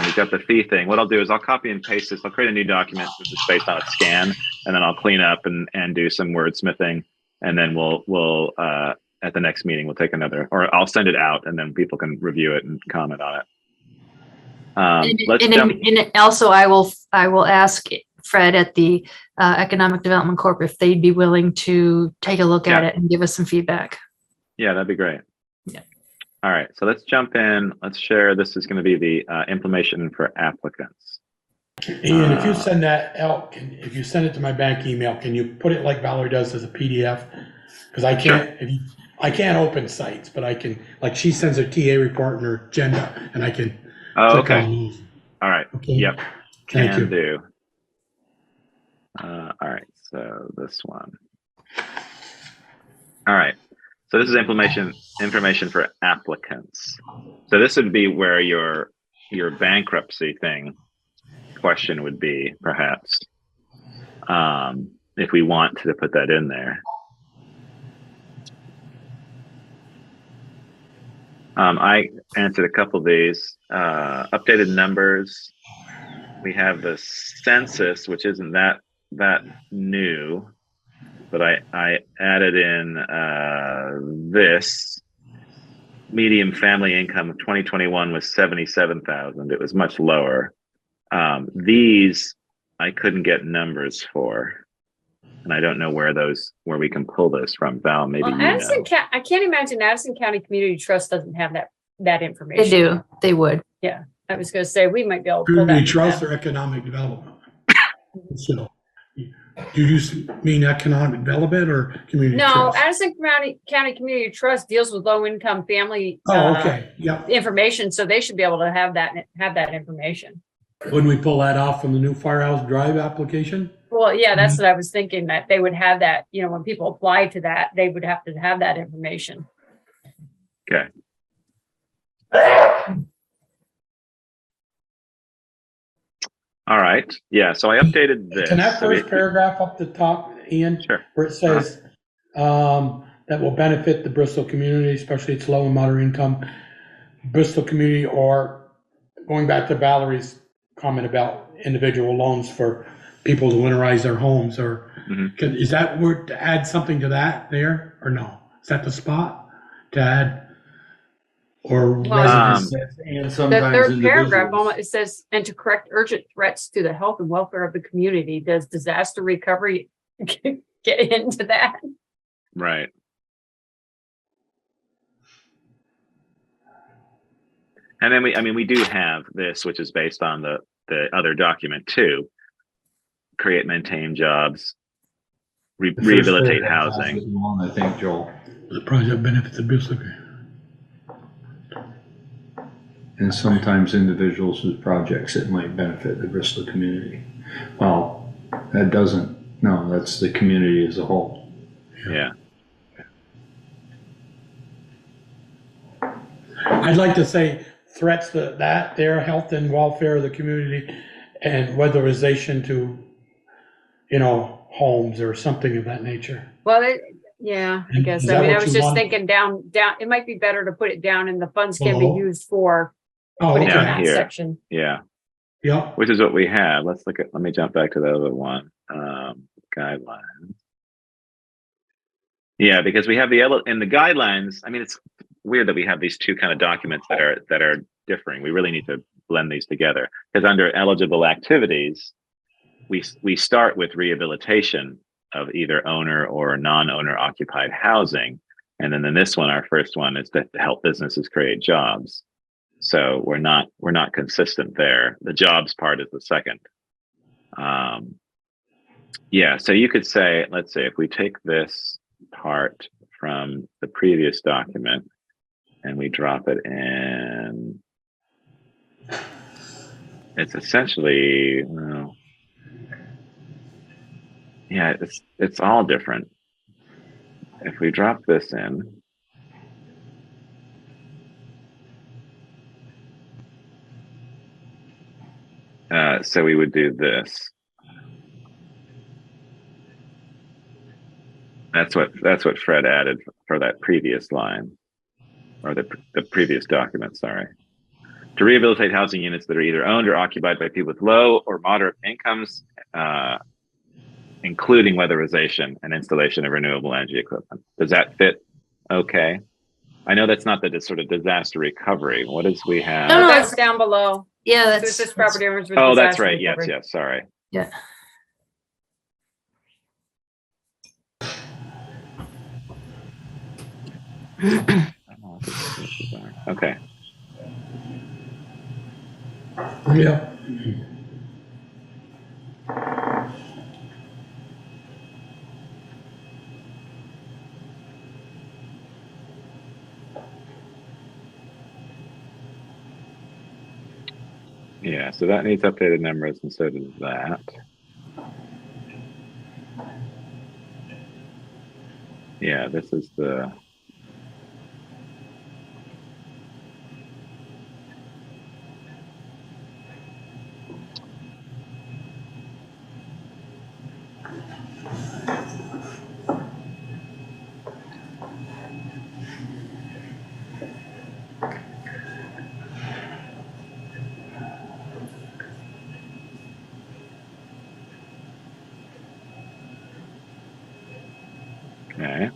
We've got the fee thing. What I'll do is I'll copy and paste this. I'll create a new document which is based on a scan, and then I'll clean up and do some wordsmithing, and then we'll at the next meeting we'll take another, or I'll send it out, and then people can review it and comment on it. And also, I will ask Fred at the Economic Development Corp if they'd be willing to take a look at it and give us some feedback. Yeah, that'd be great. Yeah. All right, so let's jump in. Let's share. This is going to be the information for applicants. Ian, if you send that out, if you send it to my bank email, can you put it like Valerie does as a PDF? Because I can't, I can't open sites, but I can, like she sends her TA report and her agenda, and I can. Oh, click on okay. these. All right. Okay. Yep. Thank Can you. do. All right. So this one. All right. So this is information for applicants. So this would be where your bankruptcy thing question would be, perhaps, if we want to put that in there. I answered a couple of these. Updated numbers. We have the census, which isn't that new, but I added in this median family income of 2021 was 77,000. It was much lower. These I couldn't get numbers for, and I don't know where we can pull this from. Val, maybe Well, you know. I can't imagine Addison County Community Trust doesn't have that information. They do. They would. Yeah, I was going to say we might be able to pull Community that. trust or economic development? So, do you just mean economic development or community No, trust? Addison County Community Trust deals with low-income family Oh, okay, yep. information, so they should be able to have that information. Wouldn't we pull that off from the new Firehouse Drive application? Well, yeah, that's what I was thinking, that they would have that, when people apply to that, they would have to have that information. Okay. All right. Yeah. So I updated this. Can that So first paragraph up the top, Ian? Sure. Where it says, that will benefit the Bristol community, especially its low and moderate income Bristol community, or going back to Valerie's comment about individual loans for people to winterize their homes, or is that word to add something to that there, or no? Is that the spot to add? Or residents? And The sometimes third paragraph, individuals. it says, and to correct urgent threats to the health and welfare of the community. Does disaster recovery get into that? Right. And then we do have this, which is based on the other document too. Create, maintain jobs, The first rehabilitate paragraph has housing. it wrong, I think, Joel. The project benefits the Bristol. And sometimes individuals with projects that might benefit the Bristol community. Well, that doesn't, no, that's the community as a whole. Yeah. I'd like to say threats to their health and welfare of the community, and weatherization to, homes or something of that nature. Well, yeah, I guess. Is I that mean, I what was you just want? thinking down, it might be better to put it down and the funds can be Below? used for, Oh, put it in Yeah, okay. that here. section. Yeah. Yep. Which is what we have. Let me jump back to the other one. guidelines. Yeah, because we have in the guidelines. I mean, it's weird that we have these two kind of documents that are differing. We really need to blend these together, because under eligible activities, we start with rehabilitation of either owner or non-owner occupied housing, and then in this one, our first one is to help businesses create jobs. So we're not consistent there. The jobs part is the second. Yeah, so you could say, let's say if we take this part from the previous document and we drop it in, it's essentially, well, yeah, it's all different. If we drop this in, so we would do this. That's what Fred added for that previous line, or the previous document, sorry. To rehabilitate housing units that are either owned or occupied by people with low or moderate incomes, including weatherization and installation of renewable energy equipment. Does that fit okay? I know that's not the sort of disaster recovery. What is we have? No, That's down below. Yeah, This that's is property owners with Oh, that's disaster right. Yes, recovery. yes. Sorry. yeah. Okay. Yeah. Yeah, so that needs updated numbers, and so does that. Yeah, this is the. Okay.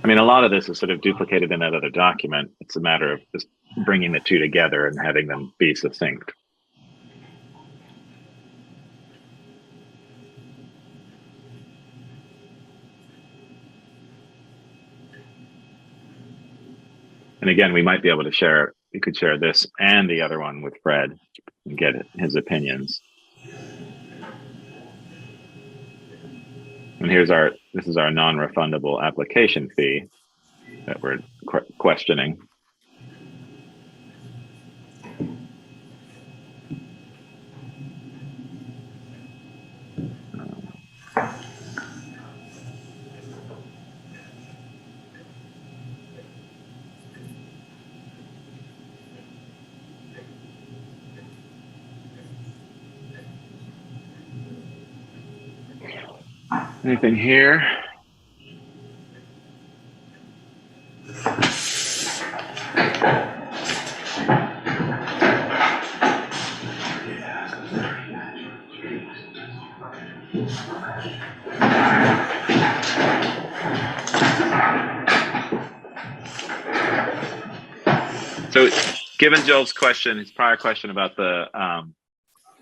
I mean, a lot of this is sort of duplicated in that other document. It's a matter of just bringing the two together and having them be succinct. And again, we might be able to share, we could share this and the other one with Fred and get his opinions. And this is our non-refundable application fee that we're questioning. Anything here? So, given Joel's question, his prior question about the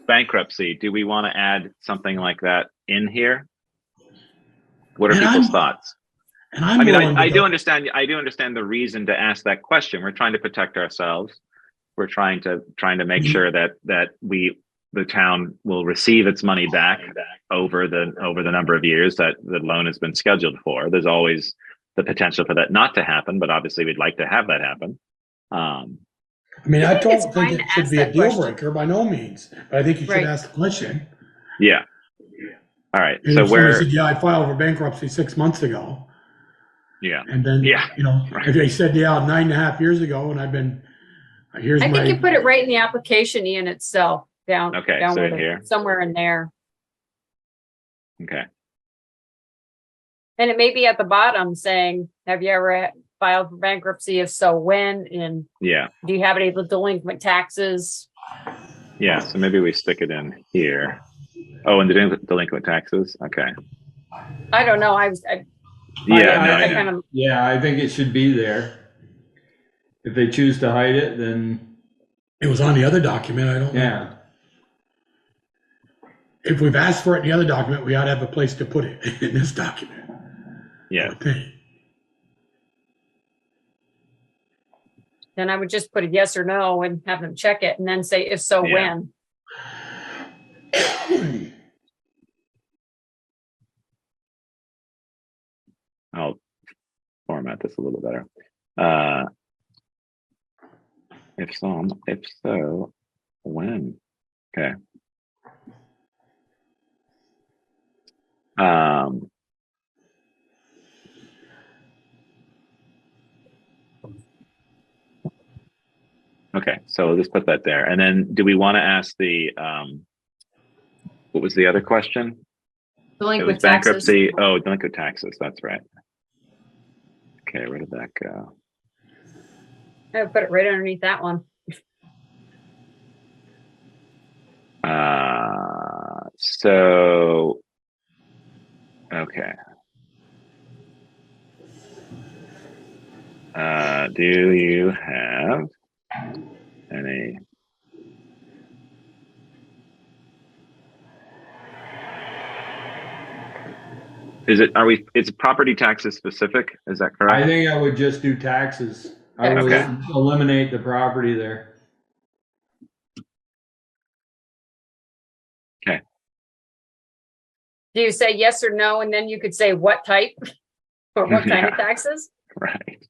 bankruptcy, do we want to add something like that in here? What are people's thoughts? And I'm I mean, willing to I go- do understand the reason to ask that question. We're trying to protect ourselves. We're trying to make sure that the town will receive its money back over the number of years that the loan has been scheduled for. There's always the potential for that not to happen, but obviously we'd like to have that happen. I mean, I it's don't fine think to it should ask be a that deal question. breaker by no means, but I think you should Right. ask the question. Yeah. All right. And So if somebody where? said, yeah, I filed for bankruptcy 6 months ago, Yeah. and then, Yeah. if they said, yeah, 9.5 years ago, and I've been, here's I my. think you put it right in the application, Ian, itself, down. Okay, down so with in it, here. somewhere in there. Okay. And it may be at the bottom saying, have you ever filed for bankruptcy? If so, when? And Yeah. do you have any delinquent taxes? Yeah. So maybe we stick it in here. Oh, and the delinquent taxes. Okay. I don't know. Yeah. No, I- I know. kind of, Yeah, I think it should be there. If they choose to hide it, then, It was on the other document, I don't know. yeah. If we've asked for it in the other document, we ought to have a place to put it in this document. I Yeah. would think. then I would just put a yes or no and have them check it and then say, if so, Yeah. when. I'll format this a little better. If so, when? Okay. Okay, so let's put that there. And then do we want to ask the, what was the other question? It was Delinquent taxes. bankruptcy. Oh, delinquent taxes. That's right. Okay, where did that go? I would put it right underneath that one. So, okay. Do you have any? Is it property taxes specific? Is that correct? I think I would just do taxes. I would Okay. eliminate the property there. Okay. Do you say yes or no? And then you could say what type or what kind of Yeah. taxes? Right.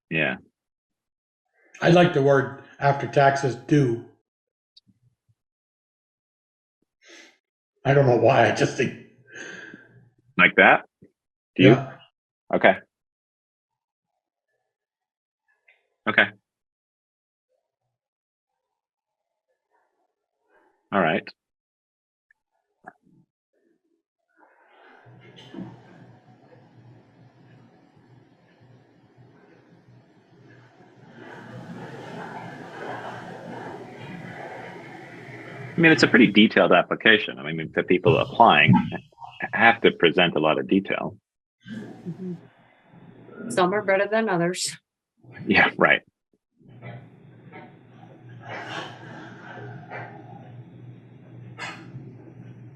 Yeah. I like the word after taxes due. I don't know why, I just think, Like that? Do you? yeah, Okay. Okay. All right. I mean, it's a pretty detailed application. I mean, the people applying have to present a lot of detail. Some are better than others. Yeah, right.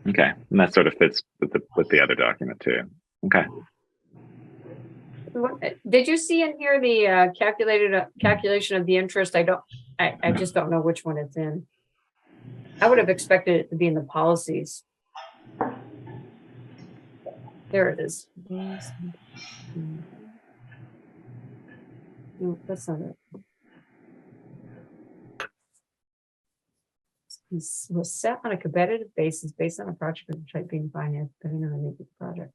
Okay, and that sort of fits with the other document too. Okay. Did you see in here the calculation of the interest? I just don't know which one it's in. I would have expected it to be in the policies. There it is. No, that's not it. Was set on a competitive basis based on a project of type being financed, depending on the nature of the project.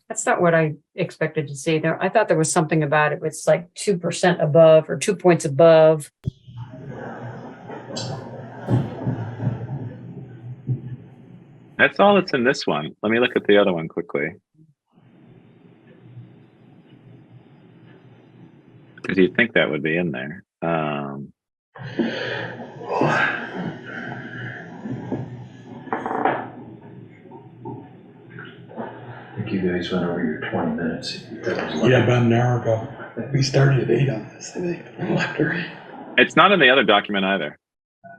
That's not what I expected to see there. I thought there was something about it. It's like 2% above or 2 points above. That's all that's in this one. Let me look at the other one quickly. Because you'd think that would be in there. I think you guys went over your 20 minutes. yeah, about an hour ago. We started at 8 on this, I think, a little after 8. It's not in the other document either.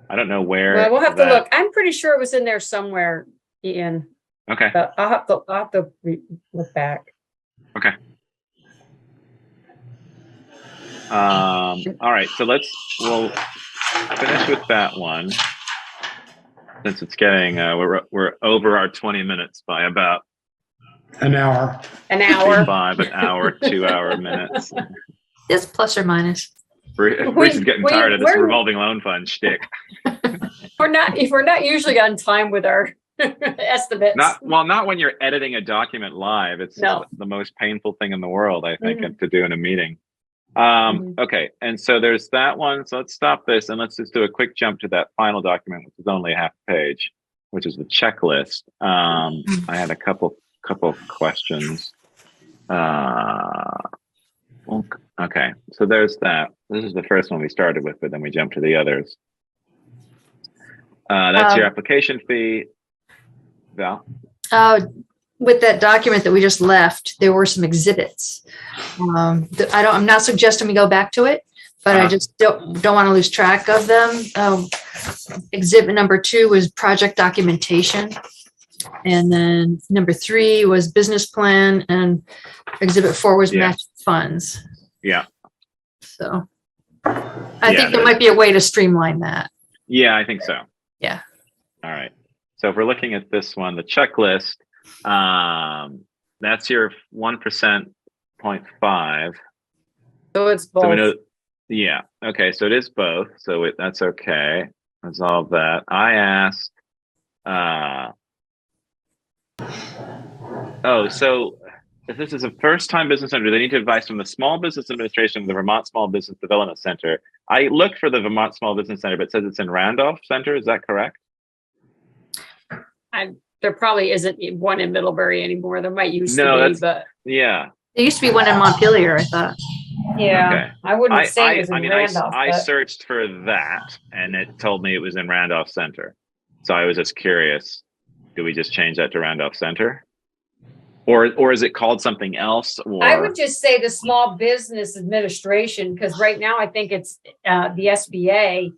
I don't know where. Well, we'll have to that- look. I'm pretty sure it was in there somewhere, Ian. Okay. But I'll have to look back. Okay. All right, so we'll finish with that one. Since it's getting, we're over our 20 minutes by about An hour. An hour. 5 an hour, 2 hour minutes. Just plus or minus. Bruce is getting tired of this we're- revolving loan fund shtick. We're not usually on time with our estimates. Not when you're editing a document live. It's No. the most painful thing in the world, I think, Mhm. to do in a meeting. Mhm. Okay, and so there's that one. So let's stop this and let's just do a quick jump to that final document, which is only a half page, which is the checklist. I had a couple questions. Okay, so there's that. This is the first one we started with, but then we jumped to the others. That's your application fee. Val? With that document that we just left, there were some exhibits. I'm not suggesting we go back to it, but I just don't want to lose track of them. Exhibit number 2 was project documentation. And then number 3 was business plan, and exhibit 4 was match funds. Yeah. So I think there might be a way to streamline that. Yeah, I think so. Yeah. All right. So if we're looking at this one, the checklist, that's your 1%.5. So it's both. So we know, yeah. Okay. So it is both. So that's okay. Resolve that. I asked, so if this is a first-time business owner, they need advice from the Small Business Administration of the Vermont Small Business Development Center. I looked for the Vermont Small Business Center, but it says it's in Randolph Center. Is that correct? There probably isn't one in Middlebury anymore. There might used to be, but yeah. There used to be one in Montpelier, I thought. yeah, Okay. I wouldn't say it was in Randolph. I but- searched for that, and it told me it was in Randolph Center. So I was just curious. Do we just change that to Randolph Center? Or is it called something else? Or I would just say the Small Business Administration, because right now I think it's the SBA.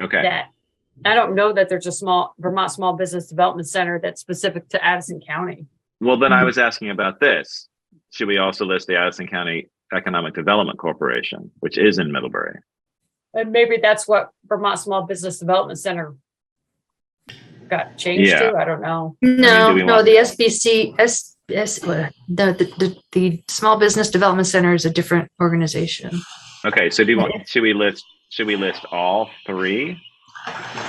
Okay. That I don't know that there's a Vermont Small Business Development Center that's specific to Addison County. Well, then I was asking about this. Should we also list the Addison County Economic Development Corporation, which is in Middlebury? And maybe that's what Vermont Small Business Development Center got changed to. I don't know. No, the SBC, the Small Business Development Center is a different organization. Okay, so should we list all 3?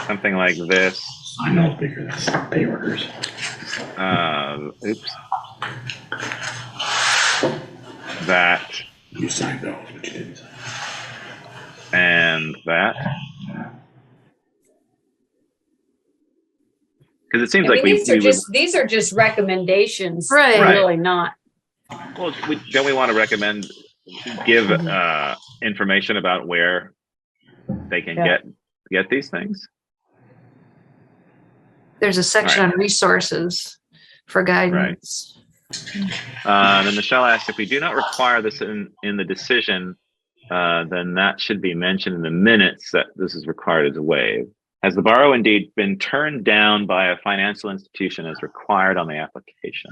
Something like this. I know it's bigger than pay orders. Oops. That. You signed those, but you didn't sign. And that. Because it seems like these are just recommendations, Right. Really not. Well, don't we want to give information about where they can get these things? There's a section on resources for guidance. Then Michelle asked, if we do not require this in the decision, then that should be mentioned in the minutes that this is required as a waive. Has the borrow indeed been turned down by a financial institution as required on the application?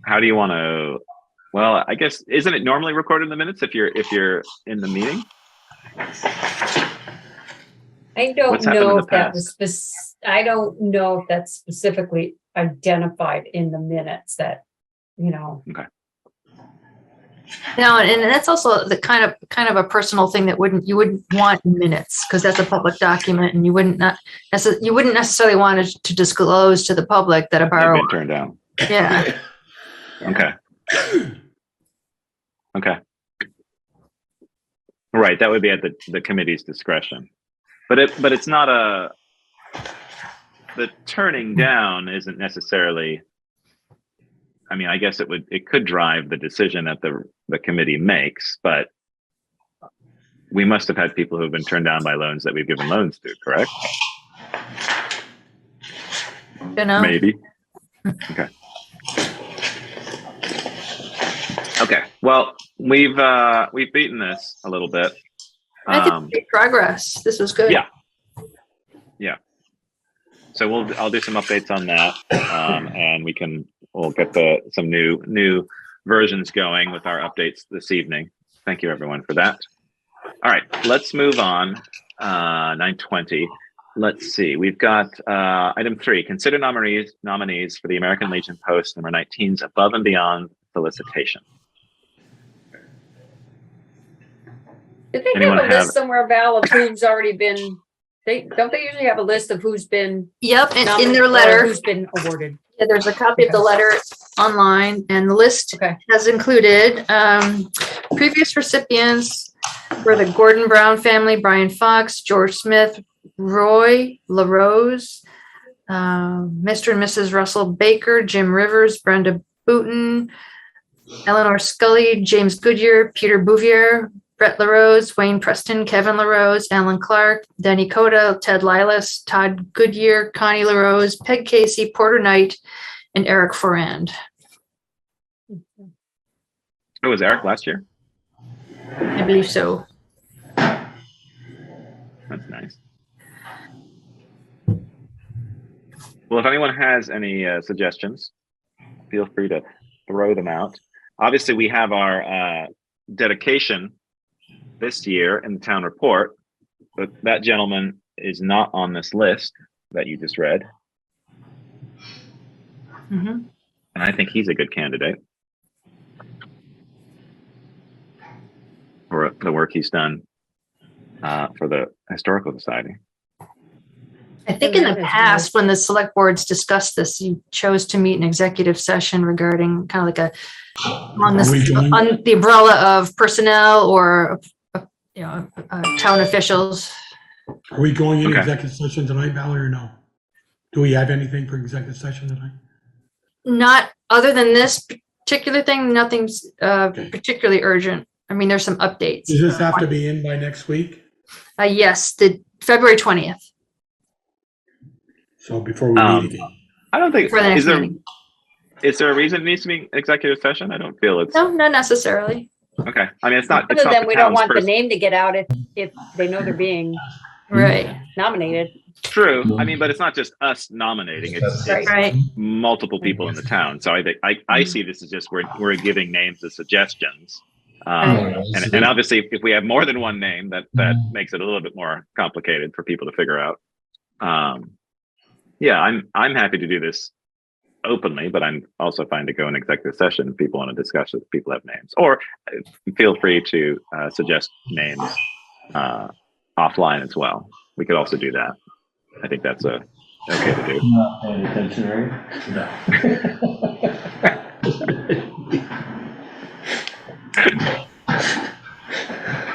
How do you want to? Well, I guess isn't it normally recorded in the minutes if you're in the meeting? I don't know if that was I don't know if that's specifically identified in the minutes that, Okay. No, and that's also the kind of a personal thing that you wouldn't want in minutes, because that's a public document, and you wouldn't necessarily want to disclose to the public that a borrower been turned down. Yeah. Okay. Okay. Right, that would be at the committee's discretion, but it's not the turning down isn't necessarily. I mean, I guess it could drive the decision that the committee makes, but we must have had people who have been turned down by loans that we've given loans to, correct? Maybe. Okay. Okay. Well, we've beaten this a little bit. I think great progress. This was good. Yeah. Yeah. So I'll do some updates on that, and we'll get some new versions going with our updates this evening. Thank you, everyone, for that. All right, let's move on. 9:20. Let's see. We've got item 3. Consider nominees for the American Legion Post number 19's Above and Beyond solicitation. Did they have a list somewhere, Val, of who's already been Don't they usually have a list of who's been Yep, and in nominated their or letter, who's been awarded? yeah, there's a copy of the letter online, and the list Okay. has included previous recipients were the Gordon Brown family, Brian Fox, George Smith, Roy LaRose, Mr. and Mrs. Russell Baker, Jim Rivers, Brenda Booton, Eleanor Scully, James Goodyear, Peter Bouvier, Brett LaRose, Wayne Preston, Kevin LaRose, Alan Clark, Denny Coda, Ted Lilas, Todd Goodyear, Connie LaRose, Peg Casey, Porter Knight, and Eric Forand. Oh, was Eric last year? I believe so. That's nice. Well, if anyone has any suggestions, feel free to throw them out. Obviously, we have our dedication this year in the town report, but that gentleman is not on this list that you just read. Mhm. And I think he's a good candidate for the work he's done for the Historical Society. I think in the past, when the select boards discussed this, you chose to meet an executive session regarding kind of like on the umbrella of personnel or town officials. Are we going in Okay. executive session tonight, Valerie, or no? Do we have anything for executive session tonight? Not other than this particular thing, nothing's particularly urgent. I mean, there's some updates. Does this have to be in by next week? Yes, the February 20th. So before we meet again? I don't think, For the next meeting. is there a reason it needs to be executive session? I don't feel it's, No, not necessarily. okay. I mean, it's not Other than the we don't town's want the pers- name to get out if they know they're being Right, nominated. True. I mean, but it's not just us nominating. It's right. multiple people in the town. So I think I see this as just we're giving names as suggestions. And obviously, if we have more than one name, that makes it a little bit more complicated for people to figure out. Yeah, I'm happy to do this openly, but I'm also fine to go in executive session if people want to discuss it, if people have names, or feel free to suggest names offline as well. We could also do that. I think that's okay to do. Not paying attention, right?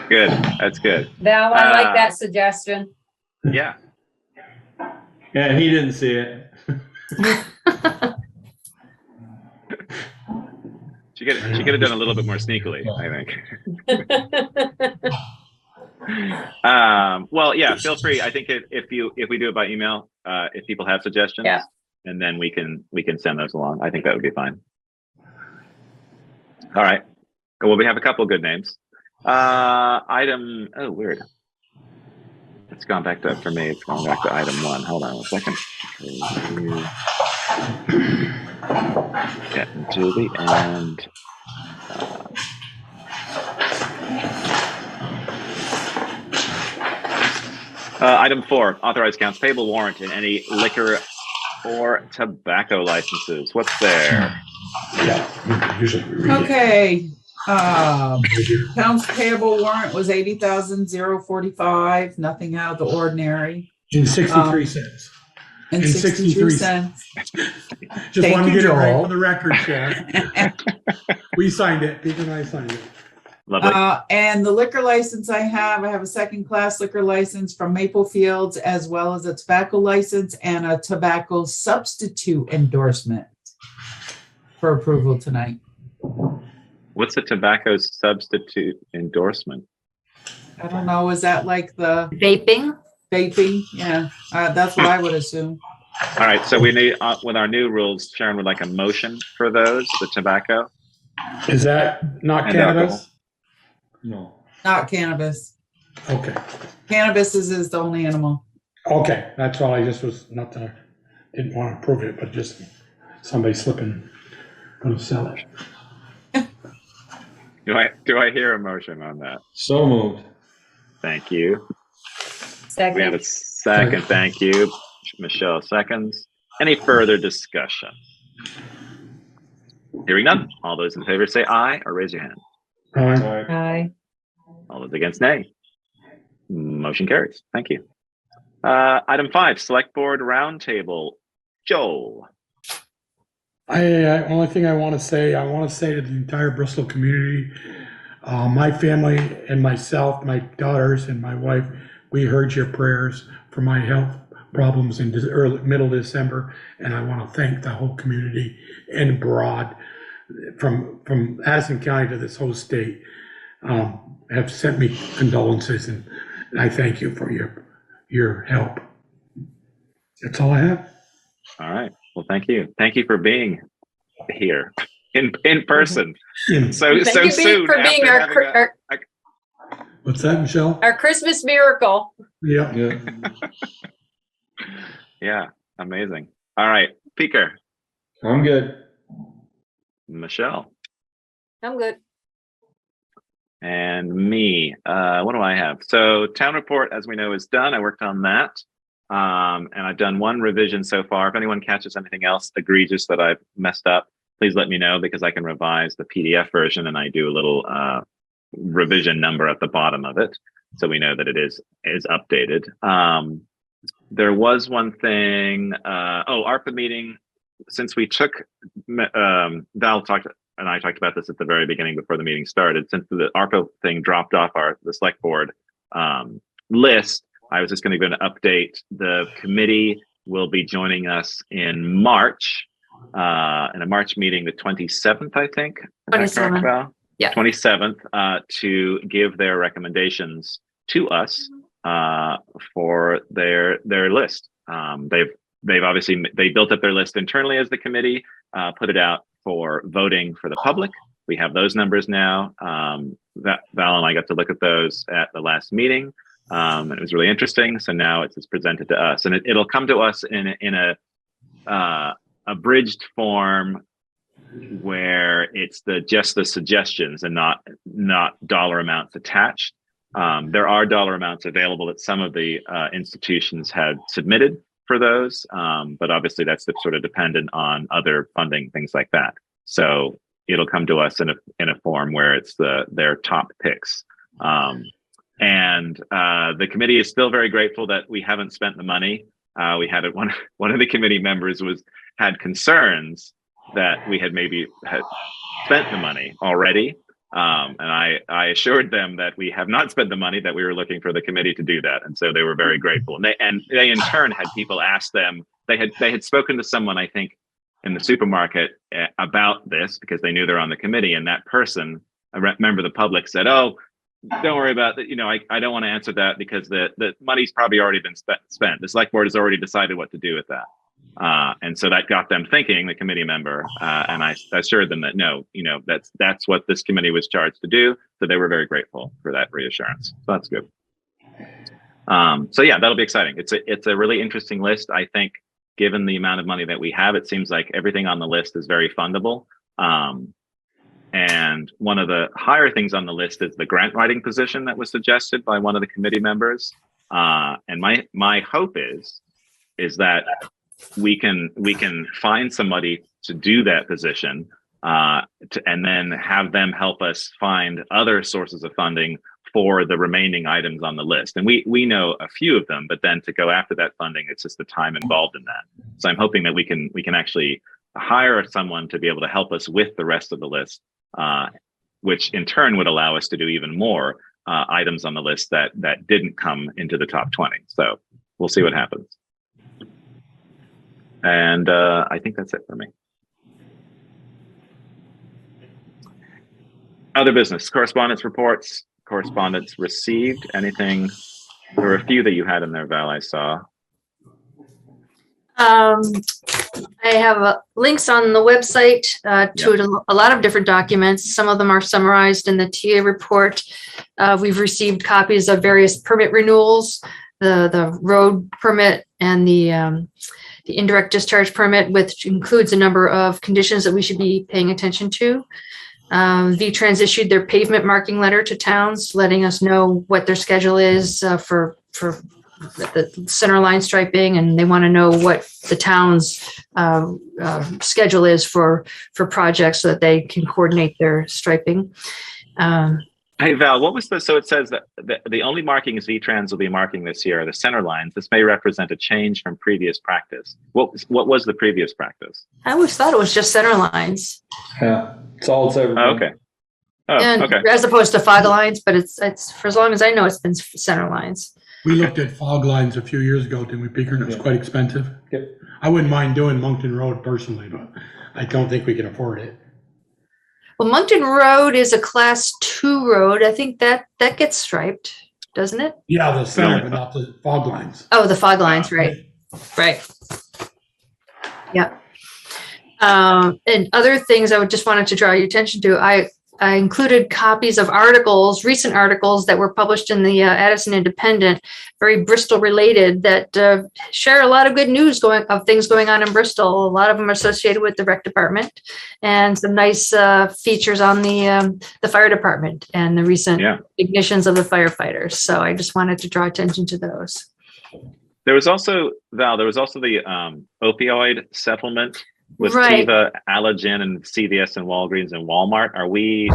Good. That's good. Val, I like that suggestion. Yeah. Yeah, he didn't see it. She could have done a little bit more sneakily, I think. Well, yeah, feel free. I think if we do it by email, if people have suggestions, Yeah. and then we can send those along. I think that would be fine. All right. Well, we have a couple of good names. Oh, weird. It's gone back to, for me, it's gone back to item 1. Hold on a second. Getting to the end. Item 4, authorized accounts payable warrant in any liquor or tobacco licenses. What's there? Yeah, usually we read it. Okay, accounts payable warrant was 80,045, nothing out of the ordinary, In 63 cents. and And 63 63 cents. Just Thank wanted to you, get it right Joel. for the record, Sharon. We signed it, Pete and I signed it. Lovely. And the liquor license I have a second-class liquor license from Maple Fields, as well as a tobacco license and a tobacco substitute endorsement for approval tonight. What's a tobacco substitute endorsement? I don't know, is that like the Vaping? vaping? Yeah, that's what I would assume. All right, so we need, with our new rules, Sharon would like a motion for those, the tobacco. Is that not And cannabis? alcohol. No. Not cannabis. Okay, Cannabis is the only animal. okay, that's all. I just was not, didn't want to prove it, but just somebody slipping, gonna sell it. Do I hear a motion on that? So moved. Thank you. We have Second. a second. Thank you. Michelle seconds. Any further discussion? Hearing none. All those in favor say aye or raise your hand. All right. Aye. All those against nay. Motion carries. Thank you. Item 5, Select Board Roundtable. Joel. Only thing I want to say to the entire Bristol community, my family and myself, my daughters and my wife, we heard your prayers for my health problems in middle December, and I want to thank the whole community and broad, from Addison County to this whole state, have sent me condolences, and I thank you for your help. That's all I have. All right. Well, thank you. Thank you for being here in person. So Thank you soon for being after having What's that, Michelle? our Christmas miracle. Yeah. Yeah. Yeah, amazing. All right, Peeker, I'm good. Michelle, I'm good. and me. What do I have? So town report, as we know, is done. I worked on that. And I've done one revision so far. If anyone catches anything else egregious that I've messed up, please let me know, because I can revise the PDF version, and I do a little revision number at the bottom of it, so we know that it is updated. There was one thing. ARPA meeting. Since we took Val talked and I talked about this at the very beginning before the meeting started. Since the ARPA thing dropped off the select board list, I was just going to go to update. The committee will be joining us in March, in a March meeting, the 27th, I think. 27th. Yeah. 27th, to give their recommendations to us for their list. They've obviously built up their list internally as the committee, put it out for voting for the public. We have those numbers now. Val and I got to look at those at the last meeting. And it was really interesting. So now it's presented to us, and it'll come to us in a abridged form where it's just the suggestions and not dollar amounts attached. There are dollar amounts available that some of the institutions had submitted for those, but obviously that's sort of dependent on other funding, things like that. So it'll come to us in a form where it's their top picks. And the committee is still very grateful that we haven't spent the money. We had one of the committee members had concerns that we had spent the money already. And I assured them that we have not spent the money, that we were looking for the committee to do that. And so they were very grateful. And they in turn had people ask them, they had spoken to someone, I think, in the supermarket about this, because they knew they're on the committee. And that person, a member of the public, said, "Oh, don't worry about that. I don't want to answer that, because the money's probably already been spent. The select board has already decided what to do with that." And so that got them thinking, the committee member, and I assured them that no, that's what this committee was charged to do. So they were very grateful for that reassurance. So that's good. So yeah, that'll be exciting. It's a really interesting list. I think, given the amount of money that we have, it seems like everything on the list is very fundable. And one of the higher things on the list is the grant writing position that was suggested by one of the committee members. And my hope is that we can find somebody to do that position, and then have them help us find other sources of funding for the remaining items on the list. And we know a few of them, but then to go after that funding, it's just the time involved in that. So I'm hoping that we can actually hire someone to be able to help us with the rest of the list, which in turn would allow us to do even more items on the list that didn't come into the top 20. So we'll see what happens. And I think that's it for me. Other business, correspondence reports, correspondence received. Anything? There were a few that you had in there, Val, I saw. I have links on the website to a lot of different documents. Some of them are summarized in the TA report. We've received copies of various permit renewals, the road permit and the indirect discharge permit, which includes a number of conditions that we should be paying attention to. VTrans issued their pavement marking letter to towns, letting us know what their schedule is for the center line striping, and they want to know what the town's schedule is for projects so that they can coordinate their striping. Hey Val, what was so it says that the only markings V-Trans will be marking this year are the center lines. This may represent a change from previous practice. What was the previous practice? I always thought it was just center lines. Yeah, it's all it's ever been. Oh, okay. Oh, And okay. as opposed to fog lines, but it's for as long as I know, it's been center lines. We looked at fog lines a few years ago, didn't we, Peter? And it was quite expensive. Yep. I wouldn't mind doing Moncton Road personally, but I don't think we can afford it. Well, Moncton Road is a class 2 road. I think that gets striped, doesn't it? Yeah, the center, but not the fog lines. Oh, the fog lines, right. Right. Yeah. And other things I would just wanted to draw your attention to, I included copies of articles, recent articles that were published in the Addison Independent, very Bristol related, that share a lot of good news of things going on in Bristol. A lot of them are associated with the rec department, and some nice features on the fire department and the recent ignitions of the firefighters. So I just wanted to draw attention to those. There was also, Val, the opioid settlement with Right. Teva, Allergen, and CVS and Walgreens and Walmart.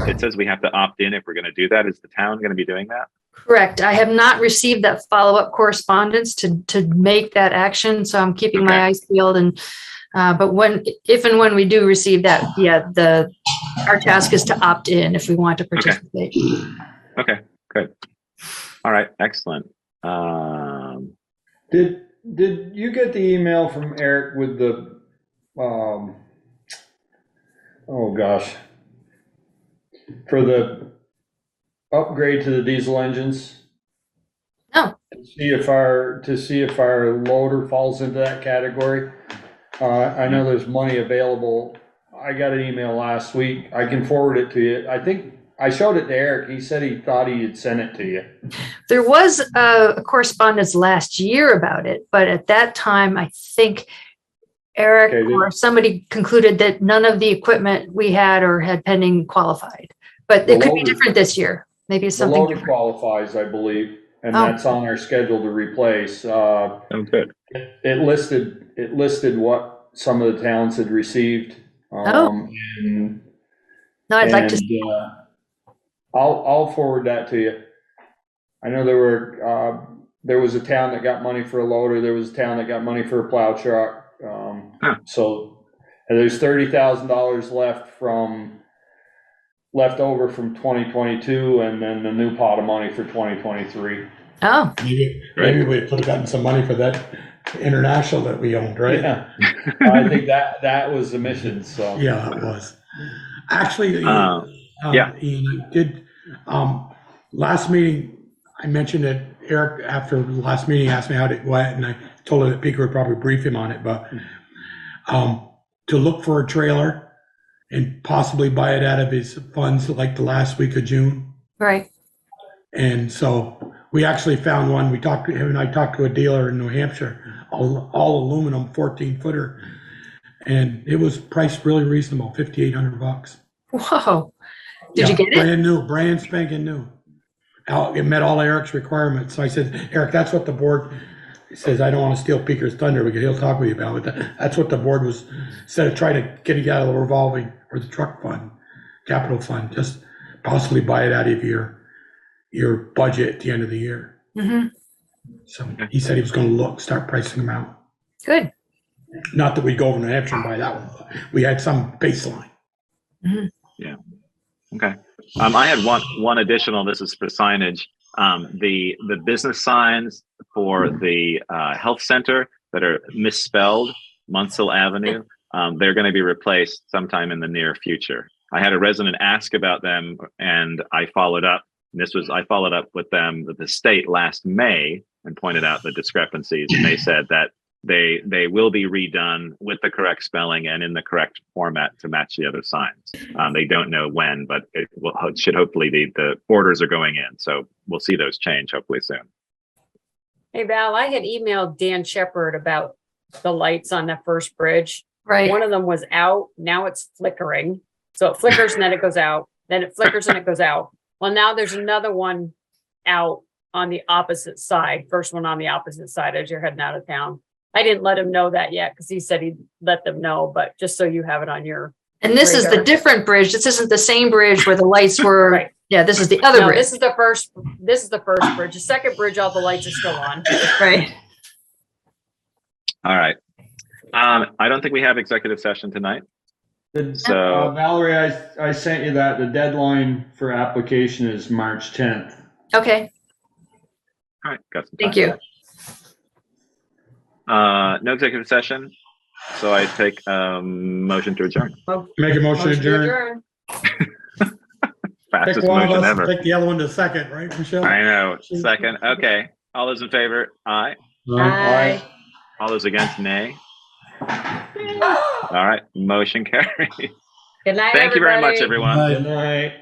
It says we have to opt in if we're going to do that. Is the town going to be doing that? Correct. I have not received that follow-up correspondence to make that action, so I'm keeping my eyes peeled. And but if and when we do receive that, our task is to opt in if we want to participate. Okay, good. All right, excellent. Did you get the email from Eric with the oh gosh, for the upgrade to the diesel engines? No. To see if our loader falls into that category. I know there's money available. I got an email last week. I can forward it to you. I think I showed it to Eric. He said he thought he had sent it to you. There was a correspondence last year about it, but at that time, I think Eric or somebody concluded that none of the equipment we had or had pending qualified. But it could be different this year. Maybe it's something The loader different. qualifies, I believe, and that's on our schedule to replace. Good. It listed what some of the towns had received. And No, I'd like to see. I'll forward that to you. I know there was a town that got money for a loader. There was a town that got money for a plow truck. So there's $30,000 left over from 2022, and then the new pot of money for 2023. Oh, Maybe we could have gotten some money for that international that we owned, right? Yeah, I think that was the mission. So yeah, it was. Actually, Ian, I did. Last meeting, I mentioned that Eric, after the last meeting, asked me how it went, and I told him that Peter would probably brief him on it, but to look for a trailer and possibly buy it out of his funds like the last week of June. right. And so we actually found one. Him and I talked to a dealer in New Hampshire, all aluminum 14-footer, and it was priced really reasonable, $5,800. Whoa. Did you get it? Brand spanking new. It met all Eric's requirements. So I said, Eric, that's what the board says. I don't want to steal Peter's thunder because he'll talk with you about it. That's what the board was, instead of trying to get it out of the revolving or the truck fund, capital fund, just possibly buy it out of your budget at the end of the year. Mm-hmm. So he said he was going to start pricing them out. Good. Not that we'd go over to New Hampshire and buy that one, but we had some baseline. Mm-hmm. Yeah. Okay. I had one additional. This is for signage. The business signs for the health center that are misspelled, Munsell Avenue, they're going to be replaced sometime in the near future. I had a resident ask about them, and I followed up. I followed up with them with the state last May and pointed out the discrepancies, and they said that they will be redone with the correct spelling and in the correct format to match the other signs. They don't know when, but it should hopefully the orders are going in. So we'll see those change hopefully soon. Hey Val, I had emailed Dan Shepherd about the lights on that first bridge. Right. One of them was out. Now it's flickering. So it flickers and then it goes out. Then it flickers and it goes out. Well, now there's another one out on the opposite side. First one on the opposite side as you're heading out of town. I didn't let him know that yet because he said he'd let them know, but just so you have it on your And this is the radar. different bridge. This isn't the same bridge where the lights were. Right. Yeah, this is the other No, bridge. this is the first bridge. The second bridge, all the lights are still on. Right. All right. I don't think we have executive session tonight. So Valerie, I sent you that. The deadline for application is March 10th. Okay. all right, got some Thank time. you. No executive session. So I take motion to adjourn. Make a motion to adjourn. Fastest Pick one of motion us, ever. pick the other one to second, right, Michelle? I know. Second. Okay. All those in favor? Aye. Aye. All those against? Nay. All right. Motion carries. Good night, Thank you very much, everybody. everyone. Aye. Good night.